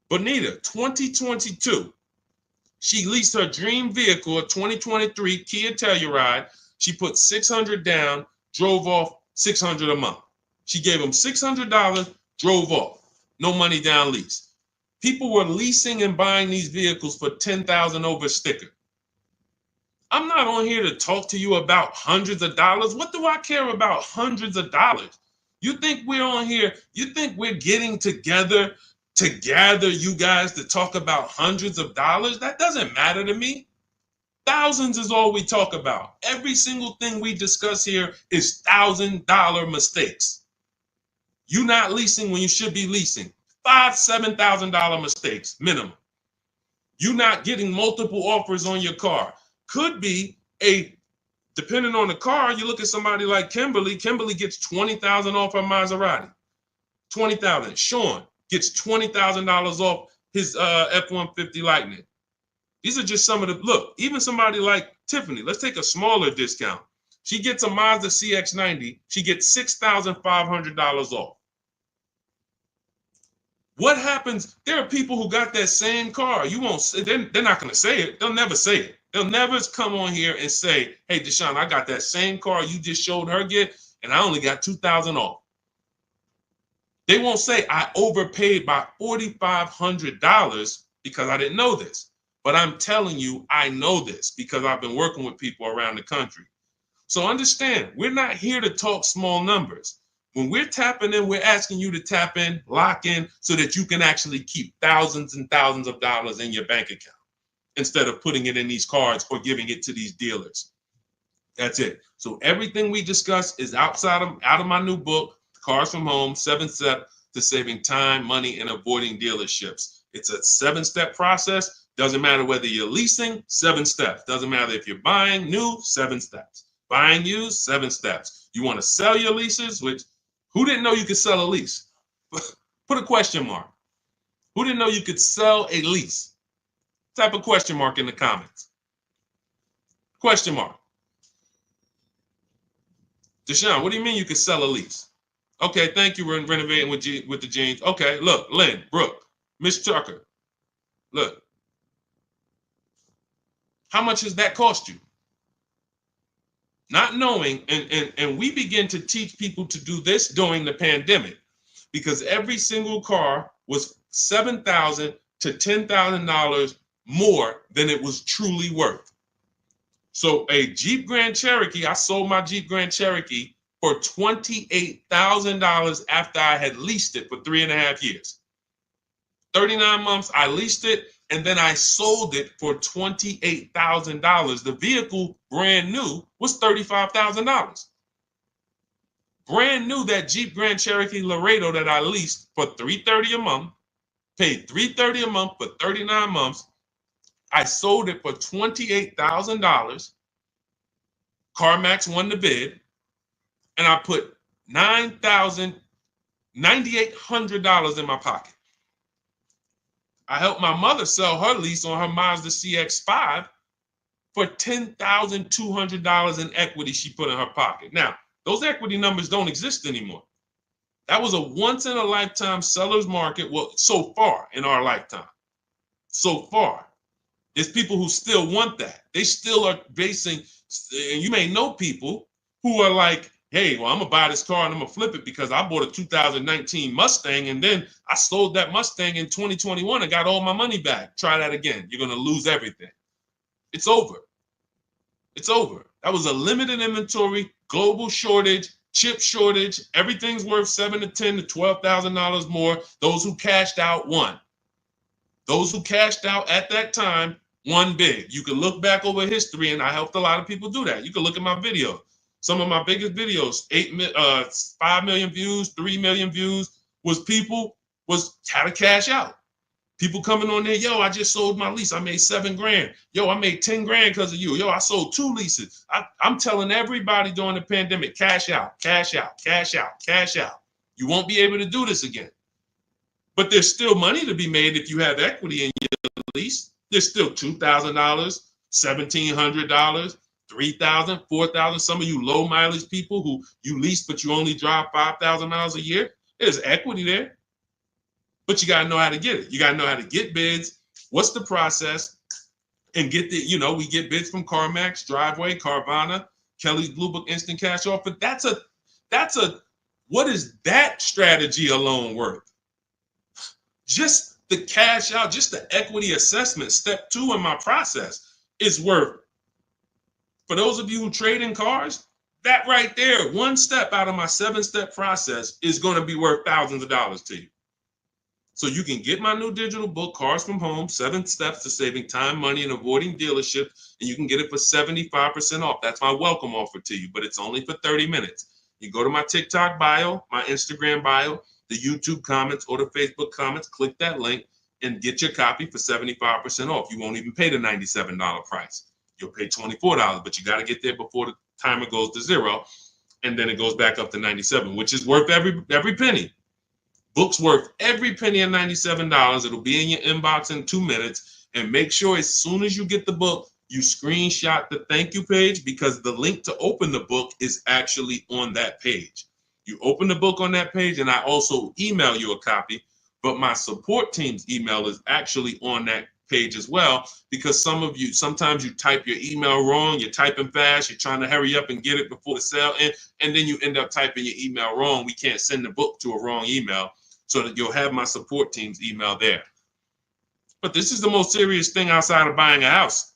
Speaker 1: Bonita, 2022, she leased her dream vehicle, a 2023 Kia Telluride. She put $600 down, drove off $600 a month. She gave him $600, drove off. No money down lease. People were leasing and buying these vehicles for $10,000 over sticker. I'm not on here to talk to you about hundreds of dollars. What do I care about hundreds of dollars? You think we're on here? You think we're getting together to gather you guys to talk about hundreds of dollars? That doesn't matter to me. Thousands is all we talk about. Every single thing we discuss here is $1,000 mistakes. You not leasing when you should be leasing. $5,000, $7,000 mistakes minimum. You not getting multiple offers on your car. Could be depending on the car, you look at somebody like Kimberly. Kimberly gets $20,000 off her Maserati. $20,000. Sean gets $20,000 off his F-150 Lightning. These are just some of the, look, even somebody like Tiffany, let's take a smaller discount. She gets a Mazda CX-90. She gets $6,500 off. What happens? There are people who got that same car. You won't say, they're not going to say it. They'll never say it. They'll never come on here and say, hey, Deshone, I got that same car you just showed her get, and I only got $2,000 off. They won't say I overpaid by $4,500 because I didn't know this. But I'm telling you, I know this because I've been working with people around the country. So understand, we're not here to talk small numbers. When we're tapping in, we're asking you to tap in, lock in, so that you can actually keep thousands and thousands of dollars in your bank account instead of putting it in these cards or giving it to these dealers. That's it. So everything we discuss is out of my new book, Cars from Home, 7 Steps to Saving Time, Money, and Avoiding Dealerships. It's a 7-step process. Doesn't matter whether you're leasing, 7 steps. Doesn't matter if you're buying new, 7 steps. Buying used, 7 steps. You want to sell your leases, which who didn't know you could sell a lease? Put a question mark. Who didn't know you could sell a lease? Type a question mark in the comments. Question mark. Deshone, what do you mean you could sell a lease? Okay, thank you. We're renovating with the jeans. Okay, look, Lynn, Brooke, Miss Tucker. Look. How much does that cost you? Not knowing, and we begin to teach people to do this during the pandemic because every single car was $7,000 to $10,000 more than it was truly worth. So a Jeep Grand Cherokee, I sold my Jeep Grand Cherokee for $28,000 after I had leased it for 3.5 years. 39 months, I leased it, and then I sold it for $28,000. The vehicle, brand new, was $35,000. Brand new, that Jeep Grand Cherokee Laredo that I leased for $330 a month, paid $330 a month for 39 months. I sold it for $28,000. CarMax won the bid, and I put $9,800 in my pocket. I helped my mother sell her lease on her Mazda CX-5 for $10,200 in equity she put in her pocket. Now, those equity numbers don't exist anymore. That was a once in a lifetime seller's market. Well, so far in our lifetime, so far, there's people who still want that. They still are basing, and you may know people who are like, hey, well, I'm gonna buy this car and I'm gonna flip it because I bought a 2019 Mustang and then I sold that Mustang in 2021 and got all my money back. Try that again. You're gonna lose everything. It's over. It's over. That was a limited inventory, global shortage, chip shortage. Everything's worth $7,000 to $10,000 to $12,000 more. Those who cashed out won. Those who cashed out at that time won big. You can look back over history, and I helped a lot of people do that. You can look at my videos. Some of my biggest videos, 5 million views, 3 million views, was how to cash out. People coming on there, yo, I just sold my lease. I made $7,000. Yo, I made 10 grand because of you. Yo, I sold 2 leases. I'm telling everybody during the pandemic, cash out, cash out, cash out, cash out. You won't be able to do this again. But there's still money to be made if you have equity in your lease. There's still $2,000, $1,700, $3,000, $4,000. Some of you low mileage people who you lease, but you only drive 5,000 miles a year. There's equity there. But you got to know how to get it. You got to know how to get bids. What's the process? And get we get bids from CarMax, Driveway, Carvana, Kelly's Blue Book Instant Cash Offer. What is that strategy alone worth? Just the cash out, just the equity assessment, step 2 in my process is worth. For those of you who trade in cars, that right there, one step out of my 7-step process is going to be worth thousands of dollars to you. So you can get my new digital book, Cars from Home, 7 Steps to Saving Time, Money, and Avoiding Dealership, and you can get it for 75% off. That's my welcome offer to you, but it's only for 30 minutes. You go to my TikTok bio, my Instagram bio, the YouTube comments, or the Facebook comments, click that link and get your copy for 75% off. You won't even pay the $97 price. You'll pay $24, but you got to get there before the timer goes to 0, and then it goes back up to $97, which is worth every penny. Book's worth every penny of $97. It'll be in your inbox in 2 minutes. And make sure as soon as you get the book, you screenshot the thank you page, because the link to open the book is actually on that page. You open the book on that page, and I also email you a copy, but my support team's email is actually on that page as well, because sometimes you type your email wrong, you're typing fast, you're trying to hurry up and get it before the sale ends, and then you end up typing your email wrong. We can't send the book to a wrong email, so that you'll have my support team's email there. But this is the most serious thing outside of buying a house.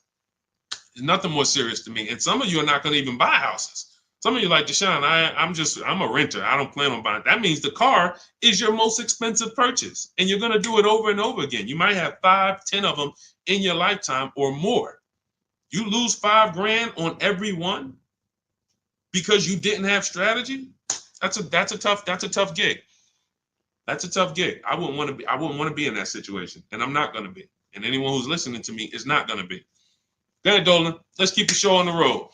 Speaker 1: There's nothing more serious to me. And some of you are not going to even buy houses. Some of you like, Deshone, I'm a renter. I don't plan on buying. That means the car is your most expensive purchase. And you're going to do it over and over again. You might have 5, 10 of them in your lifetime or more. You lose $5,000 on every one because you didn't have strategy. That's a tough gig. That's a tough gig. I wouldn't want to be in that situation. And I'm not going to be. And anyone who's listening to me is not going to be. Go ahead, Dolan. Let's keep the show on the road.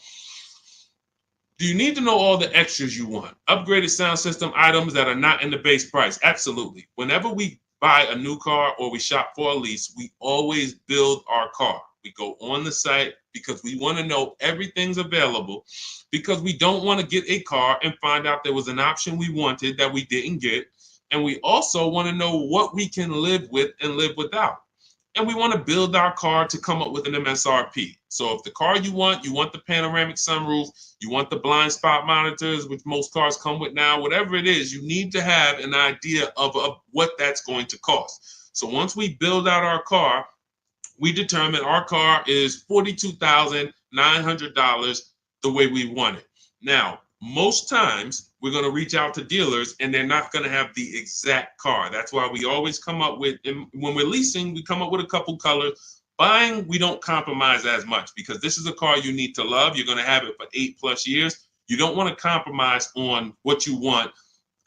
Speaker 1: Do you need to know all the extras you want? Upgraded sound system items that are not in the base price? Absolutely. Whenever we buy a new car or we shop for a lease, we always build our car. We go on the site because we want to know everything's available, because we don't want to get a car and find out there was an option we wanted that we didn't get. And we also want to know what we can live with and live without. And we want to build our car to come up with an MSRP. So if the car you want the panoramic sunroof, you want the blind spot monitors, which most cars come with now, whatever it is, you need to have an idea of what that's going to cost. So once we build out our car, we determine our car is $42,900 the way we want it. Now, most times we're going to reach out to dealers and they're not going to have the exact car. That's why we always come up with, and when we're leasing, we come up with a couple colors. Buying, we don't compromise as much, because this is a car you need to love. You're going to have it for 8+ years. You don't want to compromise on what you want,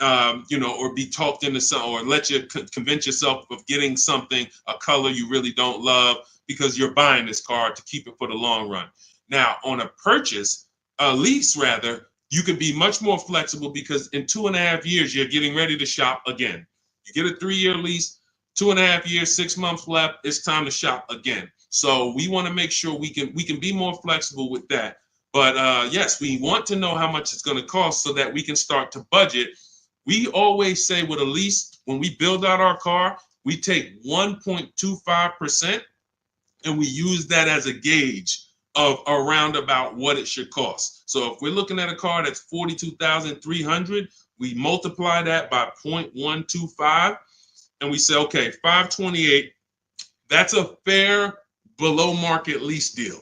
Speaker 1: or be talked into something, or let you convince yourself of getting something, a color you really don't love, because you're buying this car to keep it for the long run. Now, on a lease rather, you can be much more flexible, because in 2.5 years, you're getting ready to shop again. You get a 3-year lease, 2.5 years, 6 months left, it's time to shop again. So we want to make sure we can be more flexible with that. But yes, we want to know how much it's going to cost so that we can start to budget We always say with a lease, when we build out our car, we take 1.25% and we use that as a gauge of around about what it should cost. So if we're looking at a car that's $42,300, we multiply that by 0.125 and we say, okay, 528, that's a fair below market lease deal.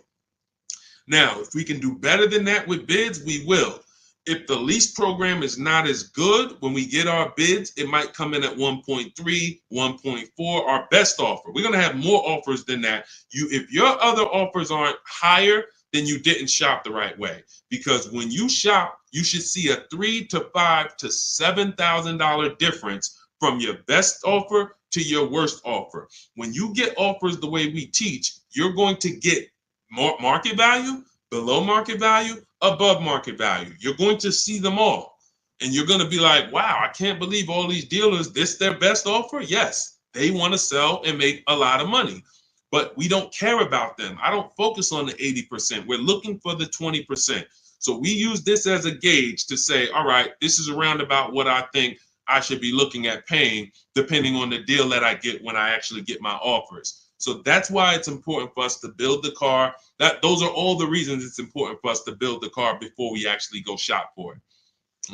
Speaker 1: Now, if we can do better than that with bids, we will. If the lease program is not as good, when we get our bids, it might come in at 1.3, 1.4, our best offer. We're going to have more offers than that. If your other offers aren't higher, then you didn't shop the right way. Because when you shop, you should see a $3,000 to $5,000 to $7,000 difference from your best offer to your worst offer. When you get offers the way we teach, you're going to get more market value, below market value, above market value. You're going to see them all. And you're going to be like, wow, I can't believe all these dealers, this their best offer? Yes, they want to sell and make a lot of money. But we don't care about them. I don't focus on the 80%. We're looking for the 20%. So we use this as a gauge to say, all right, this is around about what I think I should be looking at paying, depending on the deal that I get when I actually get my offers. So that's why it's important for us to build the car. Those are all the reasons it's important for us to build the car before we actually go shop for it.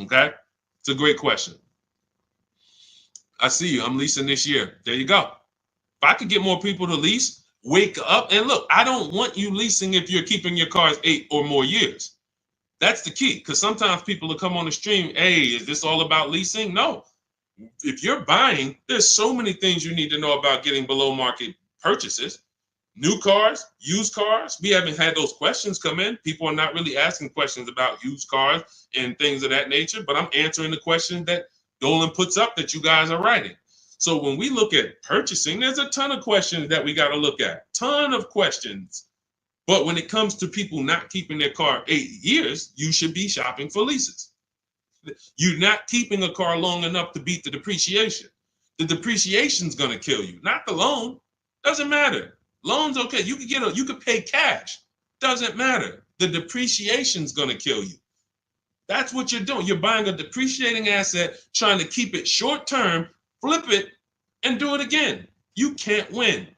Speaker 1: Okay? It's a great question. I see you. I'm leasing this year. There you go. If I could get more people to lease, wake up and look. I don't want you leasing if you're keeping your cars 8 or more years. That's the key, because sometimes people will come on the stream, hey, is this all about leasing? No. If you're buying, there's so many things you need to know about getting below market purchases. New cars, used cars, we haven't had those questions come in. People are not really asking questions about used cars and things of that nature, but I'm answering the questions that Dolan puts up that you guys are writing. So when we look at purchasing, there's a ton of questions that we got to look at, ton of questions. But when it comes to people not keeping their car 8 years, you should be shopping for leases. You're not keeping a car long enough to beat the depreciation. The depreciation's going to kill you, not the loan. Doesn't matter. Loans, okay, you could pay cash. Doesn't matter. The depreciation's going to kill you. That's what you're doing. You're buying a depreciating asset, trying to keep it short term, flip it, and do it again. You can't win.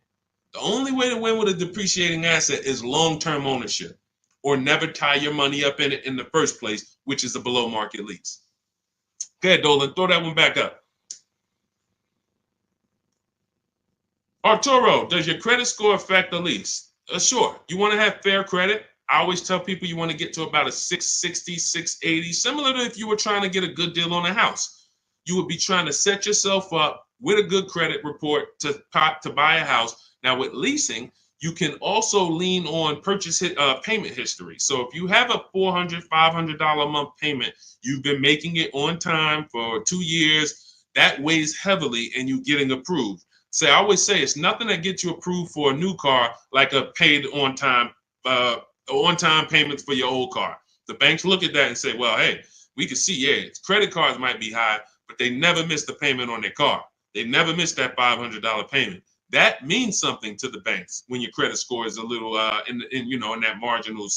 Speaker 1: The only way to win with a depreciating asset is long-term ownership, or never tie your money up in it in the first place, which is a below market lease. Go ahead, Dolan, throw that one back up. Arturo, does your credit score affect the lease? Sure. You want to have fair credit. I always tell people you want to get to about a 660, 680, similar to if you were trying to get a good deal on a house. You would be trying to set yourself up with a good credit report to buy a house. Now with leasing, you can also lean on payment history. So if you have a $400, $500 a month payment, you've been making it on time for 2 years, that weighs heavily in you getting approved. So I always say it's nothing that gets you approved for a new car like a paid on-time payments for your old car. The banks look at that and say, well, hey, we can see, yeah, credit cards might be high, but they never miss the payment on their car. They never miss that $500 payment. That means something to the banks when your credit score is a little in that marginal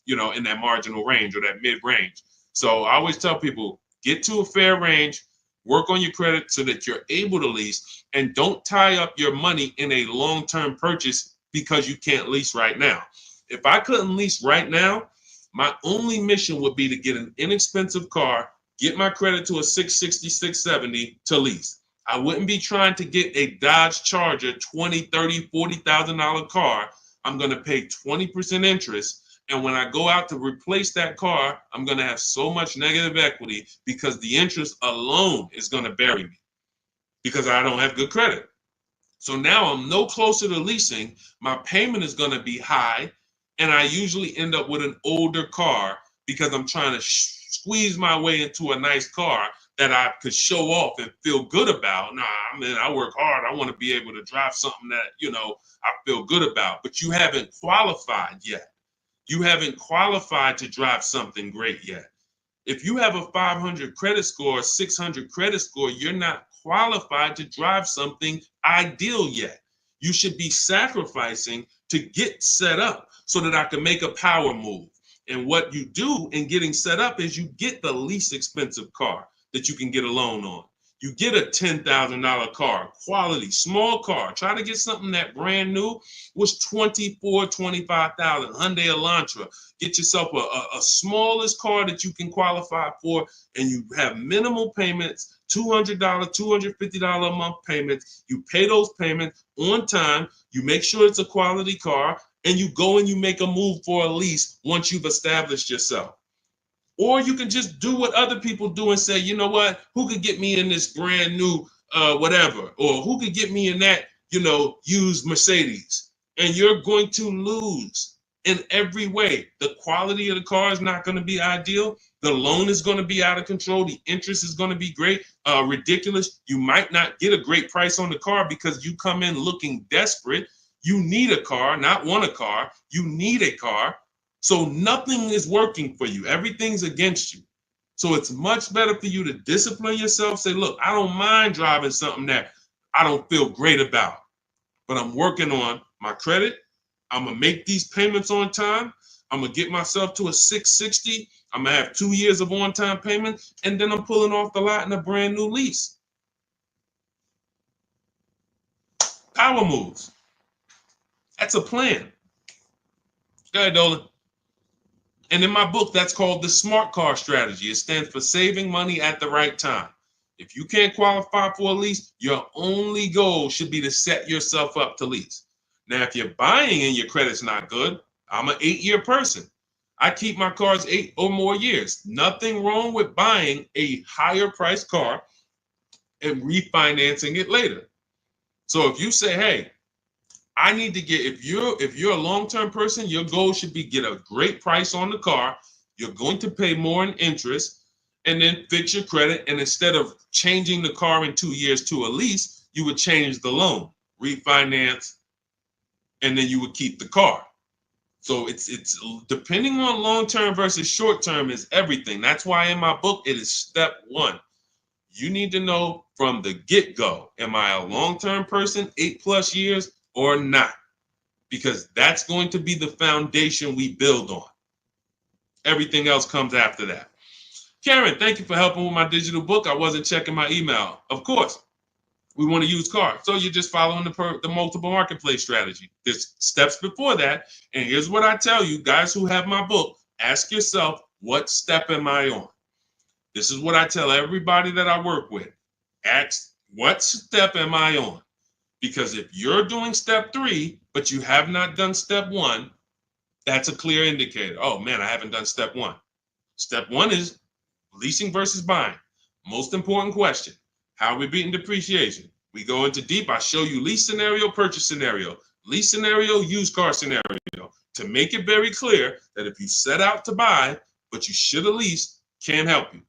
Speaker 1: in that marginal range or that mid range. So I always tell people, get to a fair range, work on your credit so that you're able to lease, and don't tie up your money in a long-term purchase because you can't lease right now. If I couldn't lease right now, my only mission would be to get an inexpensive car, get my credit to a 660, 670 to lease. I wouldn't be trying to get a Dodge Charger, $20,000, $30,000, $40,000 car. I'm going to pay 20% interest. And when I go out to replace that car, I'm going to have so much negative equity because the interest alone is going to bury me because I don't have good credit. So now I'm no closer to leasing. My payment is going to be high. And I usually end up with an older car because I'm trying to squeeze my way into a nice car that I could show off and feel good about. Nah, I mean, I work hard. I want to be able to drive something that, I feel good about. But you haven't qualified yet. You haven't qualified to drive something great yet. If you have a 500 credit score, 600 credit score, you're not qualified to drive something ideal yet. You should be sacrificing to get set up so that I can make a power move. And what you do in getting set up is you get the least expensive car. that you can get a loan on. You get a $10,000 car, quality, small car. Try to get something that brand new was $24,000, $25,000, Hyundai Elantra. Get yourself a smallest car that you can qualify for, and you have minimal payments, $200, $250 a month payments. You pay those payments on time. You make sure it's a quality car, and you go and you make a move for a lease once you've established yourself. Or you can just do what other people do and say, you know what, who could get me in this brand new whatever, or who could get me in that, used Mercedes? And you're going to lose in every way. The quality of the car is not going to be ideal. The loan is going to be out of control. The interest is going to be great, ridiculous. You might not get a great price on the car because you come in looking desperate. You need a car, not want a car. You need a car. So nothing is working for you. Everything's against you. So it's much better for you to discipline yourself. Say, look, I don't mind driving something that I don't feel great about, but I'm working on my credit. I'm going to make these payments on time. I'm going to get myself to a 660. I'm going to have 2 years of on-time payments, and then I'm pulling off the lot in a brand new lease. Power moves. That's a plan. Go ahead, Dolan. And in my book, that's called the SMART car strategy. It stands for saving money at the right time. If you can't qualify for a lease, your only goal should be to set yourself up to lease. Now, if you're buying and your credit's not good, I'm an 8-year person. I keep my cars 8 or more years. Nothing wrong with buying a higher priced car and refinancing it later. So if you say, hey, I need to get, if you're a long-term person, your goal should be get a great price on the car. You're going to pay more in interest and then fix your credit. And instead of changing the car in 2 years to a lease, you would change the loan, refinance, and then you would keep the car. So it's depending on long-term versus short-term is everything. That's why in my book, it is step 1. You need to know from the get-go, am I a long-term person, 8+ years, or not? Because that's going to be the foundation we build on. Everything else comes after that. Karen, thank you for helping with my digital book. I wasn't checking my email. Of course, we want to use cars. So you're just following the multiple marketplace strategy. There's steps before that. And here's what I tell you, guys who have my book, ask yourself, what step am I on? This is what I tell everybody that I work with. Ask, what step am I on? Because if you're doing step 3, but you have not done step 1, that's a clear indicator. Oh man, I haven't done step 1. Step 1 is leasing versus buying. Most important question. How are we beating depreciation? We go into deep. I show you lease scenario, purchase scenario, lease scenario, used car scenario, to make it very clear that if you set out to buy, but you should have leased, can't help you.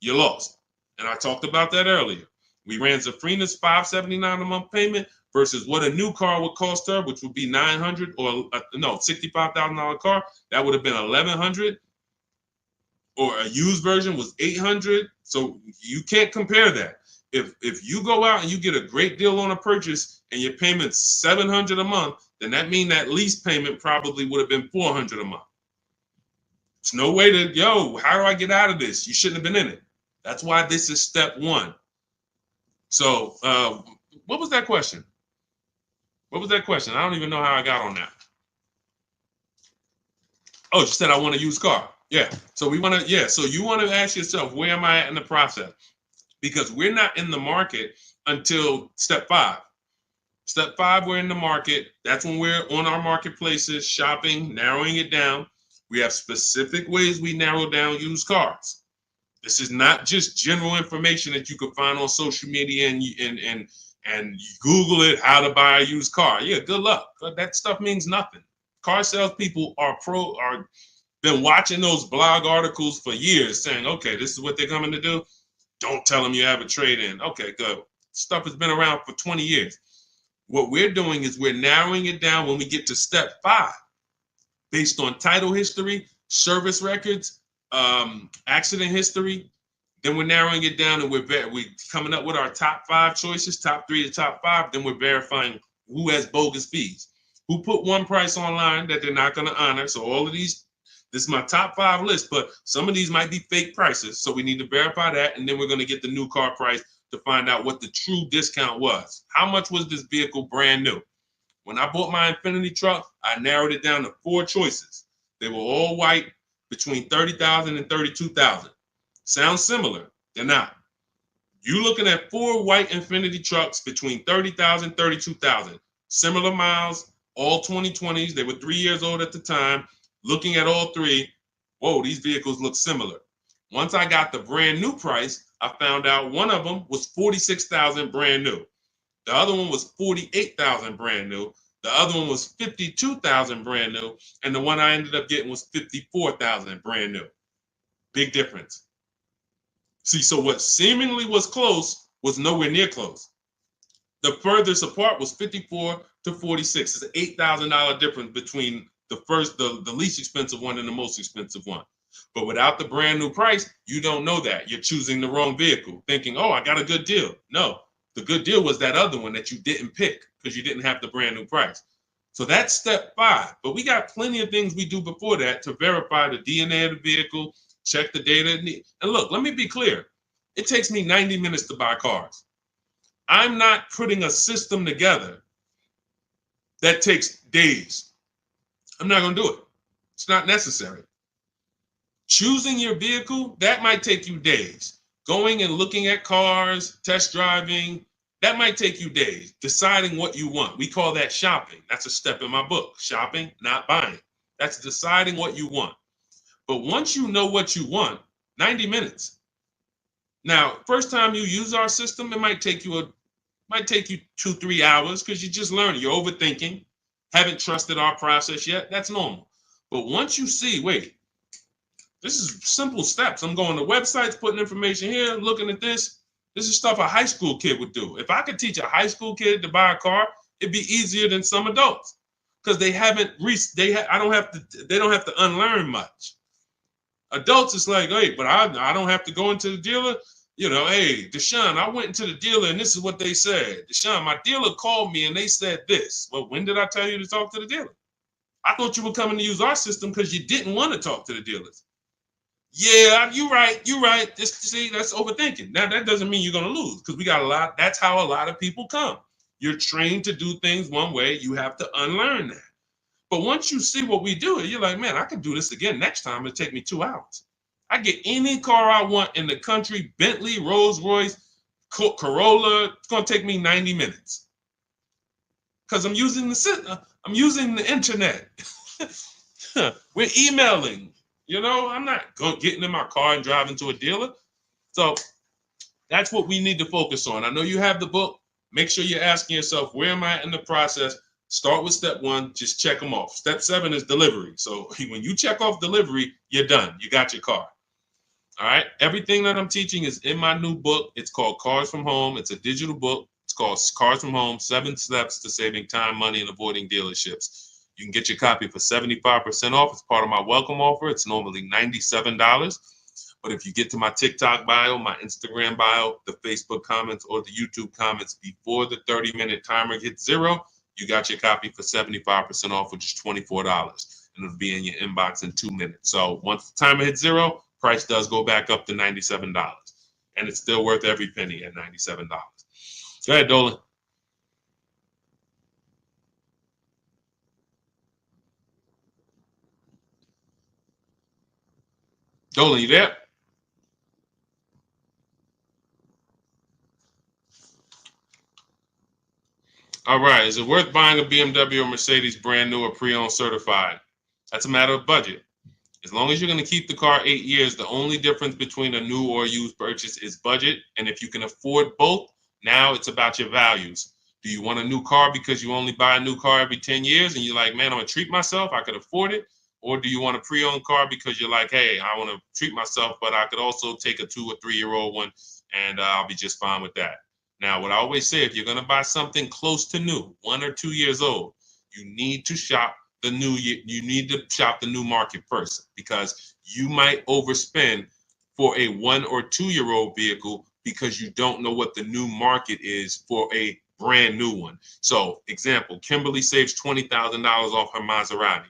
Speaker 1: You're lost. And I talked about that earlier. We ran Zafrina's $579 a month payment versus what a new car would cost her, which would be $900 or $65,000 car. That would have been $1,100. Or a used version was $800. So you can't compare that. If you go out and you get a great deal on a purchase and your payment's $700 a month, then that means that lease payment probably would have been $400 a month. There's no way to, how do I get out of this? You shouldn't have been in it. That's why this is step 1. So what was that question? What was that question? I don't even know how I got on that. Oh, you said I want a used car. Yeah. So so you want to ask yourself, where am I at in the process? Because we're not in the market until step 5. Step 5, we're in the market. That's when we're on our marketplaces, shopping, narrowing it down. We have specific ways we narrow down used cars. This is not just general information that you could find on social media and you Google it, how to buy a used car. Yeah, good luck. That stuff means nothing. Car salespeople are been watching those blog articles for years saying, okay, this is what they're coming to do. Don't tell them you have a trade-in. Okay, good. Stuff has been around for 20 years. What we're doing is we're narrowing it down when we get to step 5, based on title history, service records, accident history. Then we're narrowing it down and we're coming up with our top 5 choices, top 3 to top 5. Then we're verifying who has bogus fees, who put one price online that they're not going to honor. So all of these This is my top 5 list, but some of these might be fake prices. So we need to verify that. And then we're going to get the new car price to find out what the true discount was. How much was this vehicle brand new? When I bought my Infiniti truck, I narrowed it down to 4 choices. They were all white, between $30,000 and $32,000. Sounds similar. They're not. You're looking at 4 white Infiniti trucks between $30,000 and $32,000. Similar miles, all 2020s. They were 3 years old at the time. Looking at all 3, whoa, these vehicles look similar. Once I got the brand new price, I found out one of them was $46,000 brand new. The other one was $48,000 brand new. The other one was $52,000 brand new. And the one I ended up getting was $54,000 brand new. Big difference. See, so what seemingly was close was nowhere near close. The furthest apart was 54 to 46. It's an $8,000 difference between the least expensive one and the most expensive one. But without the brand new price, you don't know that. You're choosing the wrong vehicle, thinking, oh, I got a good deal. No, the good deal was that other one that you didn't pick because you didn't have the brand new price. So that's step 5. But we got plenty of things we do before that to verify the DNA of the vehicle, check the data. And look, let me be clear. It takes me 90 minutes to buy cars. I'm not putting a system together that takes days. I'm not going to do it. It's not necessary. Choosing your vehicle, that might take you days. Going and looking at cars, test driving, that might take you days. Deciding what you want. We call that shopping. That's a step in my book. Shopping, not buying. That's deciding what you want. But once you know what you want, 90 minutes. Now, first time you use our system, it might take you 2-3 hours because you're just learning. You're overthinking. Haven't trusted our process yet. That's normal. But once you see, wait, this is simple steps. I'm going to websites, putting information here, looking at this. This is stuff a high school kid would do. If I could teach a high school kid to buy a car, it'd be easier than some adults because they don't have to unlearn much. Adults, it's like, hey, but I don't have to go into the dealer. You know, hey, Deshone, I went into the dealer and this is what they said. Deshone, my dealer called me and they said this. Well, when did I tell you to talk to the dealer? I thought you were coming to use our system because you didn't want to talk to the dealers. Yeah, you're right. See, that's overthinking. Now, that doesn't mean you're going to lose because we got a lot. That's how a lot of people come. You're trained to do things one way. You have to unlearn that. But once you see what we do, you're like, man, I can do this again next time. It'll take me 2 hours. I get any car I want in the country, Bentley, Rolls Royce, Corolla. It's going to take me 90 minutes because I'm using the internet. We're emailing. You know, I'm not getting in my car and driving to a dealer. So that's what we need to focus on. I know you have the book. Make sure you're asking yourself, where am I in the process? Start with step 1, just check them off. Step 7 is delivery. So when you check off delivery, you're done. You got your car. All right. Everything that I'm teaching is in my new book. It's called Cars from Home. It's a digital book. It's called Cars from Home, 7 Steps to Saving Time, Money, and Avoiding Dealerships. You can get your copy for 75% off. It's part of my welcome offer. It's normally $97. But if you get to my TikTok bio, my Instagram bio, the Facebook comments, or the YouTube comments before the 30-minute timer hits 0, you got your copy for 75% off, which is $24. And it'll be in your inbox in 2 minutes. So once the timer hits 0, price does go back up to $97. And it's still worth every penny at $97. Go ahead, Dolan. Dolan, you there? All right. Is it worth buying a BMW or Mercedes brand new or pre-owned certified? That's a matter of budget. As long as you're going to keep the car 8 years, the only difference between a new or used purchase is budget. And if you can afford both, now it's about your values. Do you want a new car because you only buy a new car every 10 years and you're like, man, I'm going to treat myself, I could afford it? Or do you want a pre-owned car because you're like, hey, I want to treat myself, but I could also take a 2 or 3 year old one and I'll be just fine with that. Now, what I always say, if you're going to buy something close to new, 1 or 2 years old, you need to shop the new market first because you might overspend for a 1 or 2 year old vehicle because you don't know what the new market is for a brand new one. So, example, Kimberly saves $20,000 off her Maserati.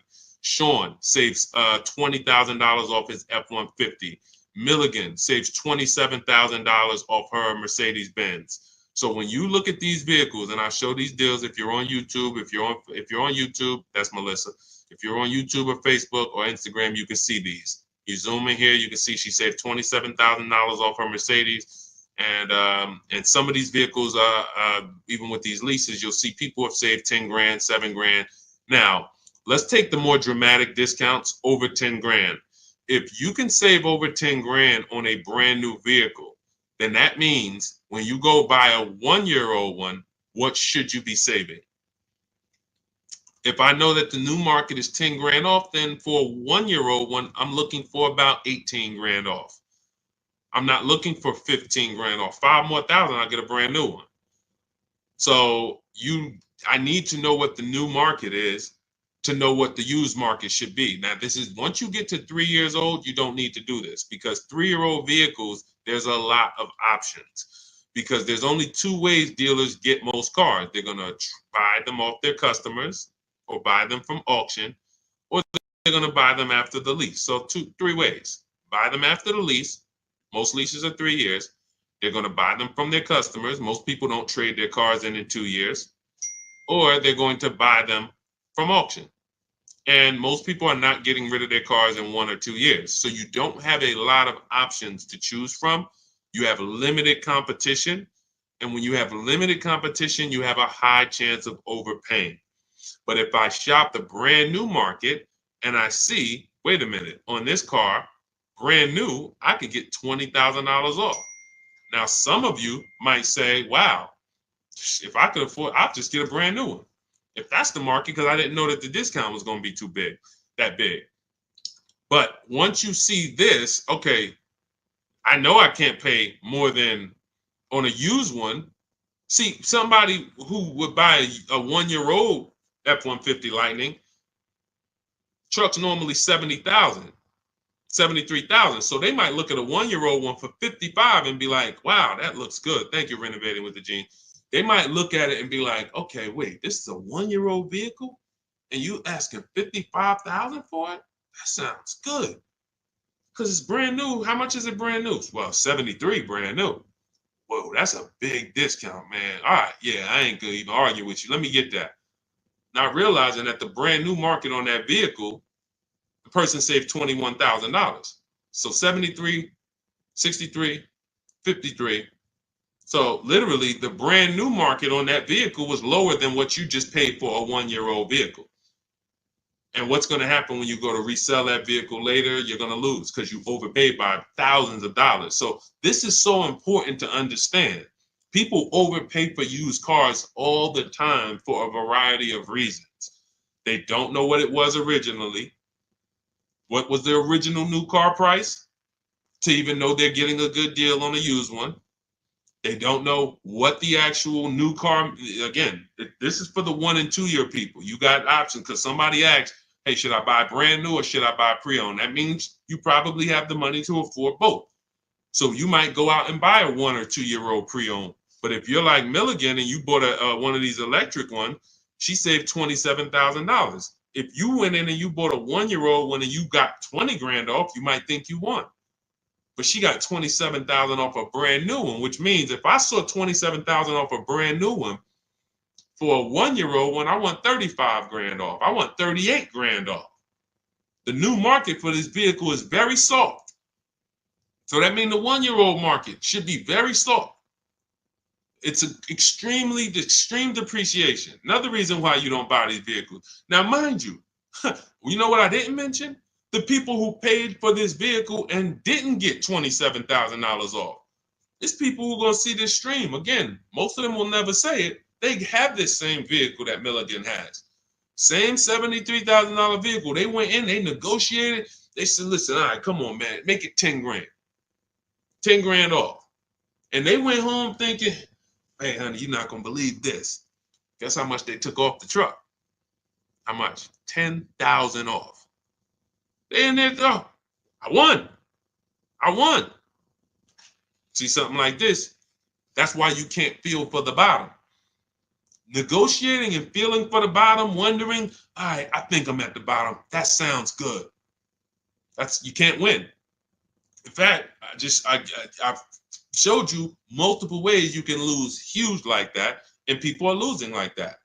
Speaker 1: Sean saves $20,000 off his F-150. Milligan saves $27,000 off her Mercedes-Benz. So when you look at these vehicles, and I show these deals, if you're on YouTube, if you're on YouTube, that's Melissa. If you're on YouTube or Facebook or Instagram, you can see these. You zoom in here, you can see she saved $27,000 off her Mercedes. And some of these vehicles, even with these leases, you'll see people have saved 10 grand, 7 grand. Now, let's take the more dramatic discounts over 10 grand. If you can save over 10 grand on a brand new vehicle, then that means when you go buy a 1-year-old one, what should you be saving? If I know that the new market is 10 grand off, then for a 1-year-old one, I'm looking for about 18 grand off. I'm not looking for 15 grand off. 5 more thousand, I'll get a brand new one. So I need to know what the new market is to know what the used market should be. Now, this is once you get to 3 years old, you don't need to do this because 3-year-old vehicles, there's a lot of options because there's only 2 ways dealers get most cars. They're going to buy them off their customers or buy them from auction, or they're going to buy them after the lease. So 3 ways. Buy them after the lease. Most leases are 3 years. They're going to buy them from their customers. Most people don't trade their cars in 2 years. Or they're going to buy them from auction. And most people are not getting rid of their cars in 1 or 2 years. So you don't have a lot of options to choose from. You have limited competition. And when you have limited competition, you have a high chance of overpaying. But if I shop the brand new market and I see, wait a minute, on this car, brand new, I could get $20,000 off. Now, some of you might say, wow, if I could afford, I'll just get a brand new one. If that's the market, because I didn't know that the discount was going to be that big. But once you see this, okay, I know I can't pay more than on a used one. See, somebody who would buy a 1-year-old F-150 Lightning, truck's normally 70,000, 73,000. So they might look at a 1-year-old one for 55 and be like, wow, that looks good. Thank you, Renovating with the Gene. They might look at it and be like, okay, wait, this is a 1-year-old vehicle and you asking 55,000 for it? That sounds good. Because it's brand new. How much is it brand new? Well, 73 brand new. Whoa, that's a big discount, man. All right, yeah, I ain't gonna even argue with you. Let me get that. Not realizing that the brand new market on that vehicle, the person saved $21,000. So 73, 63, 53. So literally the brand new market on that vehicle was lower than what you just paid for a 1-year-old vehicle. And what's going to happen when you go to resell that vehicle later? You're going to lose because you overpaid by thousands of dollars. So this is so important to understand. People overpay for used cars all the time for a variety of reasons. They don't know what it was originally. What was the original new car price? To even know they're getting a good deal on a used one. They don't know what the actual new car, again, this is for the 1 and 2 year people. You got options because somebody asked, hey, should I buy brand new or should I buy pre-owned? That means you probably have the money to afford both. So you might go out and buy a 1 or 2 year old pre-owned. But if you're like Milligan and you bought one of these electric ones, she saved $27,000. If you went in and you bought a 1-year-old one and you got 20 grand off, you might think you won. But she got 27,000 off a brand new one, which means if I saw 27,000 off a brand new one, for a 1-year-old one, I want 35 grand off. I want 38 grand off. The new market for this vehicle is very soft. So that means the 1-year-old market should be very soft. It's an extreme depreciation. Another reason why you don't buy these vehicles. Now, mind you, you know what I didn't mention? The people who paid for this vehicle and didn't get $27,000 off. It's people who are going to see this stream. Again, most of them will never say it. They have this same vehicle that Milligan has. Same $73,000 vehicle. They went in, they negotiated. They said, listen, all right, come on, man, make it 10 grand. 10 grand off. And they went home thinking, hey, honey, you're not going to believe this. Guess how much they took off the truck? How much? 10,000 off. They in there, oh, I won. See something like this? That's why you can't feel for the bottom. Negotiating and feeling for the bottom, wondering, all right, I think I'm at the bottom. That sounds good. You can't win. In fact, I've showed you multiple ways you can lose huge like that, and people are losing like that.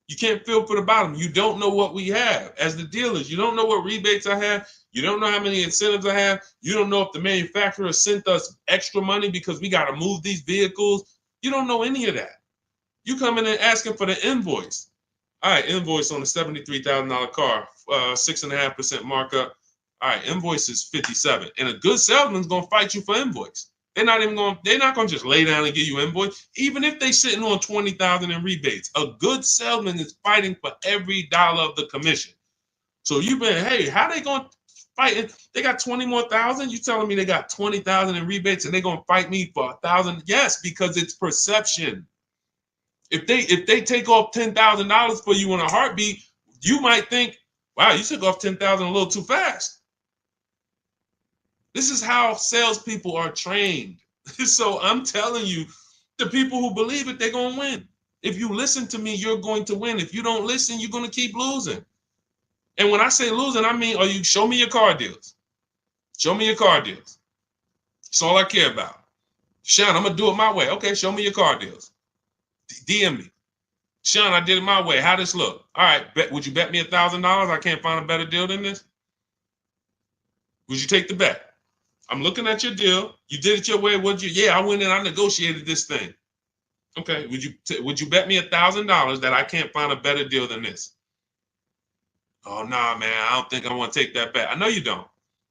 Speaker 1: You can't feel for the bottom. You don't know what we have as the dealers. You don't know what rebates I have. You don't know how many incentives I have. You don't know if the manufacturer sent us extra money because we got to move these vehicles. You don't know any of that. You come in and asking for the invoice. All right, invoice on a $73,000 car, 6.5% markup. All right, invoice is 57, and a good salesman's gonna fight you for invoice. They're not gonna just lay down and give you invoice, even if they sitting on 20,000 in rebates. A good salesman is fighting for every dollar of the commission. So you've been, hey, how they gonna fight? They got 20 more thousand. You telling me they got 20,000 in rebates and they gonna fight me for 1,000? Yes, because it's perception. If they take off $10,000 for you in a heartbeat, you might think, wow, you took off 10,000 a little too fast. This is how salespeople are trained. So I'm telling you, the people who believe it, they're going to win. If you listen to me, you're going to win. If you don't listen, you're going to keep losing. And when I say losing, I mean, show me your car deals. Show me your car deals. That's all I care about. Sean, I'm going to do it my way. Okay, show me your car deals. DM me. Sean, I did it my way. How this look? All right, would you bet me $1,000? I can't find a better deal than this. Would you take the bet? I'm looking at your deal. You did it your way. Yeah, I went in. I negotiated this thing. Okay. Would you bet me $1,000 that I can't find a better deal than this? Oh nah, man. I don't think I want to take that bet. I know you don't,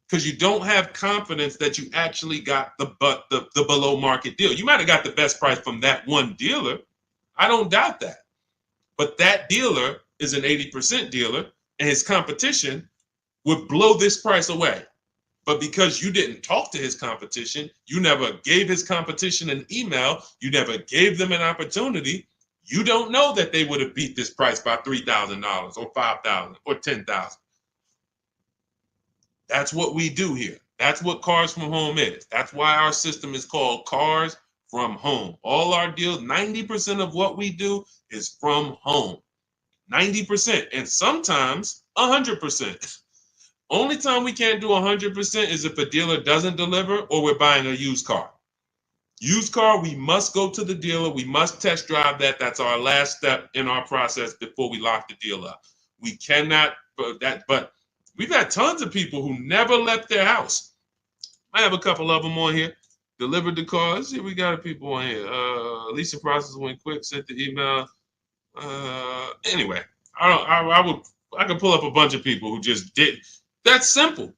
Speaker 1: because you don't have confidence that you actually got the below market deal. You might have got the best price from that one dealer. I don't doubt that. But that dealer is an 80% dealer, and his competition would blow this price away. But because you didn't talk to his competition, you never gave his competition an email, you never gave them an opportunity, you don't know that they would have beat this price by $3,000 or $5,000 or $10,000. That's what we do here. That's what Cars from Home is. That's why our system is called Cars from Home. All our deals, 90% of what we do is from home. 90%, and sometimes 100%. Only time we can't do 100% is if a dealer doesn't deliver or we're buying a used car. Used car, we must go to the dealer. We must test drive that. That's our last step in our process before we lock the deal up. We cannot, but we've had tons of people who never left their house. I have a couple of them on here. Delivered the car. Let's see, we got people on here. Leasing process went quick. Sent the email. Anyway, I could pull up a bunch of people who just did. That's simple,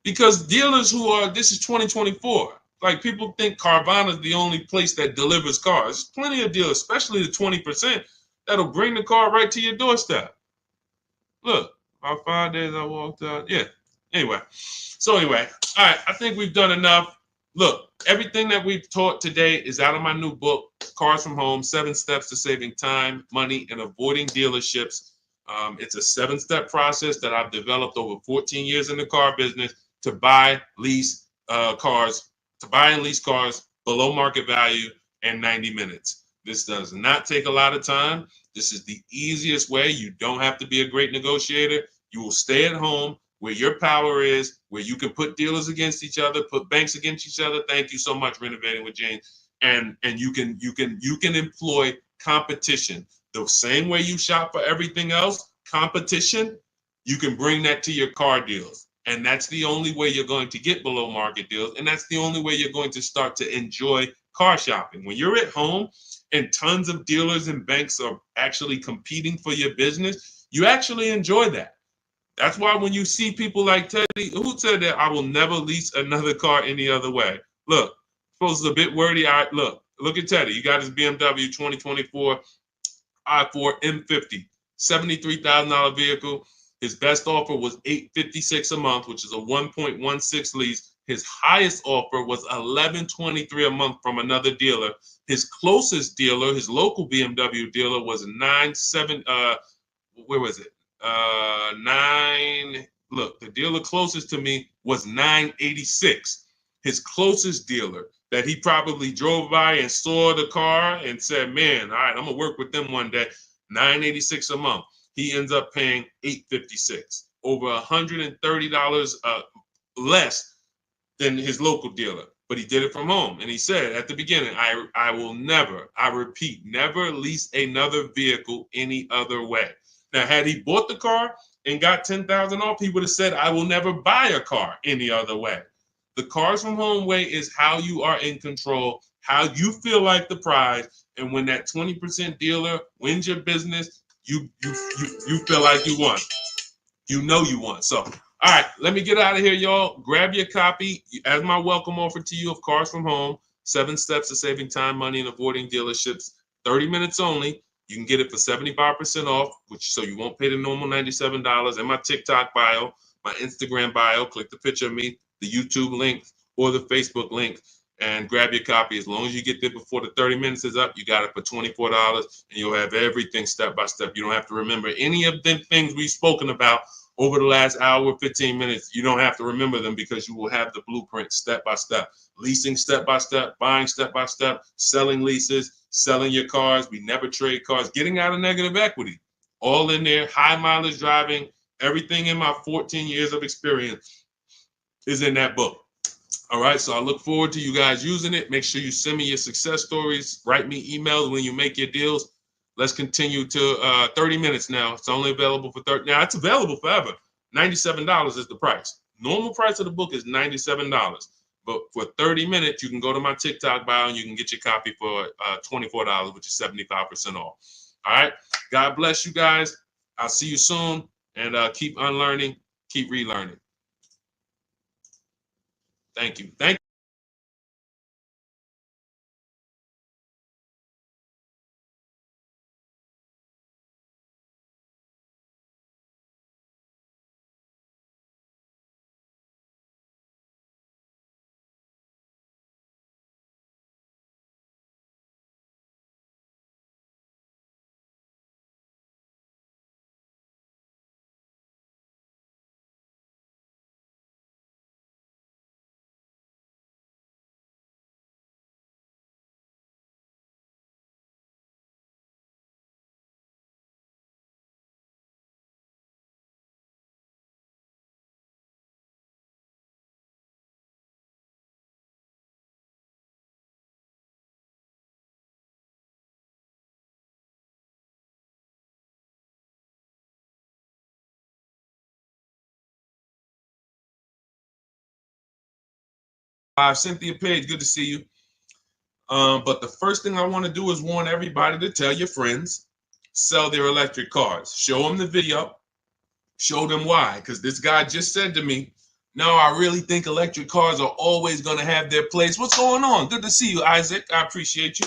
Speaker 1: because dealers this is 2024. Like, people think Carvana is the only place that delivers cars. There's plenty of dealers, especially the 20%, that'll bring the car right to your doorstep. Look, about 5 days I walked out. Yeah. Anyway, all right. I think we've done enough. Look, everything that we've taught today is out of my new book, Cars from Home, 7 Steps to Saving Time, Money, and Avoiding Dealerships. It's a 7-step process that I've developed over 14 years in the car business to buy, lease cars, to buy and lease cars below market value in 90 minutes. This does not take a lot of time. This is the easiest way. You don't have to be a great negotiator. You will stay at home where your power is, where you can put dealers against each other, put banks against each other. Thank you so much, Renovating with James. And you can employ competition. The same way you shop for everything else, competition, you can bring that to your car deals. And that's the only way you're going to get below market deals. And that's the only way you're going to start to enjoy car shopping. When you're at home and tons of dealers and banks are actually competing for your business, you actually enjoy that. That's why when you see people like Teddy, who said that I will never lease another car any other way. Look, suppose it's a bit wordy. Look at Teddy. You got his BMW 2024 i4 M50, $73,000 vehicle. His best offer was $856 a month, which is a 1.16 lease. His highest offer was $1,123 a month from another dealer. His closest dealer, his local BMW dealer, was where was it? Look, the dealer closest to me was $986. His closest dealer that he probably drove by and saw the car and said, man, all right, I'm gonna work with them one day. $986 a month. He ends up paying $856, over $130 less than his local dealer. But he did it from home. And he said at the beginning, I will never, I repeat, never lease another vehicle any other way. Now, had he bought the car and got $10,000 off, he would have said, I will never buy a car any other way. The Cars from Home way is how you are in control, how you feel like the prize. And when that 20% dealer wins your business, you feel like you won. You know you won. So, all right, let me get out of here, y'all. Grab your copy as my welcome offer to you of Cars from Home, 7 steps to saving time, money, and avoiding dealerships. 30 minutes only. You can get it for 75% off, so you won't pay the normal $97. In my TikTok bio, my Instagram bio, click the picture of me, the YouTube link, or the Facebook link, and grab your copy. As long as you get there before the 30 minutes is up, you got it for $24, and you'll have everything step by step. You don't have to remember any of the things we've spoken about over the last hour, 15 minutes. You don't have to remember them because you will have the blueprint step by step. Leasing step by step, buying step by step, selling leases, selling your cars. We never trade cars, getting out of negative equity. All in there, high mileage driving, everything in my 14 years of experience is in that book. All right, so I look forward to you guys using it. Make sure you send me your success stories. Write me emails when you make your deals. Let's continue to 30 minutes now. It's only available for 30. Now, it's available forever. $97 is the price. Normal price of the book is $97. But for 30 minutes, you can go to my TikTok bio and you can get your copy for $24, which is 75% off. All right. God bless you guys. I'll see you soon. And keep unlearning, keep relearning. Thank you. Thank you. Cynthia Page, good to see you. But the first thing I want to do is warn everybody to tell your friends, sell their electric cars. Show them the video. Show them why. Because this guy just said to me, no, I really think electric cars are always going to have their place. What's going on? Good to see you, Isaac. I appreciate you.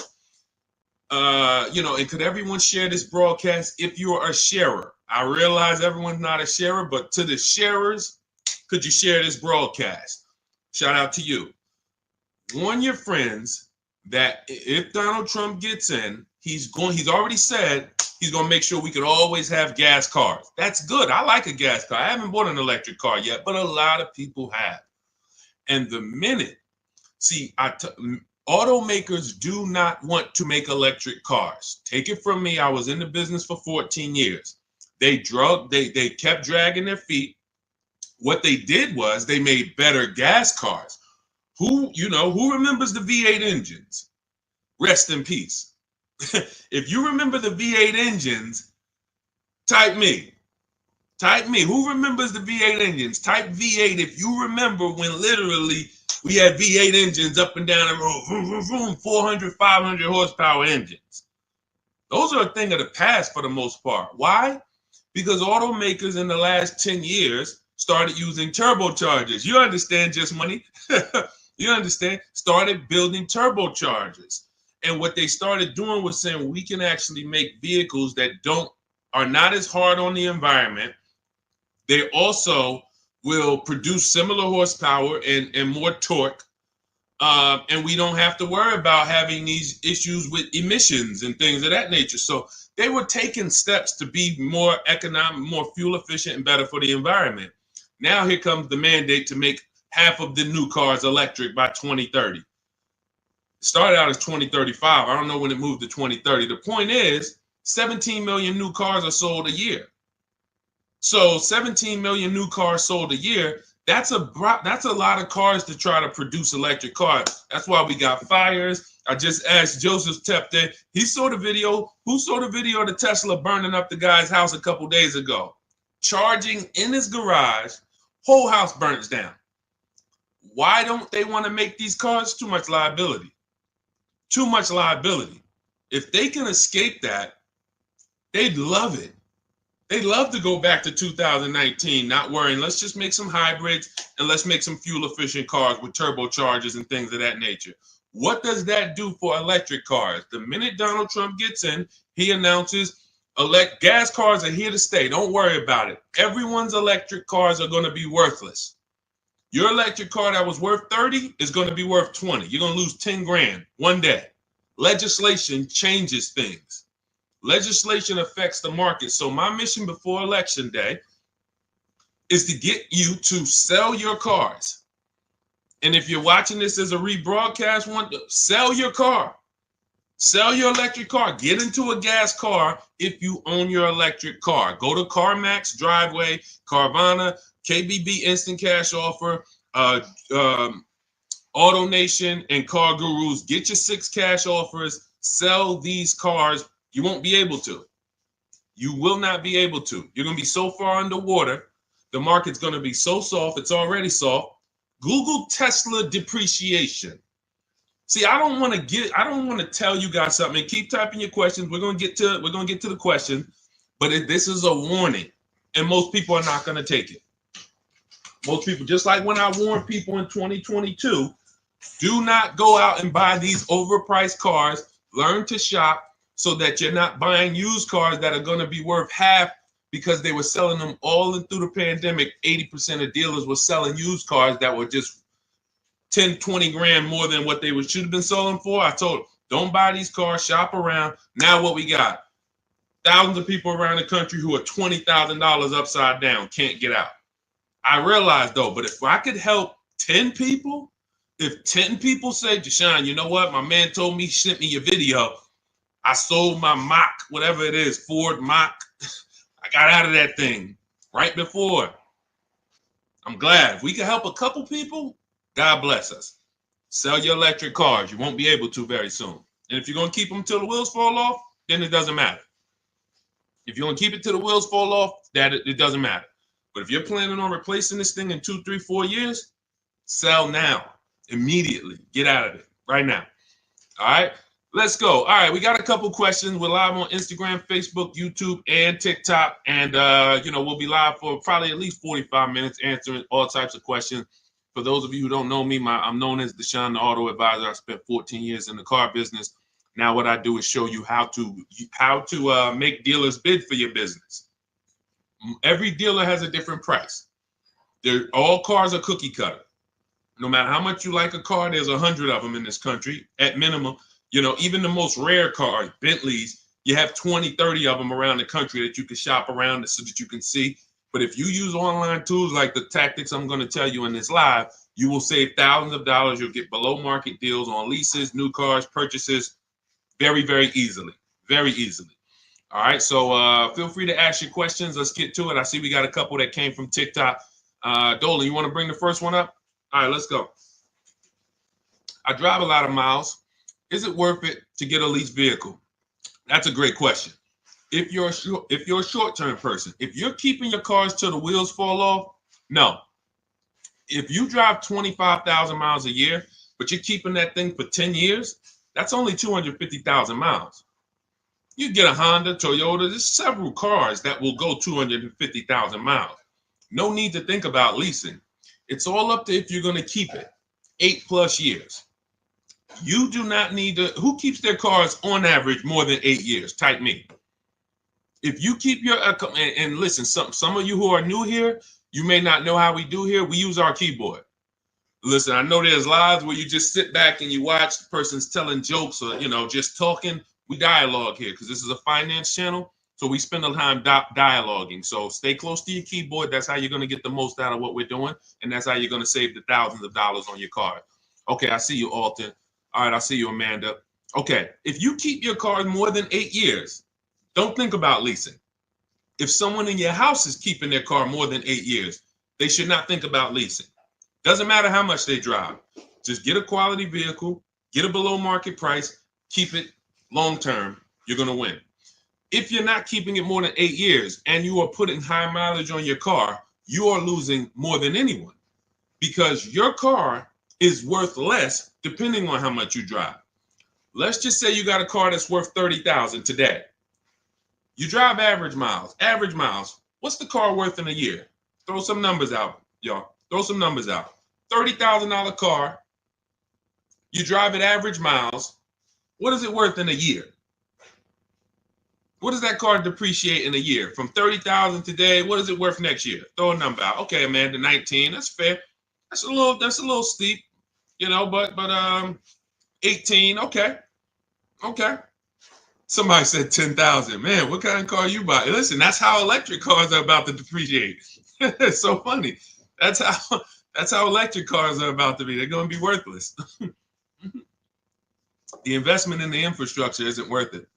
Speaker 1: And could everyone share this broadcast if you're a sharer? I realize everyone's not a sharer, but to the sharers, could you share this broadcast? Shout out to you. Warn your friends that if Donald Trump gets in, he's already said he's going to make sure we could always have gas cars. That's good. I like a gas car. I haven't bought an electric car yet, but a lot of people have. And the minute, automakers do not want to make electric cars. Take it from me. I was in the business for 14 years. They kept dragging their feet. What they did was they made better gas cars. Who remembers the V8 engines? Rest in peace. If you remember the V8 engines, type me. Who remembers the V8 engines? Type V8 if you remember when literally we had V8 engines up and down the road, vroom, vroom, vroom, 400, 500 horsepower engines. Those are a thing of the past for the most part. Why? Because automakers in the last 10 years started using turbochargers. You understand, Just Money? You understand? Started building turbochargers. And what they started doing was saying we can actually make vehicles that are not as hard on the environment. They also will produce similar horsepower and more torque. And we don't have to worry about having these issues with emissions and things of that nature. So they were taking steps to be more economic, more fuel efficient, and better for the environment. Now here comes the mandate to make half of the new cars electric by 2030. It started out as 2035. I don't know when it moved to 2030. The point is, 17 million new cars are sold a year. So 17 million new cars sold a year. That's a lot of cars to try to produce electric cars. That's why we got fires. I just asked Joseph Tepte. He saw the video. Who saw the video of the Tesla burning up the guy's house a couple days ago? Charging in his garage, whole house burns down. Why don't they want to make these cars? Too much liability. Too much liability. If they can escape that, they'd love it. They'd love to go back to 2019, not worrying. Let's just make some hybrids and let's make some fuel-efficient cars with turbochargers and things of that nature. What does that do for electric cars? The minute Donald Trump gets in, he announces gas cars are here to stay. Don't worry about it. Everyone's electric cars are going to be worthless. Your electric car that was worth 30 is going to be worth 20. You're going to lose 10 grand one day. Legislation changes things. Legislation affects the market. So my mission before Election Day is to get you to sell your cars. And if you're watching this as a rebroadcast, sell your car. Sell your electric car. Get into a gas car if you own your electric car. Go to CarMax, Driveway, Carvana, KBB Instant Cash Offer, AutoNation, and Car Gurus. Get your 6 cash offers. Sell these cars. You won't be able to. You will not be able to. You're going to be so far underwater. The market's going to be so soft. It's already soft. Google Tesla depreciation. See, I don't want to tell you guys something. Keep typing your questions. We're going to get to the question, but this is a warning, and most people are not going to take it. Most people, just like when I warned people in 2022, do not go out and buy these overpriced cars. Learn to shop so that you're not buying used cars that are going to be worth half because they were selling them all through the pandemic. 80% of dealers were selling used cars that were just 10, 20 grand more than what they should have been selling for. I told them, don't buy these cars, shop around. Now what we got? Thousands of people around the country who are $20,000 upside down, can't get out. I realize though, but if I could help 10 people, if 10 people say, Deshone, you know what? My man told me, he sent me your video. I sold my Mach, whatever it is, Ford Mach. I got out of that thing right before. I'm glad. If we can help a couple people, God bless us. Sell your electric cars. You won't be able to very soon. And if you're going to keep them till the wheels fall off, then it doesn't matter. If you're going to keep it till the wheels fall off, it doesn't matter. But if you're planning on replacing this thing in 2, 3, 4 years, sell now, immediately. Get out of it right now. All right. Let's go. All right, we got a couple questions. We're live on Instagram, Facebook, YouTube, and TikTok. And, we'll be live for probably at least 45 minutes answering all types of questions. For those of you who don't know me, I'm known as Deshone, the auto advisor. I spent 14 years in the car business. Now what I do is show you how to make dealers bid for your business. Every dealer has a different price. All cars are cookie cutter. No matter how much you like a car, there's 100 of them in this country at minimum. Even the most rare cars, Bentleys, you have 20, 30 of them around the country that you can shop around so that you can see. But if you use online tools like the tactics I'm going to tell you in this live, you will save thousands of dollars. You'll get below market deals on leases, new cars, purchases very, very easily. Very easily. All right. So feel free to ask your questions. Let's get to it. I see we got a couple that came from TikTok. Dolan, you want to bring the first one up? All right, let's go. I drive a lot of miles. Is it worth it to get a lease vehicle? That's a great question. If you're a short-term person, if you're keeping your cars till the wheels fall off, no. If you drive 25,000 miles a year, but you're keeping that thing for 10 years, that's only 250,000 miles. You get a Honda, Toyota, there's several cars that will go 250,000 miles. No need to think about leasing. It's all up to if you're going to keep it 8+ years. You do not need to. Who keeps their cars on average more than 8 years? Type me. If you keep your and listen, some of you who are new here, you may not know how we do here. We use our keyboard. Listen, I know there's lives where you just sit back and you watch the person's telling jokes or just talking. We dialogue here because this is a finance channel, so we spend a time dialoguing. So stay close to your keyboard. That's how you're going to get the most out of what we're doing, and that's how you're going to save the thousands of dollars on your car. Okay, I see you, Alton. All right, I see you, Amanda. Okay, if you keep your car more than 8 years, Don't think about leasing. If someone in your house is keeping their car more than 8 years, they should not think about leasing. Doesn't matter how much they drive. Just get a quality vehicle, get a below market price, keep it long term. You're going to win. If you're not keeping it more than 8 years and you are putting high mileage on your car, you are losing more than anyone because your car is worth less depending on how much you drive. Let's just say you got a car that's worth $30,000 today. You drive average miles. Average miles. What's the car worth in a year? Throw some numbers out, y'all. Throw some numbers out. $30,000 car. You drive at average miles. What is it worth in a year? What does that car depreciate in a year? From 30,000 today, what is it worth next year? Throw a number out. Okay, Amanda, 19. That's fair. That's a little steep, but 18. Okay. Somebody said 10,000. Man, what kind of car you buy? Listen, that's how electric cars are about to depreciate. It's so funny. That's how electric cars are about to be. They're going to be worthless. The investment in the infrastructure isn't worth it.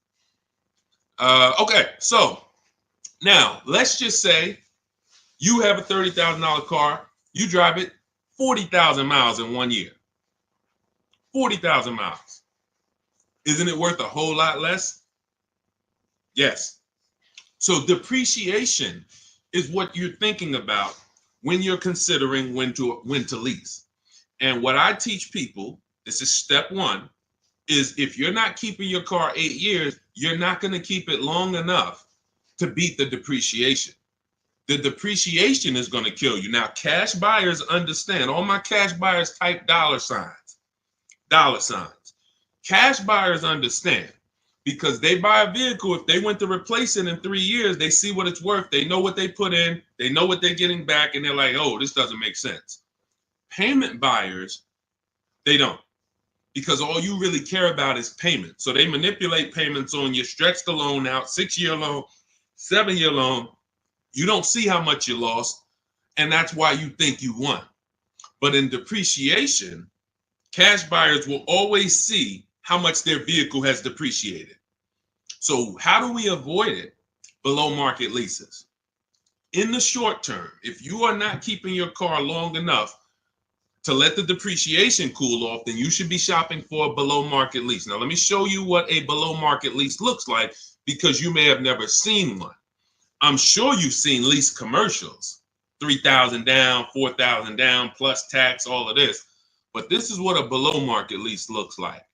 Speaker 1: Okay, so now let's just say you have a $30,000 car. You drive it 40,000 miles in 1 year. 40,000 miles. Isn't it worth a whole lot less? Yes. So depreciation is what you're thinking about when you're considering when to lease. And what I teach people, this is step one, is if you're not keeping your car 8 years, you're not going to keep it long enough to beat the depreciation. The depreciation is going to kill you. Now, cash buyers understand. All my cash buyers type dollar signs. Dollar signs. Cash buyers understand because they buy a vehicle. If they went to replace it in 3 years, they see what it's worth. They know what they put in. They know what they're getting back. And they're like, oh, this doesn't make sense. Payment buyers, they don't. Because all you really care about is payment. So they manipulate payments on you, stretch the loan out, 6-year loan, 7-year loan. You don't see how much you lost, and that's why you think you won. But in depreciation, cash buyers will always see how much their vehicle has depreciated. So how do we avoid it? Below market leases. In the short term, if you are not keeping your car long enough to let the depreciation cool off, then you should be shopping for a below market lease. Now, let me show you what a below market lease looks like because you may have never seen one. I'm sure you've seen lease commercials, 3,000 down, 4,000 down, plus tax, all of this. But this is what a below market lease looks like.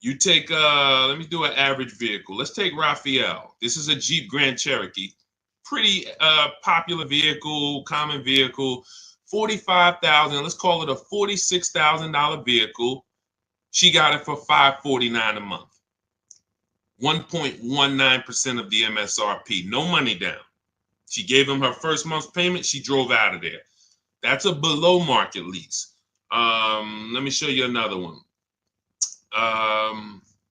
Speaker 1: You take, let me do an average vehicle. Let's take Raphael. This is a Jeep Grand Cherokee. Pretty popular vehicle, common vehicle. 45,000, let's call it a $46,000 vehicle. She got it for $549 a month. 1.19% of the MSRP, no money down. She gave him her first month's payment. She drove out of there. That's a below market lease. Let me show you another one.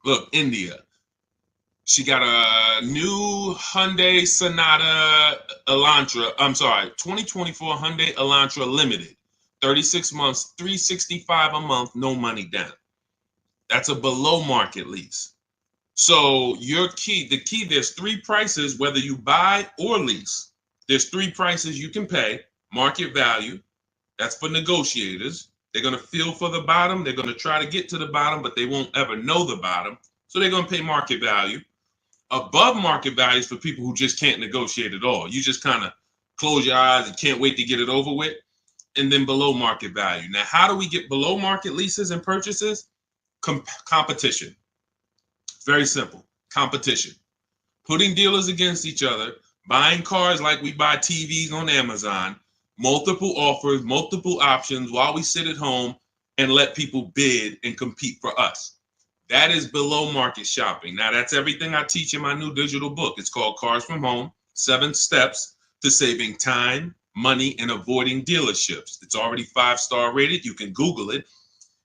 Speaker 1: Look, India. She got a new Hyundai Sonata Elantra. 2024 Hyundai Elantra Limited. 36 months, $365 a month, no money down. That's a below market lease. So the key, there's 3 prices, whether you buy or lease. There's 3 prices you can pay. Market value, that's for negotiators. They're going to feel for the bottom. They're going to try to get to the bottom, but they won't ever know the bottom. So they're going to pay market value. Above market value is for people who just can't negotiate at all. You just kind of close your eyes and can't wait to get it over with. And then below market value. Now, how do we get below market leases and purchases? Competition. Very simple. Competition. Putting dealers against each other, buying cars like we buy TVs on Amazon, multiple offers, multiple options while we sit at home and let people bid and compete for us. That is below market shopping. Now, that's everything I teach in my new digital book. It's called Cars from Home, 7 Steps to Saving Time, Money, and Avoiding Dealerships. It's already 5-star rated. You can Google it.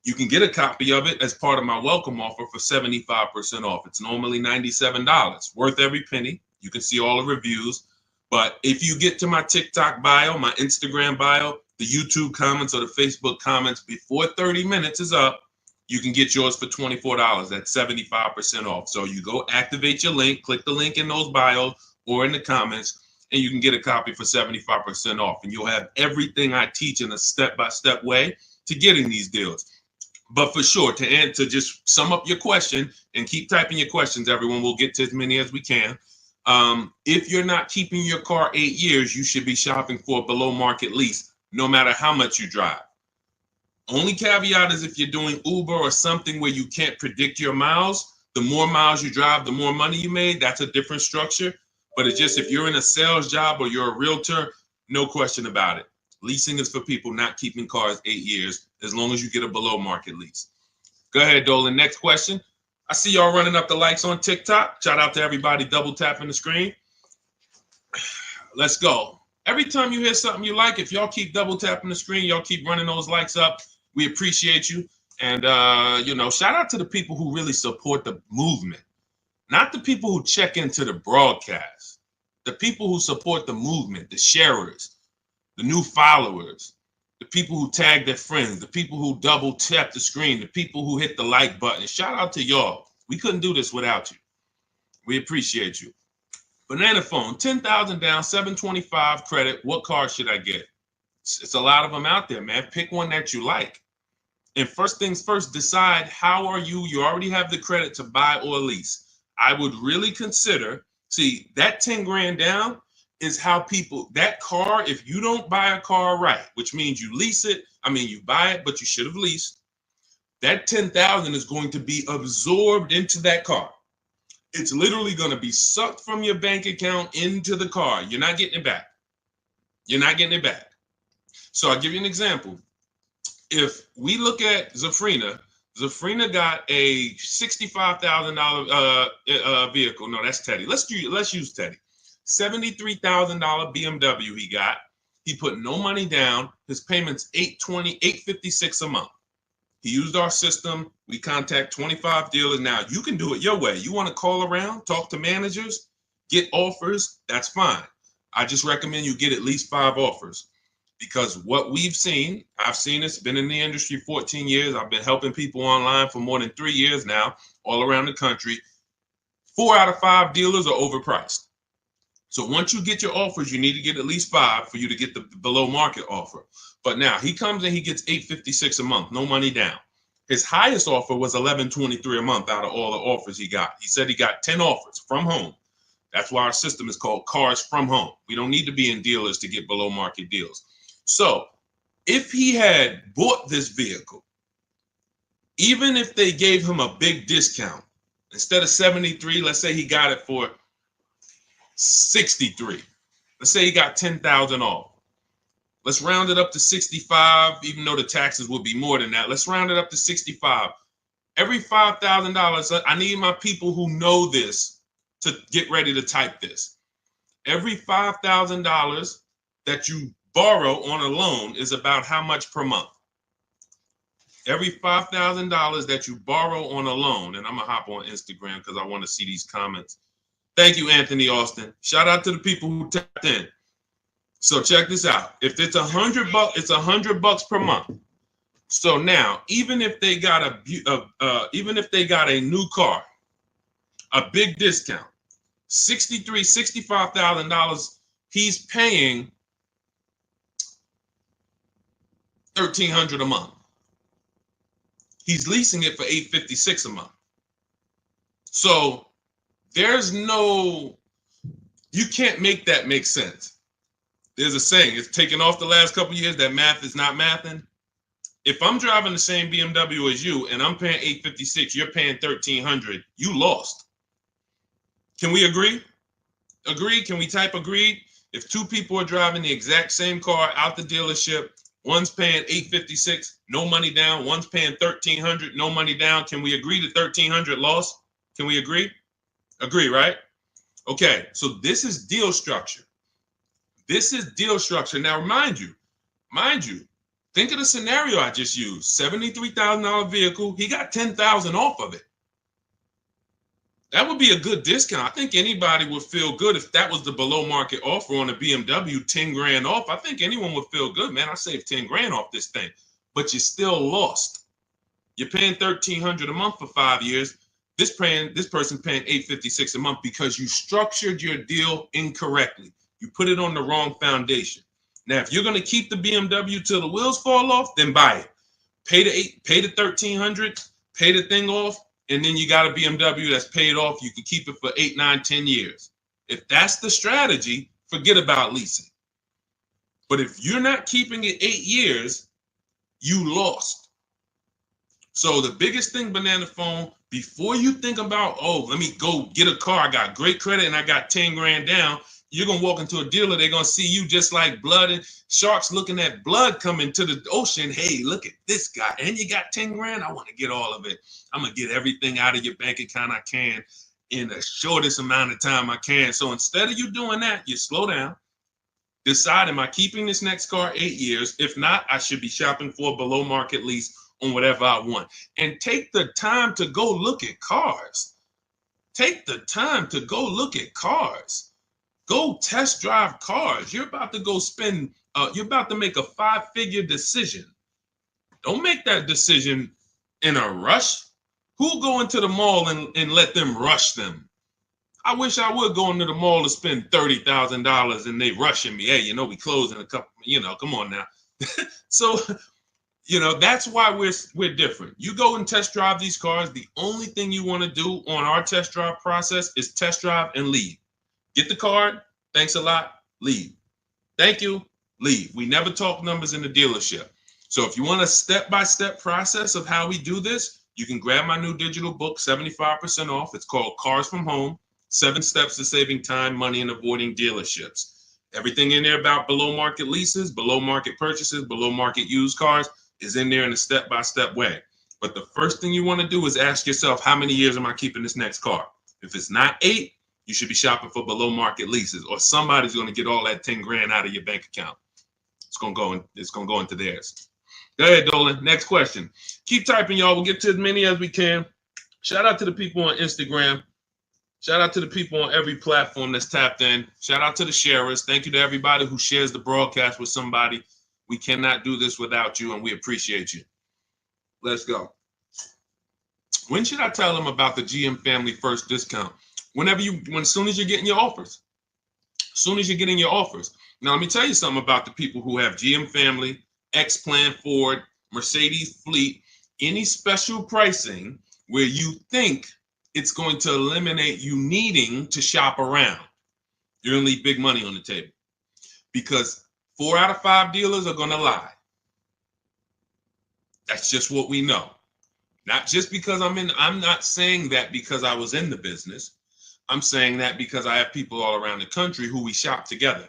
Speaker 1: You can get a copy of it as part of my welcome offer for 75% off. It's normally $97, worth every penny. You can see all the reviews. But if you get to my TikTok bio, my Instagram bio, the YouTube comments or the Facebook comments before 30 minutes is up, you can get yours for $24. That's 75% off. So you go activate your link, click the link in those bios or in the comments, and you can get a copy for 75% off. And you'll have everything I teach in a step-by-step way to getting these deals. But for sure, to just sum up your question and keep typing your questions, everyone, we'll get to as many as we can. If you're not keeping your car 8 years, you should be shopping for a below market lease, no matter how much you drive. Only caveat is if you're doing Uber or something where you can't predict your miles, the more miles you drive, the more money you made. That's a different structure. But it's just if you're in a sales job or you're a realtor, no question about it. Leasing is for people not keeping cars 8 years, as long as you get a below market lease. Go ahead, Dolan. Next question. I see y'all running up the likes on TikTok. Shout out to everybody double tapping the screen. Let's go. Every time you hear something you like, if y'all keep double tapping the screen, y'all keep running those likes up. We appreciate you. And, shout out to the people who really support the movement, not the people who check into the broadcast, the people who support the movement, the sharers, the new followers, the people who tag their friends, the people who double tap the screen, the people who hit the like button. Shout out to y'all. We couldn't do this without you. We appreciate you. Banana phone, 10,000 down, 725 credit. What car should I get? It's a lot of them out there, man. Pick one that you like. And first things first, decide how are you already have the credit to buy or lease. I would really consider, see, that 10 grand down is how people, that car, if you don't buy a car right, which means you lease it, you buy it, but you should have leased, that 10,000 is going to be absorbed into that car. It's literally going to be sucked from your bank account into the car. You're not getting it back. You're not getting it back. So I'll give you an example. If we look at Zafrina got a $65,000 vehicle. No, that's Teddy. Let's use Teddy. $73,000 BMW he got. He put no money down. His payment's $856 a month. He used our system. We contact 25 dealers. Now you can do it your way. You want to call around, talk to managers, get offers. That's fine. I just recommend you get at least 5 offers. Because what we've seen, I've seen this, been in the industry 14 years. I've been helping people online for more than 3 years now, all around the country. 4 out of 5 dealers are overpriced. So once you get your offers, you need to get at least 5 for you to get the below market offer. But now he comes and he gets $856 a month, no money down. His highest offer was $1123 a month out of all the offers he got. He said he got 10 offers from home. That's why our system is called Cars from Home. We don't need to be in dealers to get below market deals. So if he had bought this vehicle, even if they gave him a big discount, instead of 73, let's say he got it for 63. Let's say he got 10,000 off. Let's round it up to 65, even though the taxes would be more than that. Let's round it up to 65. Every $5,000, I need my people who know this to get ready to type this. Every $5,000 that you borrow on a loan is about how much per month? Every $5,000 that you borrow on a loan, and I'm going to hop on Instagram because I want to see these comments. Thank you, Anthony Austin. Shout out to the people who tapped in. So check this out. If it's $100, it's $100 per month. So now, even if they got a new car, a big discount, $65,000, he's paying $1,300 a month. He's leasing it for $856 a month. So you can't make that make sense. There's a saying, it's taken off the last couple of years that math is not mathing. If I'm driving the same BMW as you and I'm paying $856, you're paying $1,300, you lost. Can we agree? Agree? Can we type agreed? If 2 people are driving the exact same car out the dealership, one's paying $856, no money down. One's paying $1,300, no money down. Can we agree to $1,300 loss? Can we agree? Agree, right? Okay, so this is deal structure. This is deal structure. Now, mind you, think of the scenario I just used. $73,000 vehicle. He got $10,000 off of it. That would be a good discount. I think anybody would feel good if that was the below market offer on a BMW, 10 grand off. I think anyone would feel good, man. I saved 10 grand off this thing, but you still lost. You're paying $1,300 a month for 5 years. This person paying $856 a month because you structured your deal incorrectly. You put it on the wrong foundation. Now, if you're going to keep the BMW till the wheels fall off, then buy it. Pay the $1,300, pay the thing off, and then you got a BMW that's paid off. You can keep it for 8, 9, 10 years. If that's the strategy, forget about leasing. But if you're not keeping it 8 years, you lost. So the biggest thing, Banana Phone, before you think about, oh, let me go get a car, I got great credit and I got 10 grand down, you're going to walk into a dealer, they're going to see you just like blood and sharks looking at blood coming to the ocean. Hey, look at this guy. And you got 10 grand? I want to get all of it. I'm going to get everything out of your bank account I can in the shortest amount of time I can. So instead of you doing that, you slow down. Decide, am I keeping this next car 8 years? If not, I should be shopping for a below market lease on whatever I want. And take the time to go look at cars. Take the time to go look at cars. Go test drive cars. You're about to go spend, you're about to make a 5-figure decision. Don't make that decision in a rush. Who'll go into the mall and let them rush them? I wish I would go into the mall to spend $30,000 and they rushing me. Hey, we close in a couple, come on now. So, that's why we're different. You go and test drive these cars. The only thing you want to do on our test drive process is test drive and leave. Get the card. Thanks a lot. Leave. Thank you. Leave. We never talk numbers in the dealership. So if you want a step-by-step process of how we do this, you can grab my new digital book, 75% off. It's called Cars from Home, 7 Steps to Saving Time, Money, and Avoiding Dealerships. Everything in there about below market leases, below market purchases, below market used cars is in there in a step-by-step way. But the first thing you want to do is ask yourself, how many years am I keeping this next car? If it's not 8, you should be shopping for below market leases, or somebody's going to get all that 10 grand out of your bank account. It's going to go into theirs. Go ahead, Dolan. Next question. Keep typing, y'all. We'll get to as many as we can. Shout out to the people on Instagram. Shout out to the people on every platform that's tapped in. Shout out to the sharers. Thank you to everybody who shares the broadcast with somebody. We cannot do this without you, and we appreciate you. Let's go. When should I tell them about the GM Family First discount? As soon as you're getting your offers. As soon as you're getting your offers. Now, let me tell you something about the people who have GM Family, X-Plan Ford, Mercedes Fleet, any special pricing where you think it's going to eliminate you needing to shop around. You're going to leave big money on the table because 4 out of 5 dealers are going to lie. That's just what we know. Not just because I'm not saying that because I was in the business. I'm saying that because I have people all around the country who we shop together.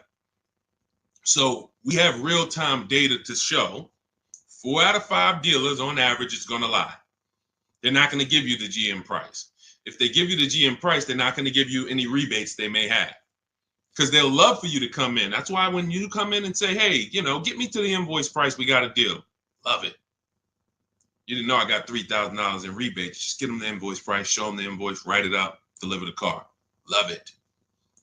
Speaker 1: So we have real-time data to show 4 out of 5 dealers on average is going to lie. They're not going to give you the GM price. If they give you the GM price, they're not going to give you any rebates they may have because they'll love for you to come in. That's why when you come in and say, hey, get me to the invoice price, we got a deal. Love it. You didn't know I got $3,000 in rebates. Just get them the invoice price, show them the invoice, write it up, deliver the car. Love it.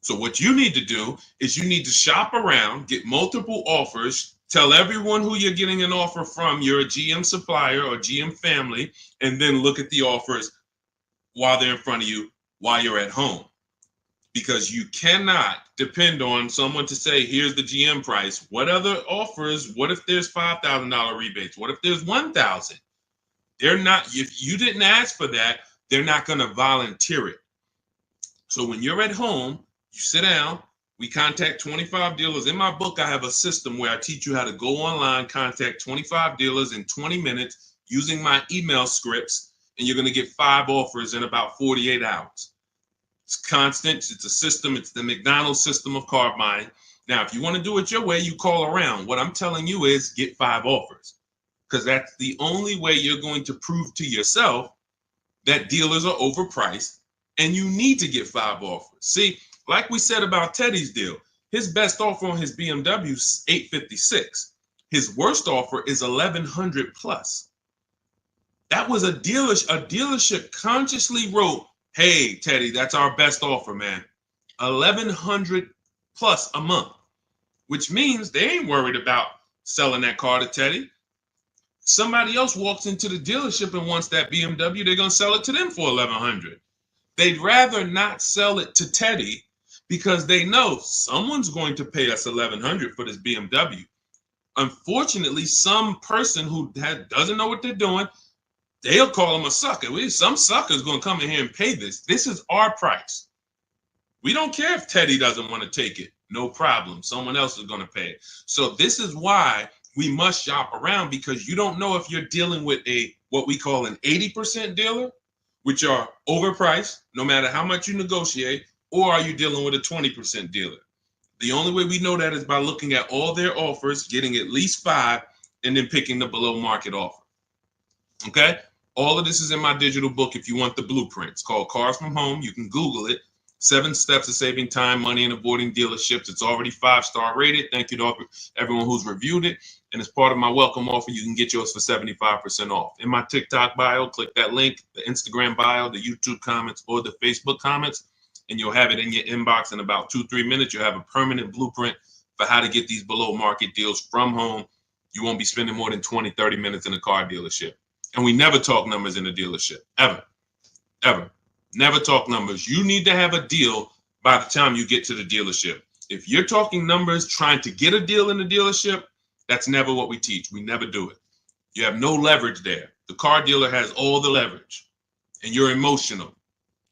Speaker 1: So what you need to do is you need to shop around, get multiple offers, tell everyone who you're getting an offer from, you're a GM supplier or GM family, and then look at the offers while they're in front of you, while you're at home. Because you cannot depend on someone to say, here's the GM price. What other offers? What if there's $5,000 rebates? What if there's $1,000? They're not, if you didn't ask for that, they're not going to volunteer it. So when you're at home, you sit down, we contact 25 dealers. In my book, I have a system where I teach you how to go online, contact 25 dealers in 20 minutes using my email scripts, and you're going to get 5 offers in about 48 hours. It's constant. It's a system. It's the McDonald's system of car buying. Now, if you want to do it your way, you call around. What I'm telling you is get 5 offers because that's the only way you're going to prove to yourself that dealers are overpriced and you need to get 5 offers. See, like we said about Teddy's deal, his best offer on his BMW is $856. His worst offer is $1,100 plus. That was a dealership consciously wrote, hey, Teddy, that's our best offer, man. $1,100 plus a month, which means they ain't worried about selling that car to Teddy. Somebody else walks into the dealership and wants that BMW, they're going to sell it to them for $1,100. They'd rather not sell it to Teddy because they know someone's going to pay us $1,100 for this BMW. Unfortunately, some person who doesn't know what they're doing, they'll call them a sucker. Some sucker's going to come in here and pay this. This is our price. We don't care if Teddy doesn't want to take it. No problem. Someone else is going to pay it. So this is why we must shop around, because you don't know if you're dealing with what we call an 80% dealer, which are overpriced no matter how much you negotiate, or are you dealing with a 20% dealer? The only way we know that is by looking at all their offers, getting at least 5, and then picking the below market offer. Okay? All of this is in my digital book if you want the blueprint. It's called Cars from Home. You can Google it. 7 steps of saving time, money, and avoiding dealerships. It's already 5-star rated. Thank you to everyone who's reviewed it. And as part of my welcome offer, you can get yours for 75% off. In my TikTok bio, click that link, the Instagram bio, the YouTube comments, or the Facebook comments, and you'll have it in your inbox in about 2-3 minutes. You'll have a permanent blueprint for how to get these below market deals from home. You won't be spending more than 20-30 minutes in a car dealership. And we never talk numbers in a dealership, ever, ever. Never talk numbers. You need to have a deal by the time you get to the dealership. If you're talking numbers, trying to get a deal in the dealership, that's never what we teach. We never do it. You have no leverage there. The car dealer has all the leverage, and you're emotional.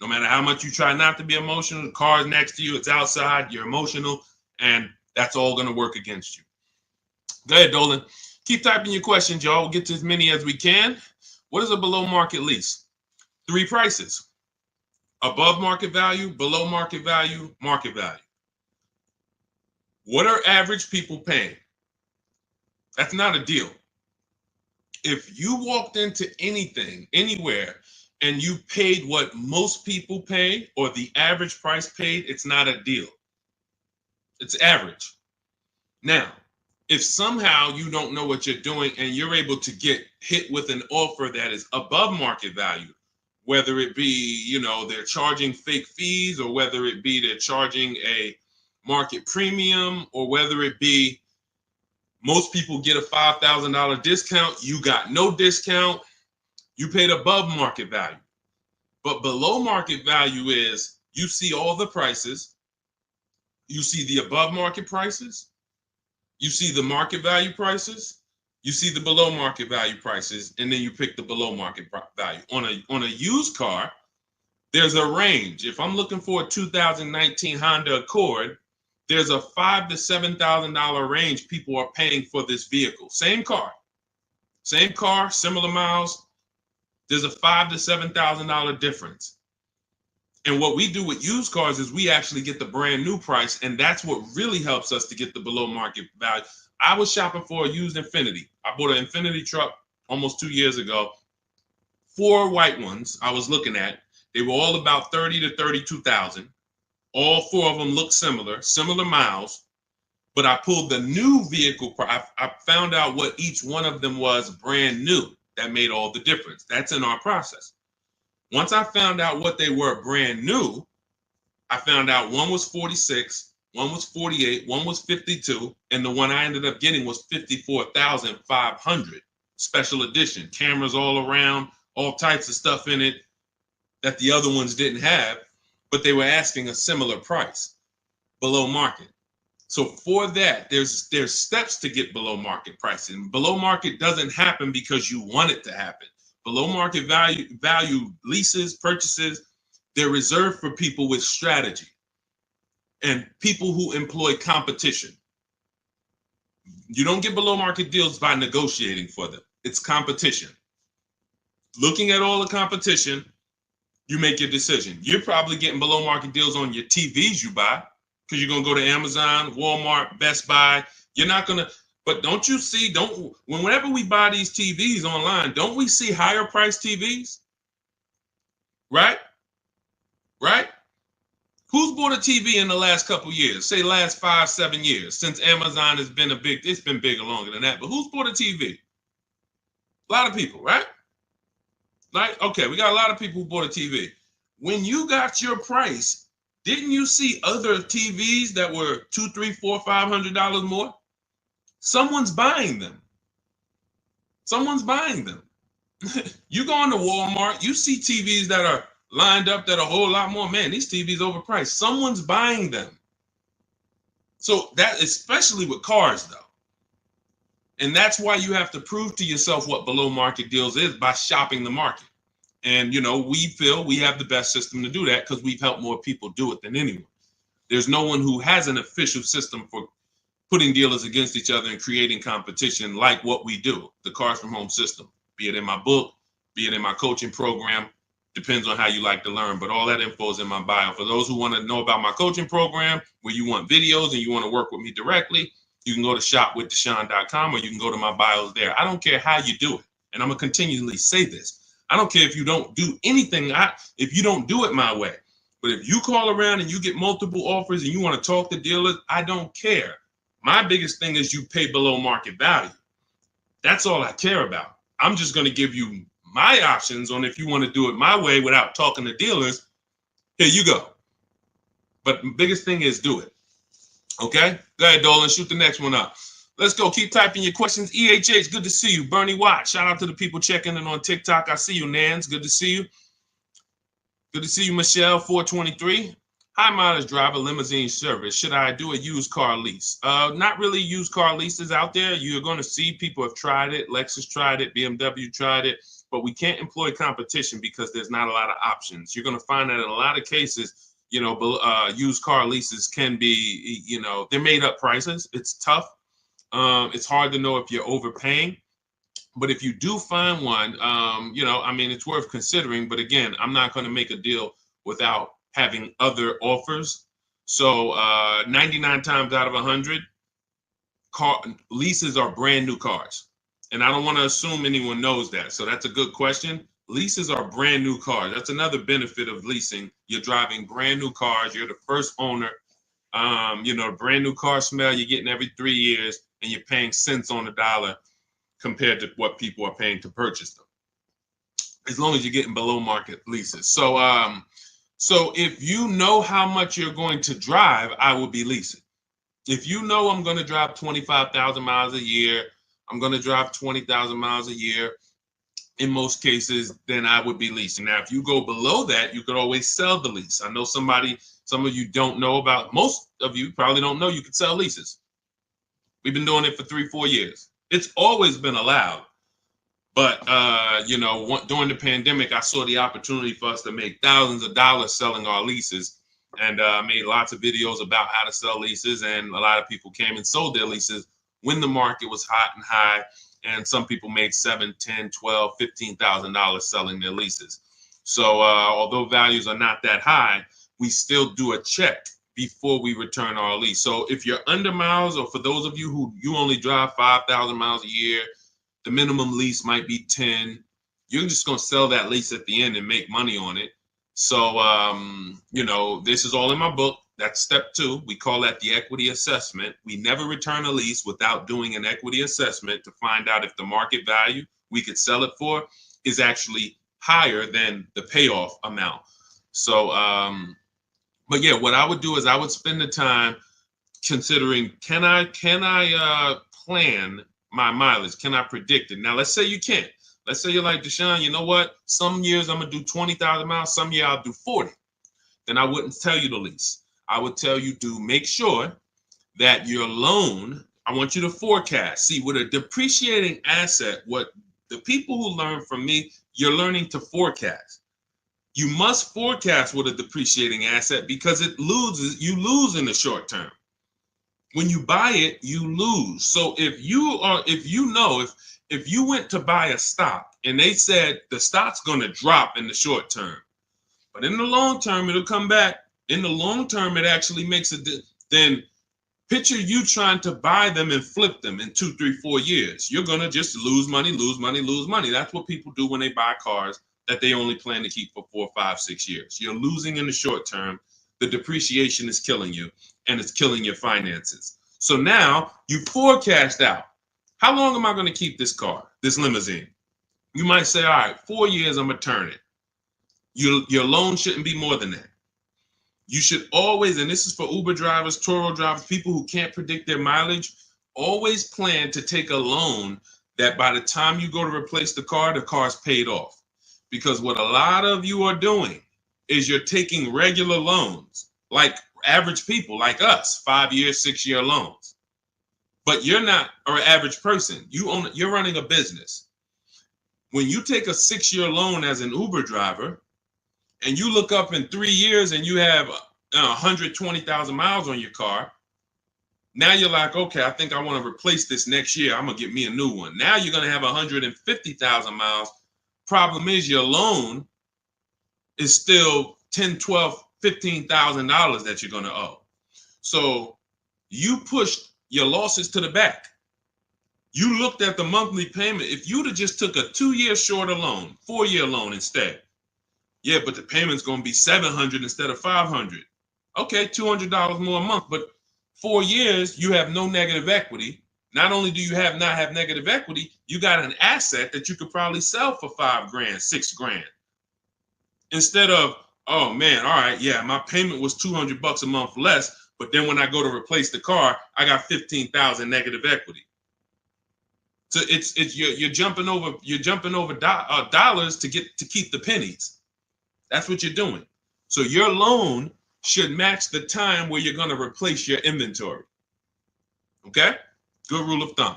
Speaker 1: No matter how much you try not to be emotional, the car is next to you, it's outside, you're emotional, and that's all going to work against you. Go ahead, Dolan. Keep typing your questions, y'all. We'll get to as many as we can. What is a below market lease? 3 prices. Above market value, below market value, market value. What are average people paying? That's not a deal. If you walked into anything, anywhere, and you paid what most people pay or the average price paid, it's not a deal. It's average. Now, if somehow you don't know what you're doing and you're able to get hit with an offer that is above market value, whether it be, they're charging fake fees, or whether it be they're charging a market premium, or whether it be most people get a $5,000 discount, you got no discount, you paid above market value. But below market value is you see all the prices, you see the above market prices, you see the market value prices, you see the below market value prices, and then you pick the below market value. On a used car, there's a range. If I'm looking for a 2019 Honda Accord, there's a $5,000 to $7,000 range people are paying for this vehicle. Same car, similar miles. There's a $5,000 to $7,000 difference. And what we do with used cars is we actually get the brand new price, and that's what really helps us to get the below market value. I was shopping for a used Infiniti. I bought an Infiniti truck almost 2 years ago. 4 white ones I was looking at. They were all about 30 to 32,000. All 4 of them looked similar miles. But I pulled the new vehicle. I found out what each one of them was brand new. That made all the difference. That's in our process. Once I found out what they were brand new, I found out one was 46, one was 48, one was 52, and the one I ended up getting was 54,500 special edition. Cameras all around, all types of stuff in it that the other ones didn't have, but they were asking a similar price, below market. So for that, there's steps to get below market pricing. Below market doesn't happen because you want it to happen. Below market value leases, purchases, they're reserved for people with strategy and people who employ competition. You don't get below market deals by negotiating for them. It's competition. Looking at all the competition, you make your decision. You're probably getting below market deals on your TVs you buy, because you're going to go to Amazon, Walmart, Best Buy. You're not going to, but don't you see, whenever we buy these TVs online, don't we see higher priced TVs? Right? Right? Who's bought a TV in the last couple years? Say last 5-7 years, since Amazon has been it's been bigger longer than that, but who's bought a TV? A lot of people, right? Like, okay, we got a lot of people who bought a TV. When you got your price, didn't you see other TVs that were $200, $300, $400, $500 more? Someone's buying them. Someone's buying them. You go into Walmart, you see TVs that are lined up that are a whole lot more. Man, these TVs overpriced. Someone's buying them. So that, especially with cars though. And that's why you have to prove to yourself what below market deals is by shopping the market. And, we feel we have the best system to do that because we've helped more people do it than anyone. There's no one who has an official system for putting dealers against each other and creating competition like what we do, the Cars from Home system, be it in my book, be it in my coaching program, depends on how you like to learn. But all that info is in my bio. For those who want to know about my coaching program, where you want videos and you want to work with me directly, you can go to shopwithdeshone.com or you can go to my bios there. I don't care how you do it. And I'm going to continually say this. I don't care if you don't do anything, if you don't do it my way. But if you call around and you get multiple offers and you want to talk to dealers, I don't care. My biggest thing is you pay below market value. That's all I care about. I'm just going to give you my options on if you want to do it my way without talking to dealers. Here you go. But the biggest thing is do it. Okay? Go ahead, Dolan. Shoot the next one up. Let's go. Keep typing your questions. EHH, good to see you. Bernie Watt, shout out to the people checking in on TikTok. I see you, Nans. Good to see you. Good to see you, Michelle, 423. High mileage driver, limousine service. Should I do a used car lease? Not really used car leases out there. You're going to see people have tried it. Lexus tried it. BMW tried it. But we can't employ competition because there's not a lot of options. You're going to find that in a lot of cases, used car leases can be, they're made up prices. It's tough. It's hard to know if you're overpaying. But if you do find one, it's worth considering. But again, I'm not going to make a deal without having other offers. So 99 times out of 100, leases are brand new cars. And I don't want to assume anyone knows that. So that's a good question. Leases are brand new cars. That's another benefit of leasing. You're driving brand new cars. You're the first owner. Brand new car smell you're getting every 3 years, and you're paying cents on the dollar compared to what people are paying to purchase them, as long as you're getting below market leases. So if you know how much you're going to drive, I will be leasing. If you know I'm going to drive 25,000 miles a year, I'm going to drive 20,000 miles a year, in most cases, then I would be leasing. Now, if you go below that, you could always sell the lease. I know some of you don't know about, most of you probably don't know you could sell leases. We've been doing it for 3-4 years. It's always been allowed. But, during the pandemic, I saw the opportunity for us to make thousands of dollars selling our leases. And made lots of videos about how to sell leases. And a lot of people came and sold their leases when the market was hot and high. And some people made $7,000, $10,000, $12,000, $15,000 selling their leases. So although values are not that high, we still do a check before we return our lease. So if you're under miles, or for those of you who you only drive 5,000 miles a year, the minimum lease might be 10. You're just going to sell that lease at the end and make money on it. So, this is all in my book. That's step 2. We call that the equity assessment. We never return a lease without doing an equity assessment to find out if the market value we could sell it for is actually higher than the payoff amount. So, but yeah, what I would do is I would spend the time considering, can I plan my mileage? Can I predict it? Now, let's say you can't. Let's say you're like, Deshone, you know what? Some years I'm going to do 20,000 miles. Some year I'll do 40. Then I wouldn't tell you to lease. I would tell you to make sure that your loan, I want you to forecast. See, with a depreciating asset, what the people who learn from me, you're learning to forecast. You must forecast with a depreciating asset because you lose in the short term. When you buy it, you lose. So if you went to buy a stock and they said the stock's going to drop in the short term, but in the long term, it'll come back. In the long term, it actually makes then picture you trying to buy them and flip them in 2, 3, 4 years. You're going to just lose money, lose money, lose money. That's what people do when they buy cars that they only plan to keep for 4, 5, 6 years. You're losing in the short term. The depreciation is killing you, and it's killing your finances. So now you forecast out. How long am I going to keep this car, this limousine? You might say, all right, 4 years, I'm going to turn it. Your loan shouldn't be more than that. You should always, and this is for Uber drivers, Turo drivers, people who can't predict their mileage, always plan to take a loan that by the time you go to replace the car's paid off. Because what a lot of you are doing is you're taking regular loans, like average people like us, 5-year, 6-year loans. But you're not an average person. You're running a business. When you take a 6-year loan as an Uber driver and you look up in 3 years and you have 120,000 miles on your car, now you're like, okay, I think I want to replace this next year. I'm going to get me a new one. Now you're going to have 150,000 miles. Problem is your loan is still $10, $12, $15,000 that you're going to owe. So you pushed your losses to the back. You looked at the monthly payment. If you'd have just took a 2-year shorter loan, 4-year loan instead, yeah, but the payment's going to be $700 instead of $500. Okay, $200 more a month, but 4 years, you have no negative equity. Not only do you not have negative equity, you got an asset that you could probably sell for $5,000, $6,000. Instead of, oh man, all right, yeah, my payment was $200 a month less, but then when I go to replace the car, I got 15,000 negative equity. So you're jumping over dollars to keep the pennies. That's what you're doing. So your loan should match the time where you're going to replace your inventory. Okay? Good rule of thumb.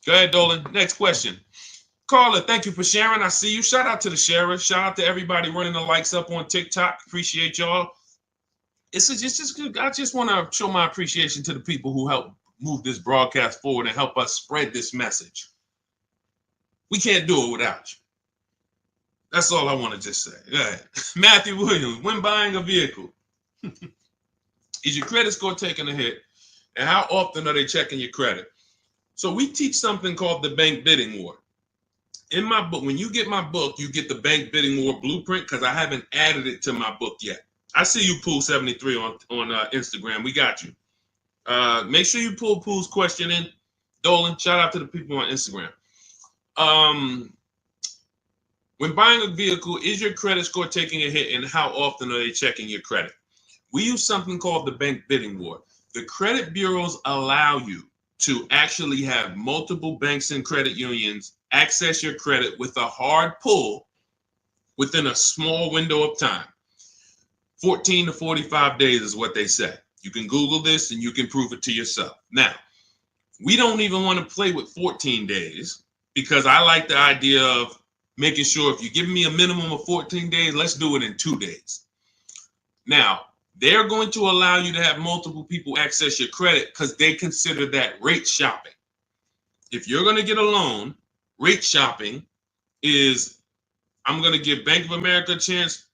Speaker 1: Go ahead, Dolan. Next question. Carla, thank you for sharing. I see you. Shout out to the sharers. Shout out to everybody running the likes up on TikTok. Appreciate y'all. It's just good. I just want to show my appreciation to the people who help move this broadcast forward and help us spread this message. We can't do it without you. That's all I want to just say. Go ahead. Matthew Williams, when buying a vehicle, is your credit score taking a hit? And how often are they checking your credit? So we teach something called the bank bidding war. In my book, when you get my book, you get the bank bidding war blueprint because I haven't added it to my book yet. I see you, Pool73 on Instagram. We got you. Make sure you pull Pool's question in. Dolan, shout out to the people on Instagram. When buying a vehicle, is your credit score taking a hit, and how often are they checking your credit? We use something called the bank bidding war. The credit bureaus allow you to actually have multiple banks and credit unions access your credit with a hard pull within a small window of time. 14 to 45 days is what they say. You can Google this and you can prove it to yourself. Now, we don't even want to play with 14 days because I like the idea of making sure if you give me a minimum of 14 days, let's do it in 2 days. Now, they're going to allow you to have multiple people access your credit because they consider that rate shopping. If you're going to get a loan, rate shopping is, I'm going to give Bank of America a chance,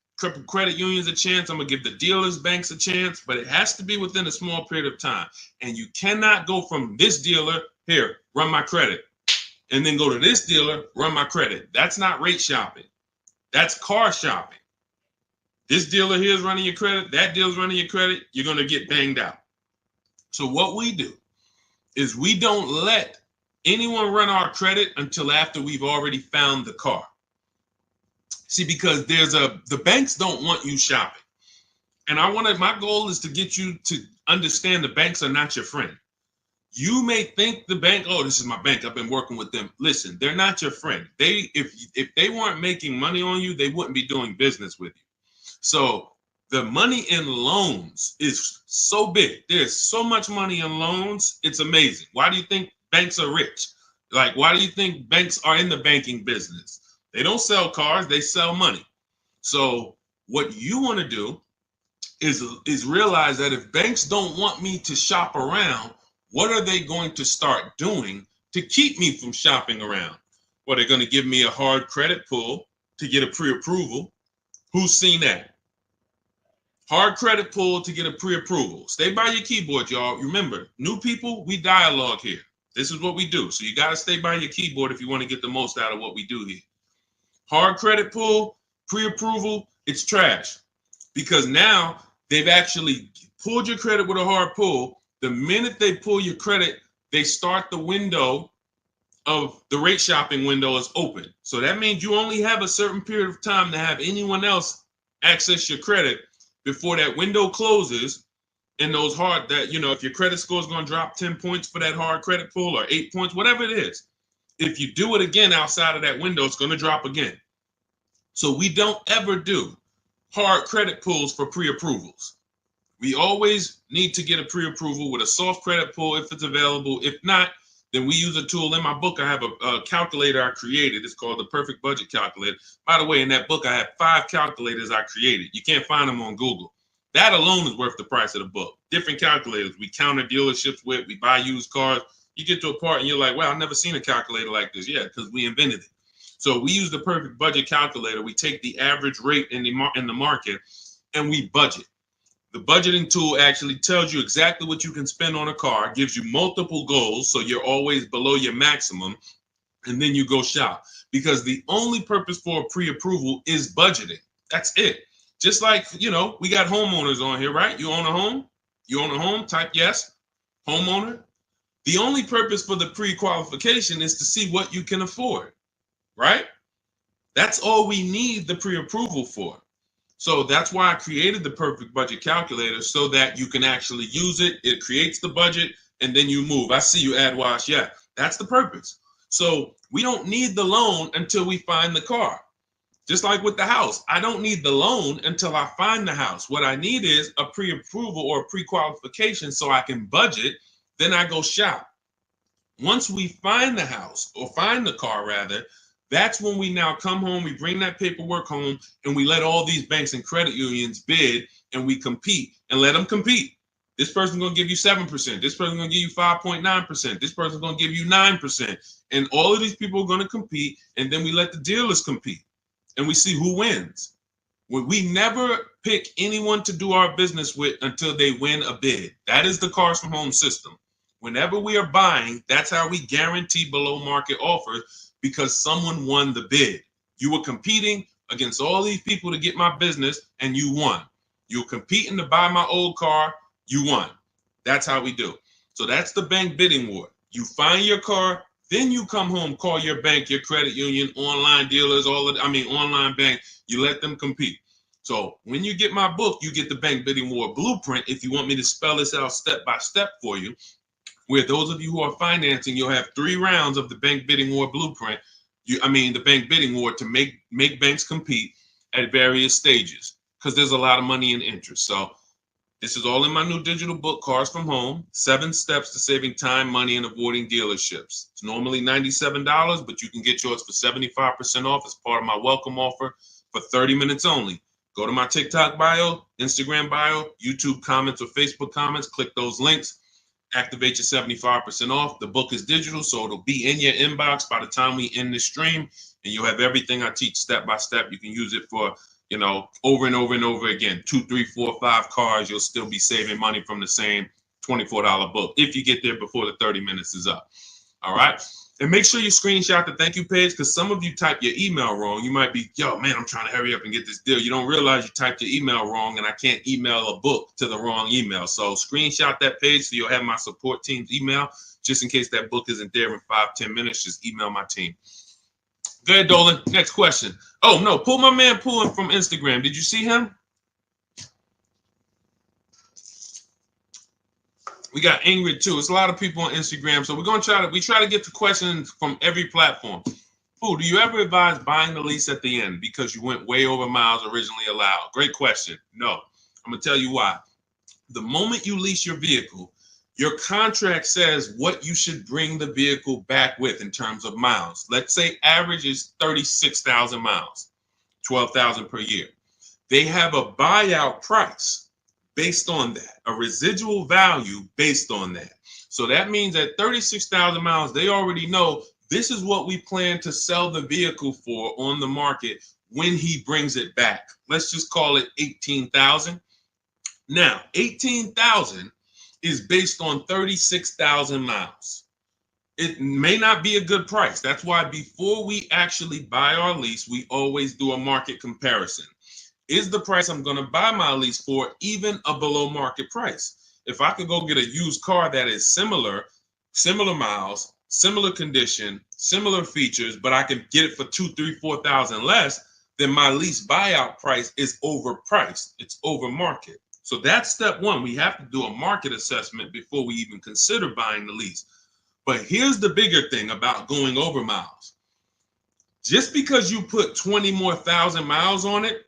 Speaker 1: credit unions a chance, I'm going to give the dealers, banks a chance, but it has to be within a small period of time. And you cannot go from this dealer, here, run my credit, and then go to this dealer, run my credit. That's not rate shopping. That's car shopping. This dealer here is running your credit, that dealer's running your credit, you're going to get banged out. So what we do is we don't let anyone run our credit until after we've already found the car. See, because the banks don't want you shopping. And my goal is to get you to understand the banks are not your friend. You may think the bank, oh, this is my bank, I've been working with them. Listen, they're not your friend. If they weren't making money on you, they wouldn't be doing business with you. So the money in loans is so big. There's so much money in loans. It's amazing. Why do you think banks are rich? Like, why do you think banks are in the banking business? They don't sell cars, they sell money. So what you want to do is realize that if banks don't want me to shop around, what are they going to start doing to keep me from shopping around? Well, they're going to give me a hard credit pull to get a pre-approval. Who's seen that? Hard credit pull to get a pre-approval. Stay by your keyboard, y'all. Remember, new people, we dialogue here. This is what we do. So you got to stay by your keyboard if you want to get the most out of what we do here. Hard credit pull, pre-approval, it's trash. Because now they've actually pulled your credit with a hard pull. The minute they pull your credit, they start the window of the rate shopping window is open. So that means you only have a certain period of time to have anyone else access your credit before that window closes. And those hard, that, if your credit score is going to drop 10 points for that hard credit pull or 8 points, whatever it is, If you do it again outside of that window, it's going to drop again. So we don't ever do hard credit pulls for pre-approvals. We always need to get a pre-approval with a soft credit pull if it's available. If not, then we use a tool. In my book, I have a calculator I created. It's called the Perfect Budget Calculator. By the way, in that book, I have 5 calculators I created. You can't find them on Google. That alone is worth the price of the book. Different calculators. We counter dealerships with. We buy used cars. You get to a part and you're like, wow, I've never seen a calculator like this. Yeah, because we invented it. So we use the Perfect Budget Calculator. We take the average rate in the market and we budget. The budgeting tool actually tells you exactly what you can spend on a car, gives you multiple goals, so you're always below your maximum, and then you go shop. Because the only purpose for a pre-approval is budgeting. That's it. Just like, you know, we got homeowners on here, right? You own a home? You own a home? Type yes. Homeowner. The only purpose for the pre-qualification is to see what you can afford, right? That's all we need the pre-approval for. So that's why I created the Perfect Budget Calculator, so that you can actually use it. It creates the budget and then you move. I see you, AdWash. Yeah, that's the purpose. So we don't need the loan until we find the car. Just like with the house, I don't need the loan until I find the house. What I need is a pre-approval or a pre-qualification so I can budget. Then I go shop. Once we find the house, or find the car rather, that's when we now come home, we bring that paperwork home, and we let all these banks and credit unions bid, and we compete and let them compete. This person's going to give you 7%. This person's going to give you 5.9%. This person's going to give you 9%. And all of these people are going to compete, and then we let the dealers compete, and we see who wins. We never pick anyone to do our business with until they win a bid. That is the Cars from Home system. Whenever we are buying, that's how we guarantee below market offers, because someone won the bid. You were competing against all these people to get my business, and you won. You were competing to buy my old car, you won. That's how we do. So that's the bank bidding war. You find your car, then you come home, call your bank, your credit union, online dealers, online bank, you let them compete. So when you get my book, you get the bank bidding war blueprint. If you want me to spell this out step by step for you, where those of you who are financing, you'll have 3 rounds of the bank bidding war blueprint. The bank bidding war to make banks compete at various stages, because there's a lot of money and interest. So this is all in my new digital book, Cars from Home, 7 Steps to Saving Time, Money, and Avoiding Dealerships. It's normally $97, but you can get yours for 75% off as part of my welcome offer for 30 minutes only. Go to my TikTok bio, Instagram bio, YouTube comments, or Facebook comments. Click those links. Activate your 75% off. The book is digital, so it'll be in your inbox by the time we end this stream, and you'll have everything I teach step by step. You can use it for, over and over and over again. 2, 3, 4, 5 cars. You'll still be saving money from the same $24 book if you get there before the 30 minutes is up. All right. And make sure you screenshot the thank you page, because some of you type your email wrong. You might be, yo, man, I'm trying to hurry up and get this deal. You don't realize you typed your email wrong, and I can't email a book to the wrong email. So screenshot that page so you'll have my support team's email, just in case that book isn't there in 5-10 minutes. Just email my team. Go ahead, Dolan. Next question. Oh, no, pull my man Pulling from Instagram. Did you see him? We got Ingrid too. It's a lot of people on Instagram, so we try to get to questions from every platform. Do you ever advise buying the lease at the end because you went way over miles originally allowed? Great question. No, I'm gonna tell you why. The moment you lease your vehicle, your contract says what you should bring the vehicle back with in terms of miles. Let's say average is 36,000 miles, 12,000 per year. They have a buyout price based on that, a residual value based on that. So that means at 36,000 miles, they already know this is what we plan to sell the vehicle for on the market when he brings it back. Let's just call it 18,000. Now, 18,000 is based on 36,000 miles. It may not be a good price. That's why before we actually buy our lease, we always do a market comparison. Is the price I'm going to buy my lease for even a below market price? If I could go get a used car that is similar miles, similar condition, similar features, but I can get it for 2, 3, 4,000 less, then my lease buyout price is overpriced. It's over market. So that's step one. We have to do a market assessment before we even consider buying the lease. But here's the bigger thing about going over miles. Just because you put 20 more thousand miles on it,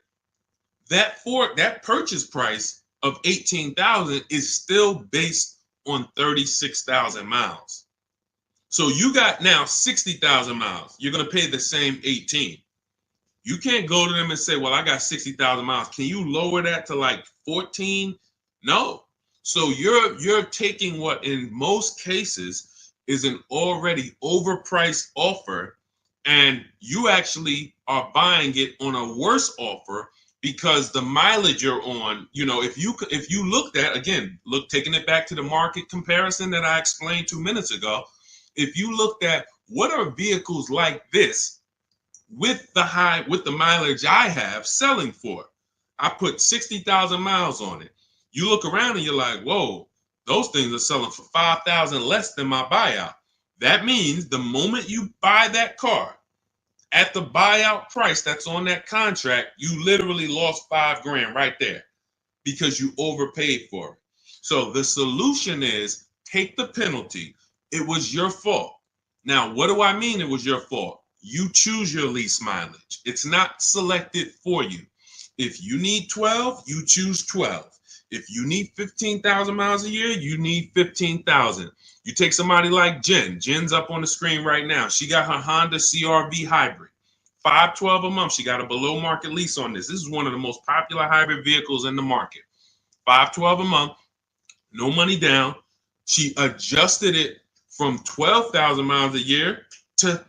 Speaker 1: that purchase price of 18,000 is still based on 36,000 miles. So you got now 60,000 miles. You're going to pay the same 18. You can't go to them and say, well, I got 60,000 miles. Can you lower that to like 14? No. So you're taking what in most cases is an already overpriced offer, and you actually are buying it on a worse offer because the mileage you're on, if you looked at, again, taking it back to the market comparison that I explained 2 minutes ago, if you looked at what are vehicles like this with the mileage I have selling for, I put 60,000 miles on it. You look around and you're like, whoa, those things are selling for 5,000 less than my buyout. That means the moment you buy that car at the buyout price that's on that contract, you literally lost $5,000 right there because you overpaid for it. So the solution is take the penalty. It was your fault. Now, what do I mean it was your fault? You choose your lease mileage. It's not selected for you. If you need 12, you choose 12. If you need 15,000 miles a year, you need 15,000. You take somebody like Jen. Jen's up on the screen right now. She got her Honda CR-V hybrid. $512 a month. She got a below market lease on this. This is one of the most popular hybrid vehicles in the market. $512 a month, no money down. She adjusted it from 12,000 miles a year to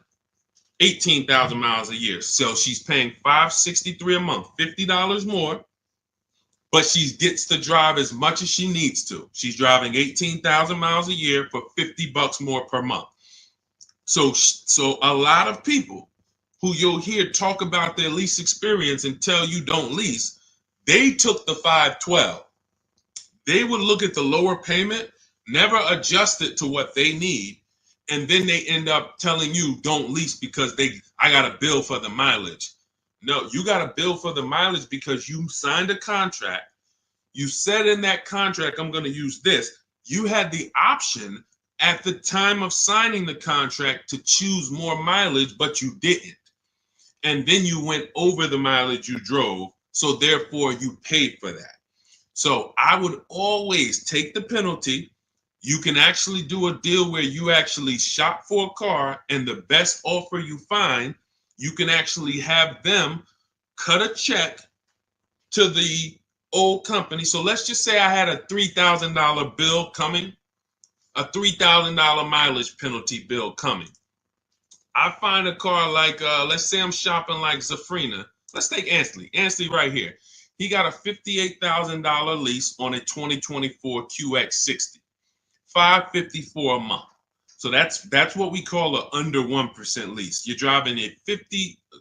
Speaker 1: 18,000 miles a year. So she's paying $563 a month, $50 more, but she gets to drive as much as she needs to. She's driving 18,000 miles a year for $50 more per month. So a lot of people who you'll hear talk about their lease experience and tell you don't lease, they took the 512. They would look at the lower payment, never adjust it to what they need, and then they end up telling you don't lease because I got a bill for the mileage. No, you got a bill for the mileage because you signed a contract. You said in that contract, I'm going to use this. You had the option at the time of signing the contract to choose more mileage, but you didn't. And then you went over the mileage you drove. So therefore you paid for that. So I would always take the penalty. You can actually do a deal where you actually shop for a car, and the best offer you find, you can actually have them cut a check to the old company. So let's just say I had a $3,000 bill coming, a $3,000 mileage penalty bill coming. I find a car like, let's say I'm shopping like Zafrina. Let's take Ansley. Ansley right here. He got a $58,000 lease on a 2024 QX60. $554 a month. So that's what we call an under 1% lease. You're driving a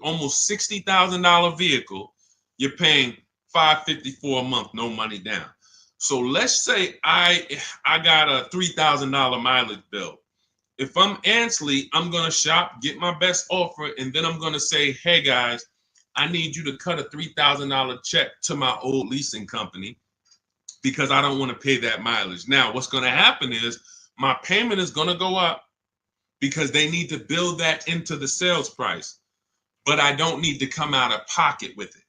Speaker 1: almost $60,000 vehicle. You're paying $554 a month, no money down. So let's say I got a $3,000 mileage bill. If I'm Ansley, I'm gonna shop, get my best offer, and then I'm gonna say, hey guys, I need you to cut a $3,000 check to my old leasing company, because I don't want to pay that mileage. Now, what's going to happen is my payment is going to go up because they need to build that into the sales price, but I don't need to come out of pocket with it.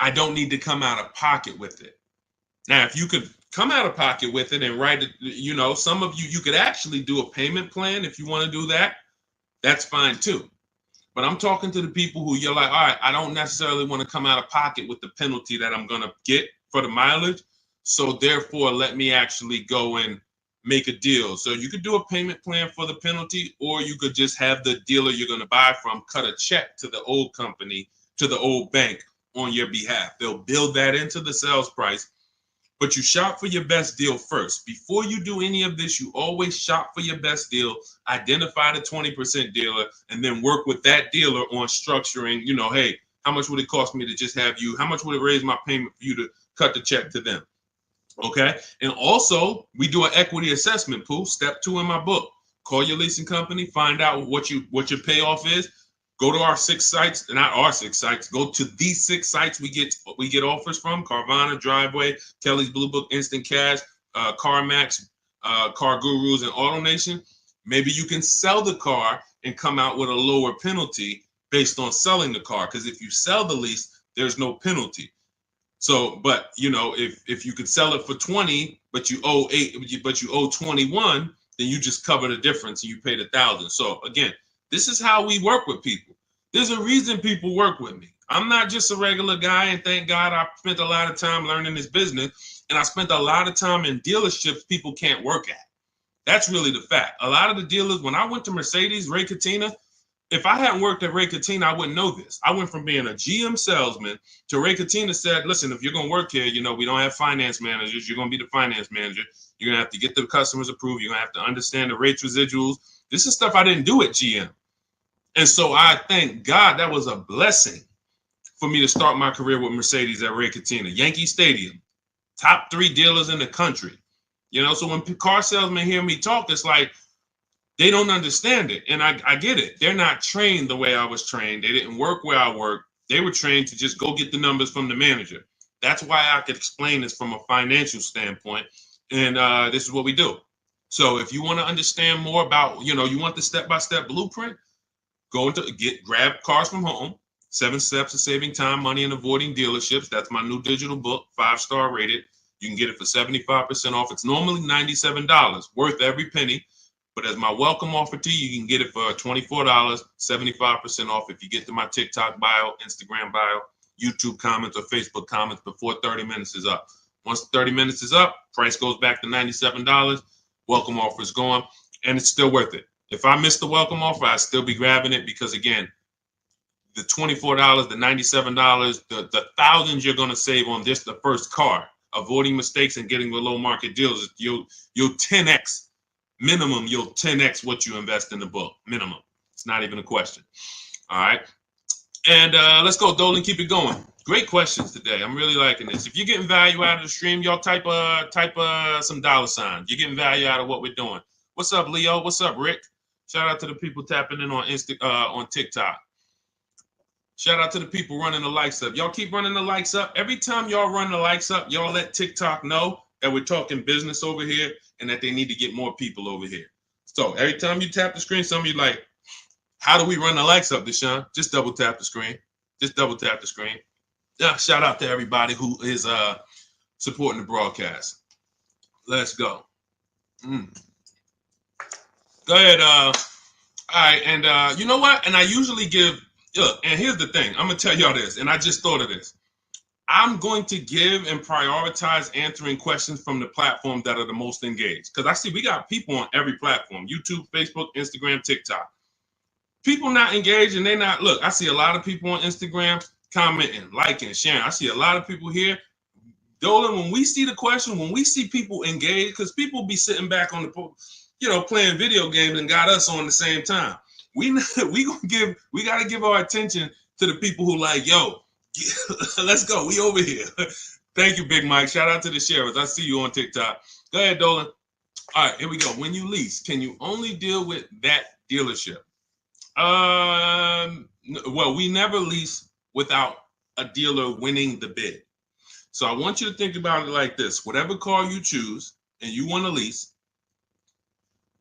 Speaker 1: I don't need to come out of pocket with it. Now, if you could come out of pocket with it and write it, some of you could actually do a payment plan if you want to do that. That's fine too. But I'm talking to the people who you're like, all right, I don't necessarily want to come out of pocket with the penalty that I'm going to get for the mileage. So therefore, let me actually go and make a deal. So you could do a payment plan for the penalty, or you could just have the dealer you're going to buy from cut a check to the old company, to the old bank on your behalf. They'll build that into the sales price, but you shop for your best deal first. Before you do any of this, you always shop for your best deal, identify the 20% dealer, and then work with that dealer on structuring, hey, how much would it cost me to just have you? How much would it raise my payment for you to cut the check to them? Okay. And also, we do an equity assessment, Pooh. Step 2 in my book. Call your leasing company, find out what your payoff is. Go to our 6 sites, not our 6 sites. Go to these 6 sites we get offers from: Carvana, Driveway, Kelly's Blue Book, Instant Cash, CarMax, Car Gurus and Auto Nation, maybe you can sell the car and come out with a lower penalty based on selling the car. Because if you sell the lease, there's no penalty. So, but you know, if you could sell it for 20, but you owe 21, then you just cover the difference and you pay the 1,000. So again, this is how we work with people. There's a reason people work with me. I'm not just a regular guy, and thank God I spent a lot of time learning this business, and I spent a lot of time in dealerships people can't work at. That's really the fact. A lot of the dealers, when I went to Mercedes, Ray Catena, if I hadn't worked at Ray Catena, I wouldn't know this. I went from being a GM salesman to Ray Catena said, listen, if you're going to work here, you know, we don't have finance managers. You're going to be the finance manager. You're going to have to get the customers approved. You're going to have to understand the rates residuals. This is stuff I didn't do at GM. And so I thank God that was a blessing for me to start my career with Mercedes at Ray Catena. Yankee Stadium, top 3 dealers in the country. You know, so when car salesmen hear me talk, it's like they don't understand it. And I get it. They're not trained the way I was trained. They didn't work where I worked. They were trained to just go get the numbers from the manager. That's why I could explain this from a financial standpoint. And this is what we do. So if you want to understand more about, you know, you want the step-by-step blueprint, grab Cars from Home, 7 Steps to Saving Time, Money, and Avoiding Dealerships. That's my new digital book, 5-star rated. You can get it for 75% off. It's normally $97, worth every penny. But as my welcome offer to you, you can get it for $24, 75% off if you get to my TikTok bio, Instagram bio, YouTube comments, or Facebook comments before 30 minutes is up. Once 30 minutes is up, price goes back to $97. Welcome offer is gone, and it's still worth it. If I miss the welcome offer, I'd still be grabbing it because, again, the $24, the $97, the thousands you're going to save on this, the first car, avoiding mistakes and getting below market deals, you'll 10x. Minimum, you'll 10x what you invest in the book. Minimum. It's not even a question. All right. And let's go, Dolan. Keep it going. Great questions today. I'm really liking this. If you're getting value out of the stream, y'all type some dollar signs. You're getting value out of what we're doing. What's up, Leo? What's up, Rick? Shout out to the people tapping in on TikTok. Shout out to the people running the likes up. Y'all keep running the likes up. Every time y'all run the likes up, y'all let TikTok know that we're talking business over here and that they need to get more people over here. So every time you tap the screen, some of you like, how do we run the likes up, Deshone? Just double tap the screen. Just double tap the screen. Yeah, shout out to everybody who is supporting the broadcast. Let's go. Go ahead. All right, and you know what? And I usually give, look, and here's the thing. I'm going to tell y'all this, and I just thought of this. I'm going to give and prioritize answering questions from the platforms that are the most engaged. Because I see we got people on every platform, YouTube, Facebook, Instagram, TikTok. People not engaged and they not, look, I see a lot of people on Instagram commenting, liking, sharing. I see a lot of people here. Dolan, when we see the question, when we see people engaged, because people be sitting back on the, you know, playing video games and got us on the same time. We got to give our attention to the people who like, yo, let's go. We over here. Thank you, Big Mike. Shout out to the sheriffs. I see you on TikTok. Go ahead, Dolan. All right, here we go. When you lease, can you only deal with that dealership? Well, we never lease without a dealer winning the bid. So I want you to think about it like this. Whatever car you choose and you want to lease,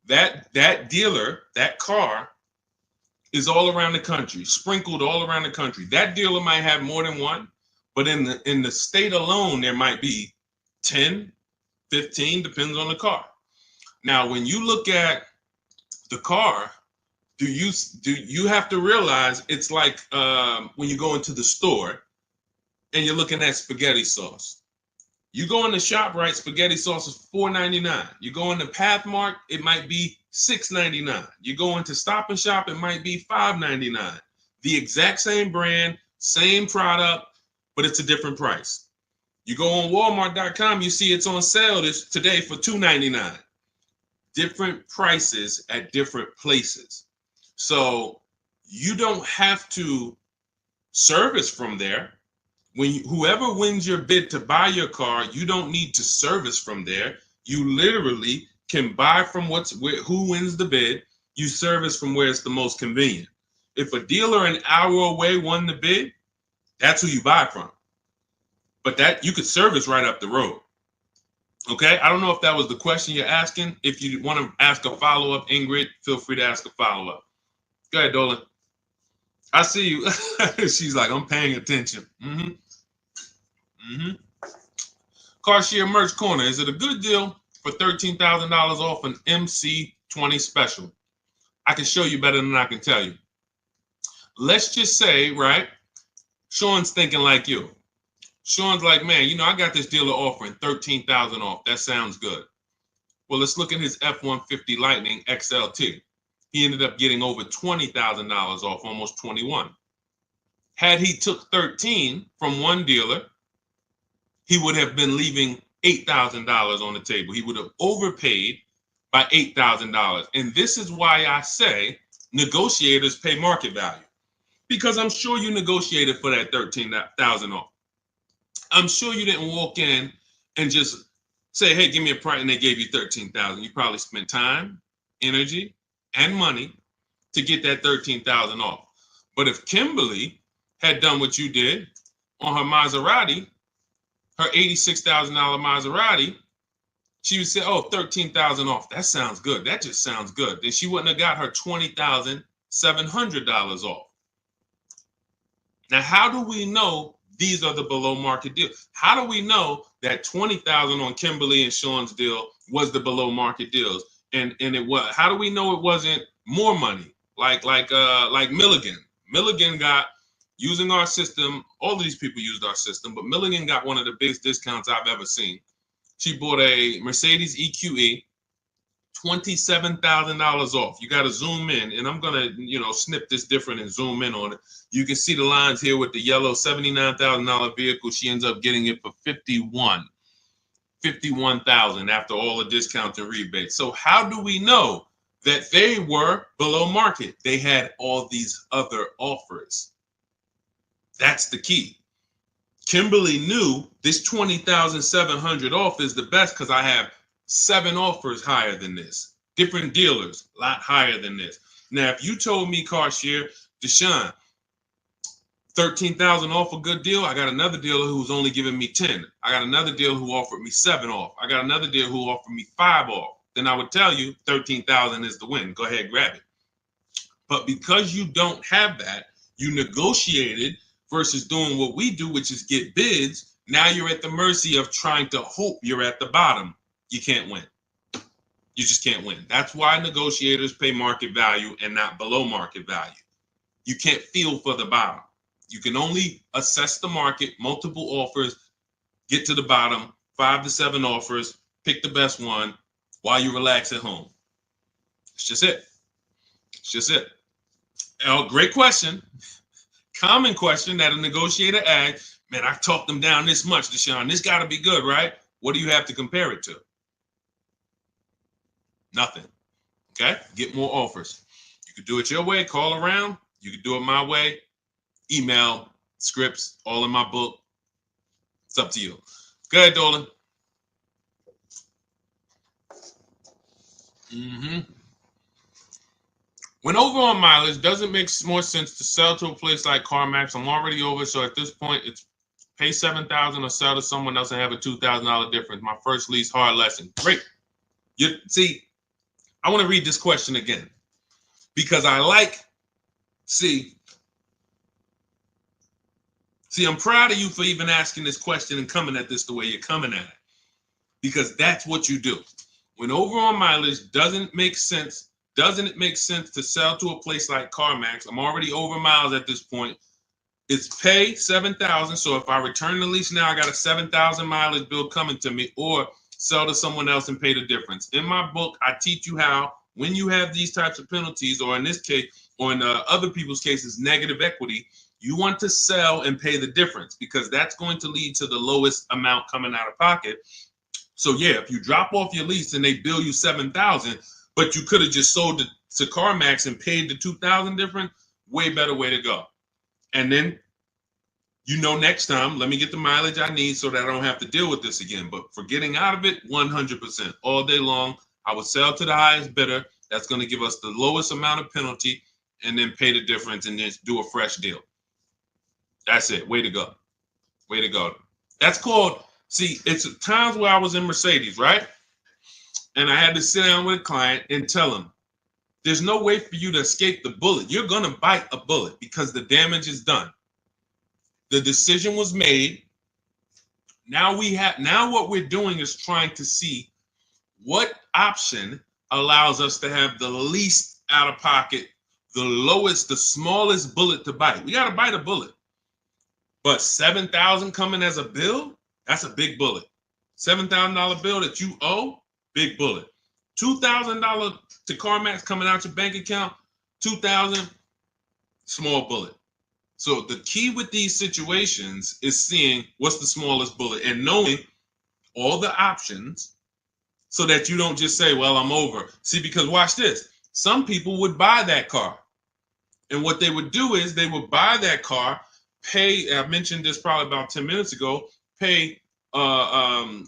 Speaker 1: that dealer, that car is all around the country, sprinkled all around the country. That dealer might have more than one, but in the state alone, there might be 10, 15, depends on the car. Now, when you look at the car, do you have to realize it's like when you go into the store and you're looking at spaghetti sauce. You go in the ShopRite, spaghetti sauce is $4.99. You go into Pathmark, it might be $6.99. You go into Stop and Shop, it might be $5.99. The exact same brand, same product, but it's a different price. You go on Walmart.com, you see it's on sale today for $2.99. Different prices at different places. So you don't have to service from there. Whoever wins your bid to buy your car, you don't need to service from there. You literally can buy from who wins the bid. You service from where it's the most convenient. If a dealer an hour away won the bid, that's who you buy from. But that you could service right up the road. Okay, I don't know if that was the question you're asking. If you want to ask a follow-up, Ingrid, feel free to ask a follow-up. Go ahead, Dolan. I see you. She's like, I'm paying attention. Car Share Merch Corner. Is it a good deal for $13,000 off an MC20 special? I can show you better than I can tell you. Let's just say, right, Sean's thinking like you. Sean's like, man, you know, I got this dealer offering $13,000 off. That sounds good. Well, let's look at his F-150 Lightning XLT. He ended up getting over $20,000 off, almost 21. Had he took 13 from one dealer, he would have been leaving $8,000 on the table. He would have overpaid by $8,000. And this is why I say negotiators pay market value, because I'm sure you negotiated for that $13,000 off. I'm sure you didn't walk in and just say, hey, give me a price, and they gave you $13,000. You probably spent time, energy, and money to get that $13,000 off. But if Kimberly had done what you did on her Maserati, her $86,000 Maserati, she would say, oh, $13,000 off. That sounds good. That just sounds good. Then she wouldn't have got her $20,700 off. Now, how do we know these are the below market deals? How do we know that $20,000 on Kimberly and Sean's deal was the below market deals? And it was. How do we know it wasn't more money? Like Milligan. Milligan got, using our system, all of these people used our system, but Milligan got one of the biggest discounts I've ever seen. She bought a Mercedes EQE, $27,000 off. You got to zoom in, and I'm gonna, snip this different and zoom in on it. You can see the lines here with the yellow $79,000 vehicle. She ends up getting it for $51,000 after all the discounts and rebates. So how do we know that they were below market? They had all these other offers. That's the key. Kimberly knew this $20,700 off is the best because I have 7 offers higher than this. Different dealers, a lot higher than this. Now, if you told me, Car Share, Deshone, $13,000 off a good deal, I got another dealer who's only giving me 10. I got another dealer who offered me 7 off. I got another dealer who offered me 5 off. Then I would tell you $13,000 is the win. Go ahead, grab it. But because you don't have that, you negotiated versus doing what we do, which is get bids. Now you're at the mercy of trying to hope you're at the bottom. You can't win. You just can't win. That's why negotiators pay market value and not below market value. You can't feel for the bottom. You can only assess the market, multiple offers, get to the bottom, 5 to 7 offers, pick the best one while you relax at home. It's just it. It's just it. Oh, great question. Common question that a negotiator asks. Man, I talked them down this much, Deshone. This got to be good, right? What do you have to compare it to? Nothing. Okay? Get more offers. You could do it your way, call around. You could do it my way. Email, scripts, all in my book. It's up to you. Go ahead, Dolan. When over on mileage, does it make more sense to sell to a place like CarMax? I'm already over, so at this point, it's pay $7,000 or sell to someone else and have a $2,000 difference. My first lease, hard lesson. Great. See, I want to read this question again because see, I'm proud of you for even asking this question and coming at this the way you're coming at it, because that's what you do. When over on mileage, doesn't it make sense to sell to a place like CarMax? I'm already over miles at this point. It's pay $7,000. So if I return the lease now, I got a 7,000 mileage bill coming to me, or sell to someone else and pay the difference. In my book, I teach you how, when you have these types of penalties, or in this case, or in other people's cases, negative equity, you want to sell and pay the difference, because that's going to lead to the lowest amount coming out of pocket. So yeah, if you drop off your lease and they bill you $7,000, but you could have just sold it to CarMax and paid the $2,000 difference, way better way to go. And then, next time, let me get the mileage I need so that I don't have to deal with this again. But for getting out of it, 100%. All day long, I would sell to the highest bidder. That's going to give us the lowest amount of penalty, and then pay the difference and then do a fresh deal. That's it. Way to go. Way to go. That's called See, it's times where I was in Mercedes, right? And I had to sit down with a client and tell him, there's no way for you to escape the bullet. You're going to bite a bullet because the damage is done. The decision was made. Now what we're doing is trying to see what option allows us to have the least out of pocket, the lowest, the smallest bullet to bite. We got to bite a bullet. But $7,000 coming as a bill, that's a big bullet. $7,000 bill that you owe, big bullet. $2,000 to CarMax coming out your bank account, $2,000, small bullet. So the key with these situations is seeing what's the smallest bullet and knowing all the options so that you don't just say, well, I'm over. See, because watch this. Some people would buy that car. And what they would do is they would buy that car, pay, I mentioned this probably about 10 minutes ago, pay the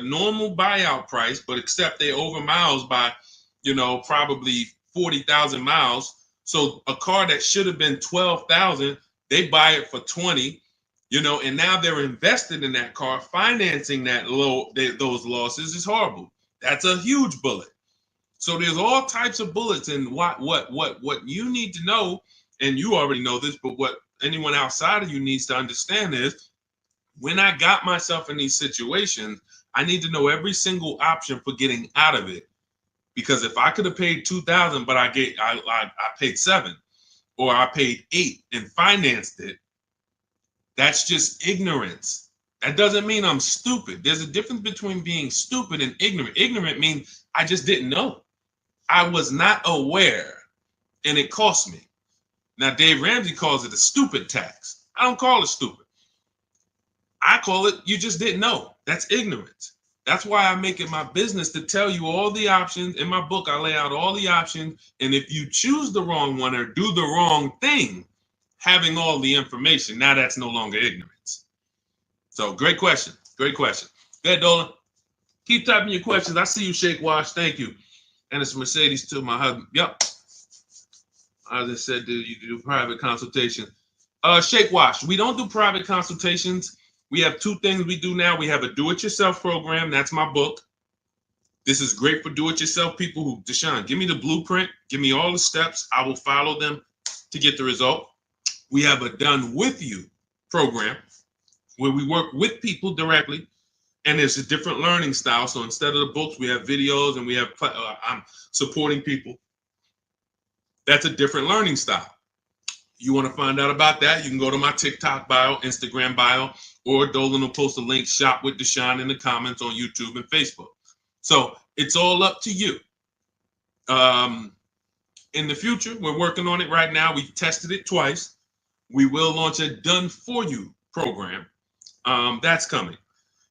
Speaker 1: normal buyout price, but except they over miles by, probably 40,000 miles. So a car that should have been 12,000, they buy it for 20, and now they're invested in that car. Financing those losses is horrible. That's a huge bullet. So there's all types of bullets, and what you need to know, and you already know this, but what anyone outside of you needs to understand is, when I got myself in these situations, I need to know every single option for getting out of it. Because if I could have paid $2,000, but I paid $7,000, or I paid $8,000 and financed it, that's just ignorance. That doesn't mean I'm stupid. There's a difference between being stupid and ignorant. Ignorant means I just didn't know. I was not aware, and it cost me. Now, Dave Ramsey calls it a stupid tax. I don't call it stupid. I call it you just didn't know. That's ignorance. That's why I make it my business to tell you all the options. In my book, I lay out all the options. And if you choose the wrong one or do the wrong thing, having all the information, now that's no longer ignorance. So great question. Great question. Go ahead, Dolan. Keep typing your questions. I see you, Shake Wash. Thank you. And it's Mercedes to my husband. Yep. I just said, you do private consultation. Shake Wash. We don't do private consultations. We have two things we do now. We have a do-it-yourself program. That's my book. This is great for do-it-yourself people who, Deshone, give me the blueprint. Give me all the steps. I will follow them to get the result. We have a done with you program where we work with people directly. And it's a different learning style. So instead of the books, we have videos and we have, I'm supporting people. That's a different learning style. You want to find out about that, you can go to my TikTok bio, Instagram bio, or Dolan will post a link, Shop with Deshone, in the comments on YouTube and Facebook. So it's all up to you. In the future, we're working on it right now. We tested it twice. We will launch a done for you program. That's coming.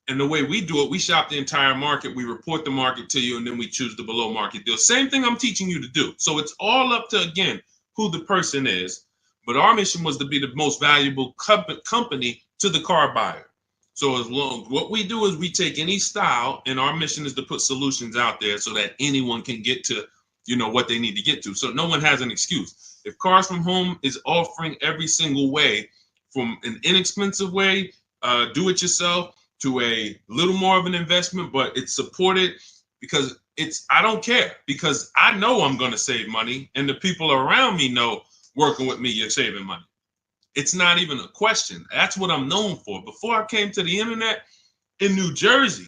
Speaker 1: And the way we do it, we shop the entire market. We report the market to you, and then we choose the below market deal. Same thing I'm teaching you to do. So it's all up to, again, who the person is. But our mission was to be the most valuable company to the car buyer. So what we do is we take any style, and our mission is to put solutions out there so that anyone can get to, what they need to get to. So no one has an excuse. If Cars From Home is offering every single way, from an inexpensive way, do it yourself, to a little more of an investment, but it's supported because I don't care, because I know I'm going to save money, and the people around me know working with me, you're saving money. It's not even a question. That's what I'm known for. Before I came to the internet in New Jersey,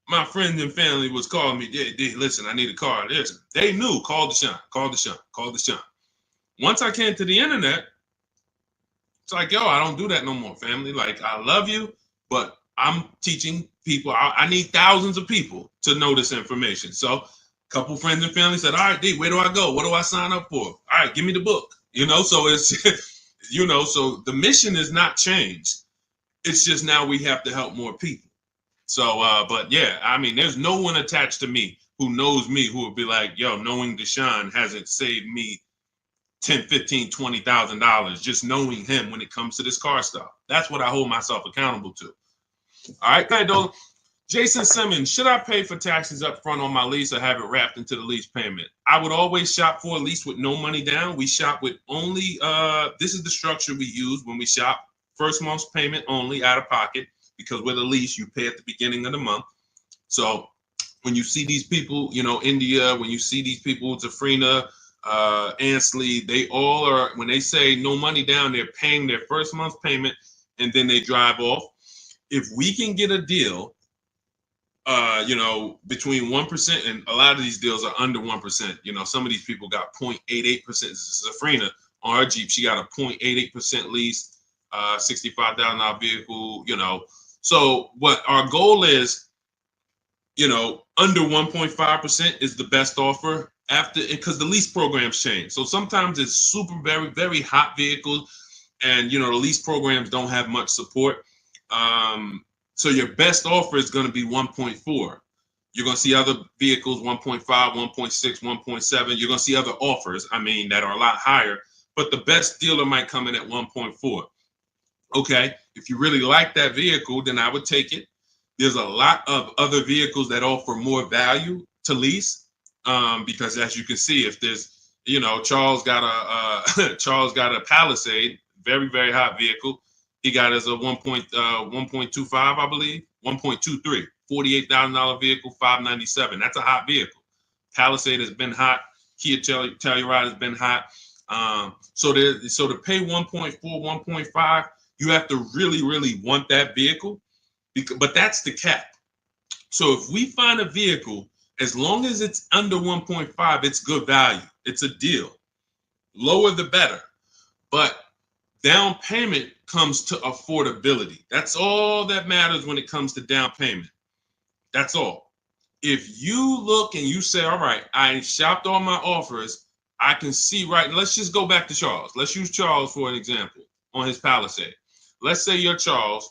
Speaker 1: my friends and family was calling me, listen, I need a car. Listen, they knew, call Deshone, call Deshone, call Deshone. Once I came to the internet, it's like, yo, I don't do that no more, family. Like, I love you, but I'm teaching people. I need thousands of people to know this information. So a couple friends and family said, all right, D, where do I go? What do I sign up for? All right, give me the book. So it's, so the mission is not changed. It's just now we have to help more people. So, but yeah, I mean, there's no one attached to me who knows me who would be like, yo, knowing Deshone hasn't saved me $10, $15, $20,000 just knowing him when it comes to this car stuff. That's what I hold myself accountable to. All right, go ahead, Dolan. Jason Simmons, should I pay for taxes up front on my lease or have it wrapped into the lease payment? I would always shop for a lease with no money down. We shop with only, this is the structure we use when we shop. First month's payment only, out of pocket. because with a lease, you pay at the beginning of the month. So when you see these people, India, when you see these people, Zafrina, Ansley, they all are, when they say no money down, they're paying their first month's payment and then they drive off. If we can get a deal, between 1%, and a lot of these deals are under 1%. Some of ththese people got 0.88%. Zafrina on her Jeep, she got a 0.88% lease, $65,000 vehicle. So what our goal is, under 1.5% is the best offer after, because the lease programs change. So sometimes it's super, very, very hot vehicles, and the lease programs don't have much support. So your best offer is going to be 1.4. You're going to see other vehicles 1.5, 1.6, 1.7. You're going to see other offers, that are a lot higher, but the best dealer might come in at 1.4. Okay, if you really like that vehicle, then I would take it. There's a lot of other vehicles that offer more value to lease, because as you can see, if there's, Charles got a Palisade, very, very hot vehicle. He got as a 1.25, I believe, 1.23, $48,000 vehicle, $597. That's a hot vehicle. Palisade has been hot. Kia Telluride has been hot. So to pay 1.4, 1.5, you have to really, really want that vehicle. But that's the cap. So if we find a vehicle, as long as it's under 1.5, it's good value. It's a deal. Lower the better. But down payment comes to affordability. That's all that matters when it comes to down payment. That's all. If you look and you say, all right, I shopped all my offers, I can see right. Let's just go back to Charles. Let's use Charles for an example on his Palisade. Let's say you're Charles.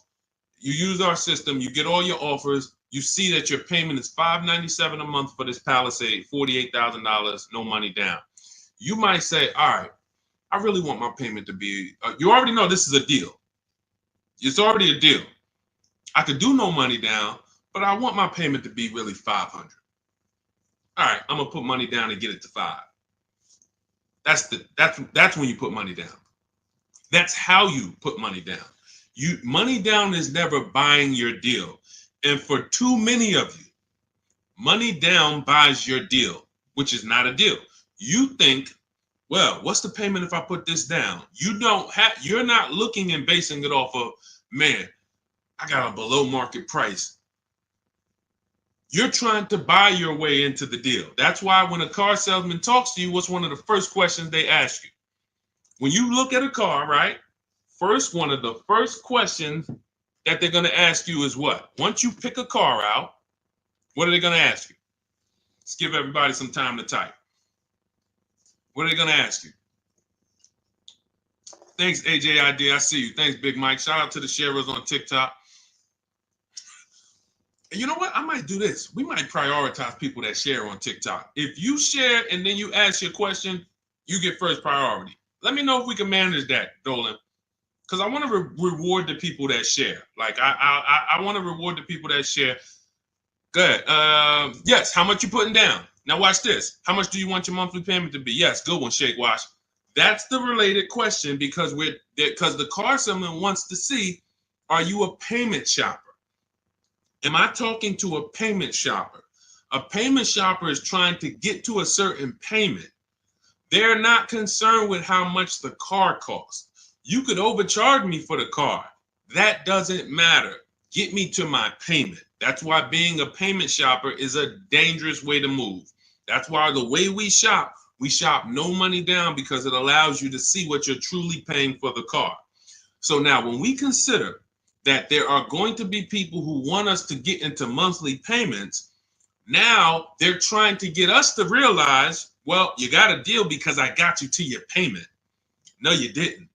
Speaker 1: You use our system, you get all your offers, you see that your payment is $597 a month for this Palisade, $48,000, no money down. You might say, all right, I really want my payment to be, you already know this is a deal. It's already a deal. I could do no money down, but I want my payment to be really $500. All right, I'm gonna put money down and get it to $5. That's when you put money down. That's how you put money down. Money down is never buying your deal. And for too many of you, money down buys your deal, which is not a deal. You think, well, what's the payment if I put this down? You're not looking and basing it off of, man, I got a below market price. You're trying to buy your way into the deal. That's why when a car salesman talks to you, what's one of the first questions they ask you? When you look at a car, right? One of the first questions that they're going to ask you is what? Once you pick a car out, what are they going to ask you? Let's give everybody some time to type. What are they going to ask you? Thanks, AJID. I see you. Thanks, Big Mike. Shout out to the sharers on TikTok. And you know what? I might do this. We might prioritize people that share on TikTok. If you share and then you ask your question, you get first priority. Let me know if we can manage that, Dolan. Because I want to reward the people that share. Like, I want to reward the people that share. Good. Yes, how much you putting down? Now watch this. How much do you want your monthly payment to be? Yes, good one, Shake Wash. That's the related question because the car salesman wants to see, are you a payment shopper? Am I talking to a payment shopper? A payment shopper is trying to get to a certain payment. They're not concerned with how much the car costs. You could overcharge me for the car. That doesn't matter. Get me to my payment. That's why being a payment shopper is a dangerous way to move. That's why the way we shop no money down because it allows you to see what you're truly paying for the car. So now when we consider that there are going to be people who want us to get into monthly payments, now they're trying to get us to realize, well, you got a deal because I got you to your payment. No, you didn't.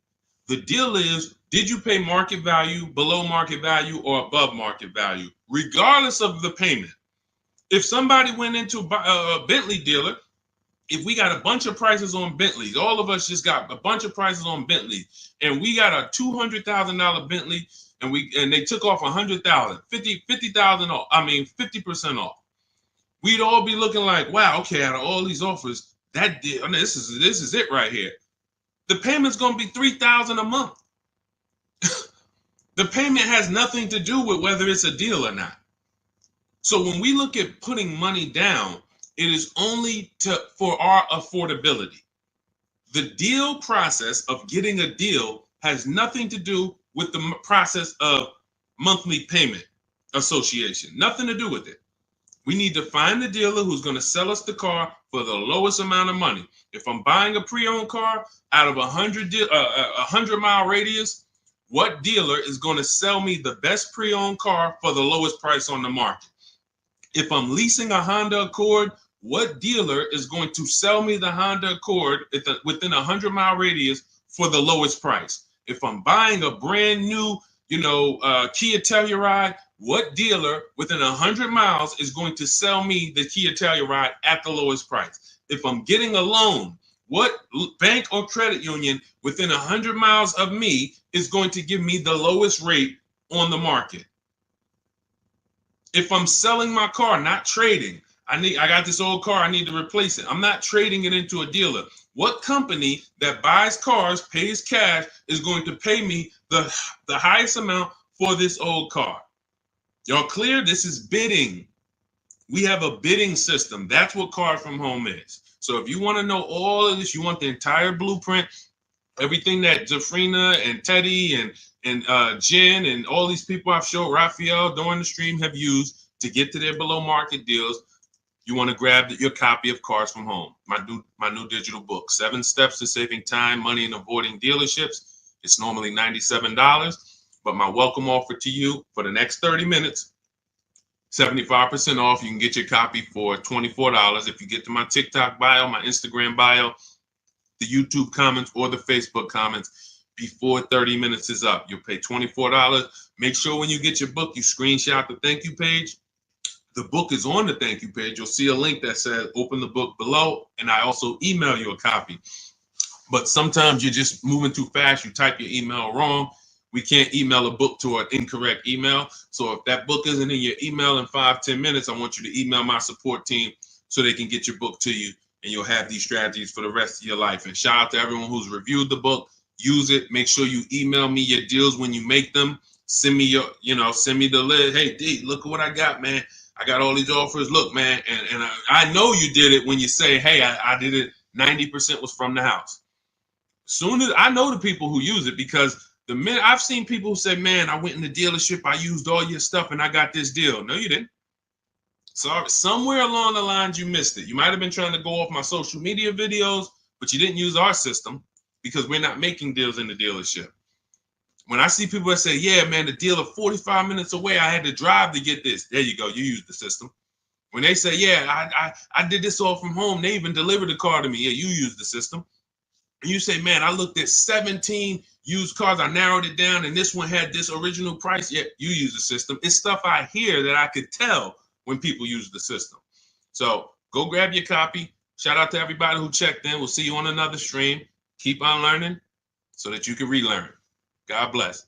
Speaker 1: The deal is, did you pay market value, below market value, or above market value, regardless of the payment? If somebody went into a Bentley dealer, if we got a bunch of prices on Bentleys, all of us just got a bunch of prices on Bentleys, and we got a $200,000 Bentley, and they took off $100,000, $50,000 off. 50% off. We'd all be looking like, wow, okay, out of all these offers, that deal, this is it right here. The payment's gonna be $3,000 a month. The payment has nothing to do with whether it's a deal or not. So when we look at putting money down, it is only for our affordability. The deal process of getting a deal has nothing to do with the process of monthly payment association. Nothing to do with it. We need to find the dealer who's going to sell us the car for the lowest amount of money. If I'm buying a pre-owned car out of a 100-mile radius, what dealer is going to sell me the best pre-owned car for the lowest price on the market? If I'm leasing a Honda Accord, what dealer is going to sell me the Honda Accord within a 100-mile radius for the lowest price? If I'm buying a brand new, Kia Telluride, what dealer within 100 miles is going to sell me the Kia Telluride at the lowest price? If I'm getting a loan, what bank or credit union within 100 miles of me is going to give me the lowest rate on the market? If I'm selling my car, not trading, I got this old car, I need to replace it. I'm not trading it into a dealer. What company that buys cars, pays cash, is going to pay me the highest amount for this old car? Y'all clear? This is bidding. We have a bidding system. That's what Cars from Home is. So if you want to know all of this, you want the entire blueprint, everything that Jafrina and Teddy and Jen and all these people I've showed, Raphael, during the stream have used to get to their below market deals, you want to grab your copy of Cars from Home, my new digital book, 7 Steps to Saving Time, Money, and Avoiding Dealerships. It's normally $97, but my welcome offer to you for the next 30 minutes, 75% off. You can get your copy for $24 if you get to my TikTok bio, my Instagram bio, the YouTube comments, or the Facebook comments before 30 minutes is up. You'll pay $24. Make sure when you get your book, you screenshot the thank you page. The book is on the thank you page. You'll see a link that says open the book below, and I also email you a copy. But sometimes you're just moving too fast. You type your email wrong. We can't email a book to an incorrect email. So if that book isn't in your email in 5-10 minutes, I want you to email my support team so they can get your book to you, and you'll have these strategies for the rest of your life. And shout out to everyone who's reviewed the book. Use it. Make sure you email me your deals when you make them. Send me send me the list. Hey, D, look at what I got, man. I got all these offers. Look, man, and I know you did it when you say, hey, I did it. 90% was from the house. Soon as I know the people who use it, because the minute I've seen people who say, man, I went in the dealership, I used all your stuff, and I got this deal. No, you didn't. Sorry, somewhere along the lines you missed it. You might have been trying to go off my social media videos, but you didn't use our system because we're not making deals in the dealership. When I see people that say, yeah, man, the dealer 45 minutes away, I had to drive to get this. There you go. You use the system. When they say, yeah, I did this all from home, they even delivered the car to me. Yeah, you use the system. And you say, man, I looked at 17 used cars. I narrowed it down, and this one had this original price. Yeah, you use the system. It's stuff I hear that I could tell when people use the system. So go grab your copy. Shout out to everybody who checked in. We'll see you on another stream. Keep on learning so that you can relearn. God bless.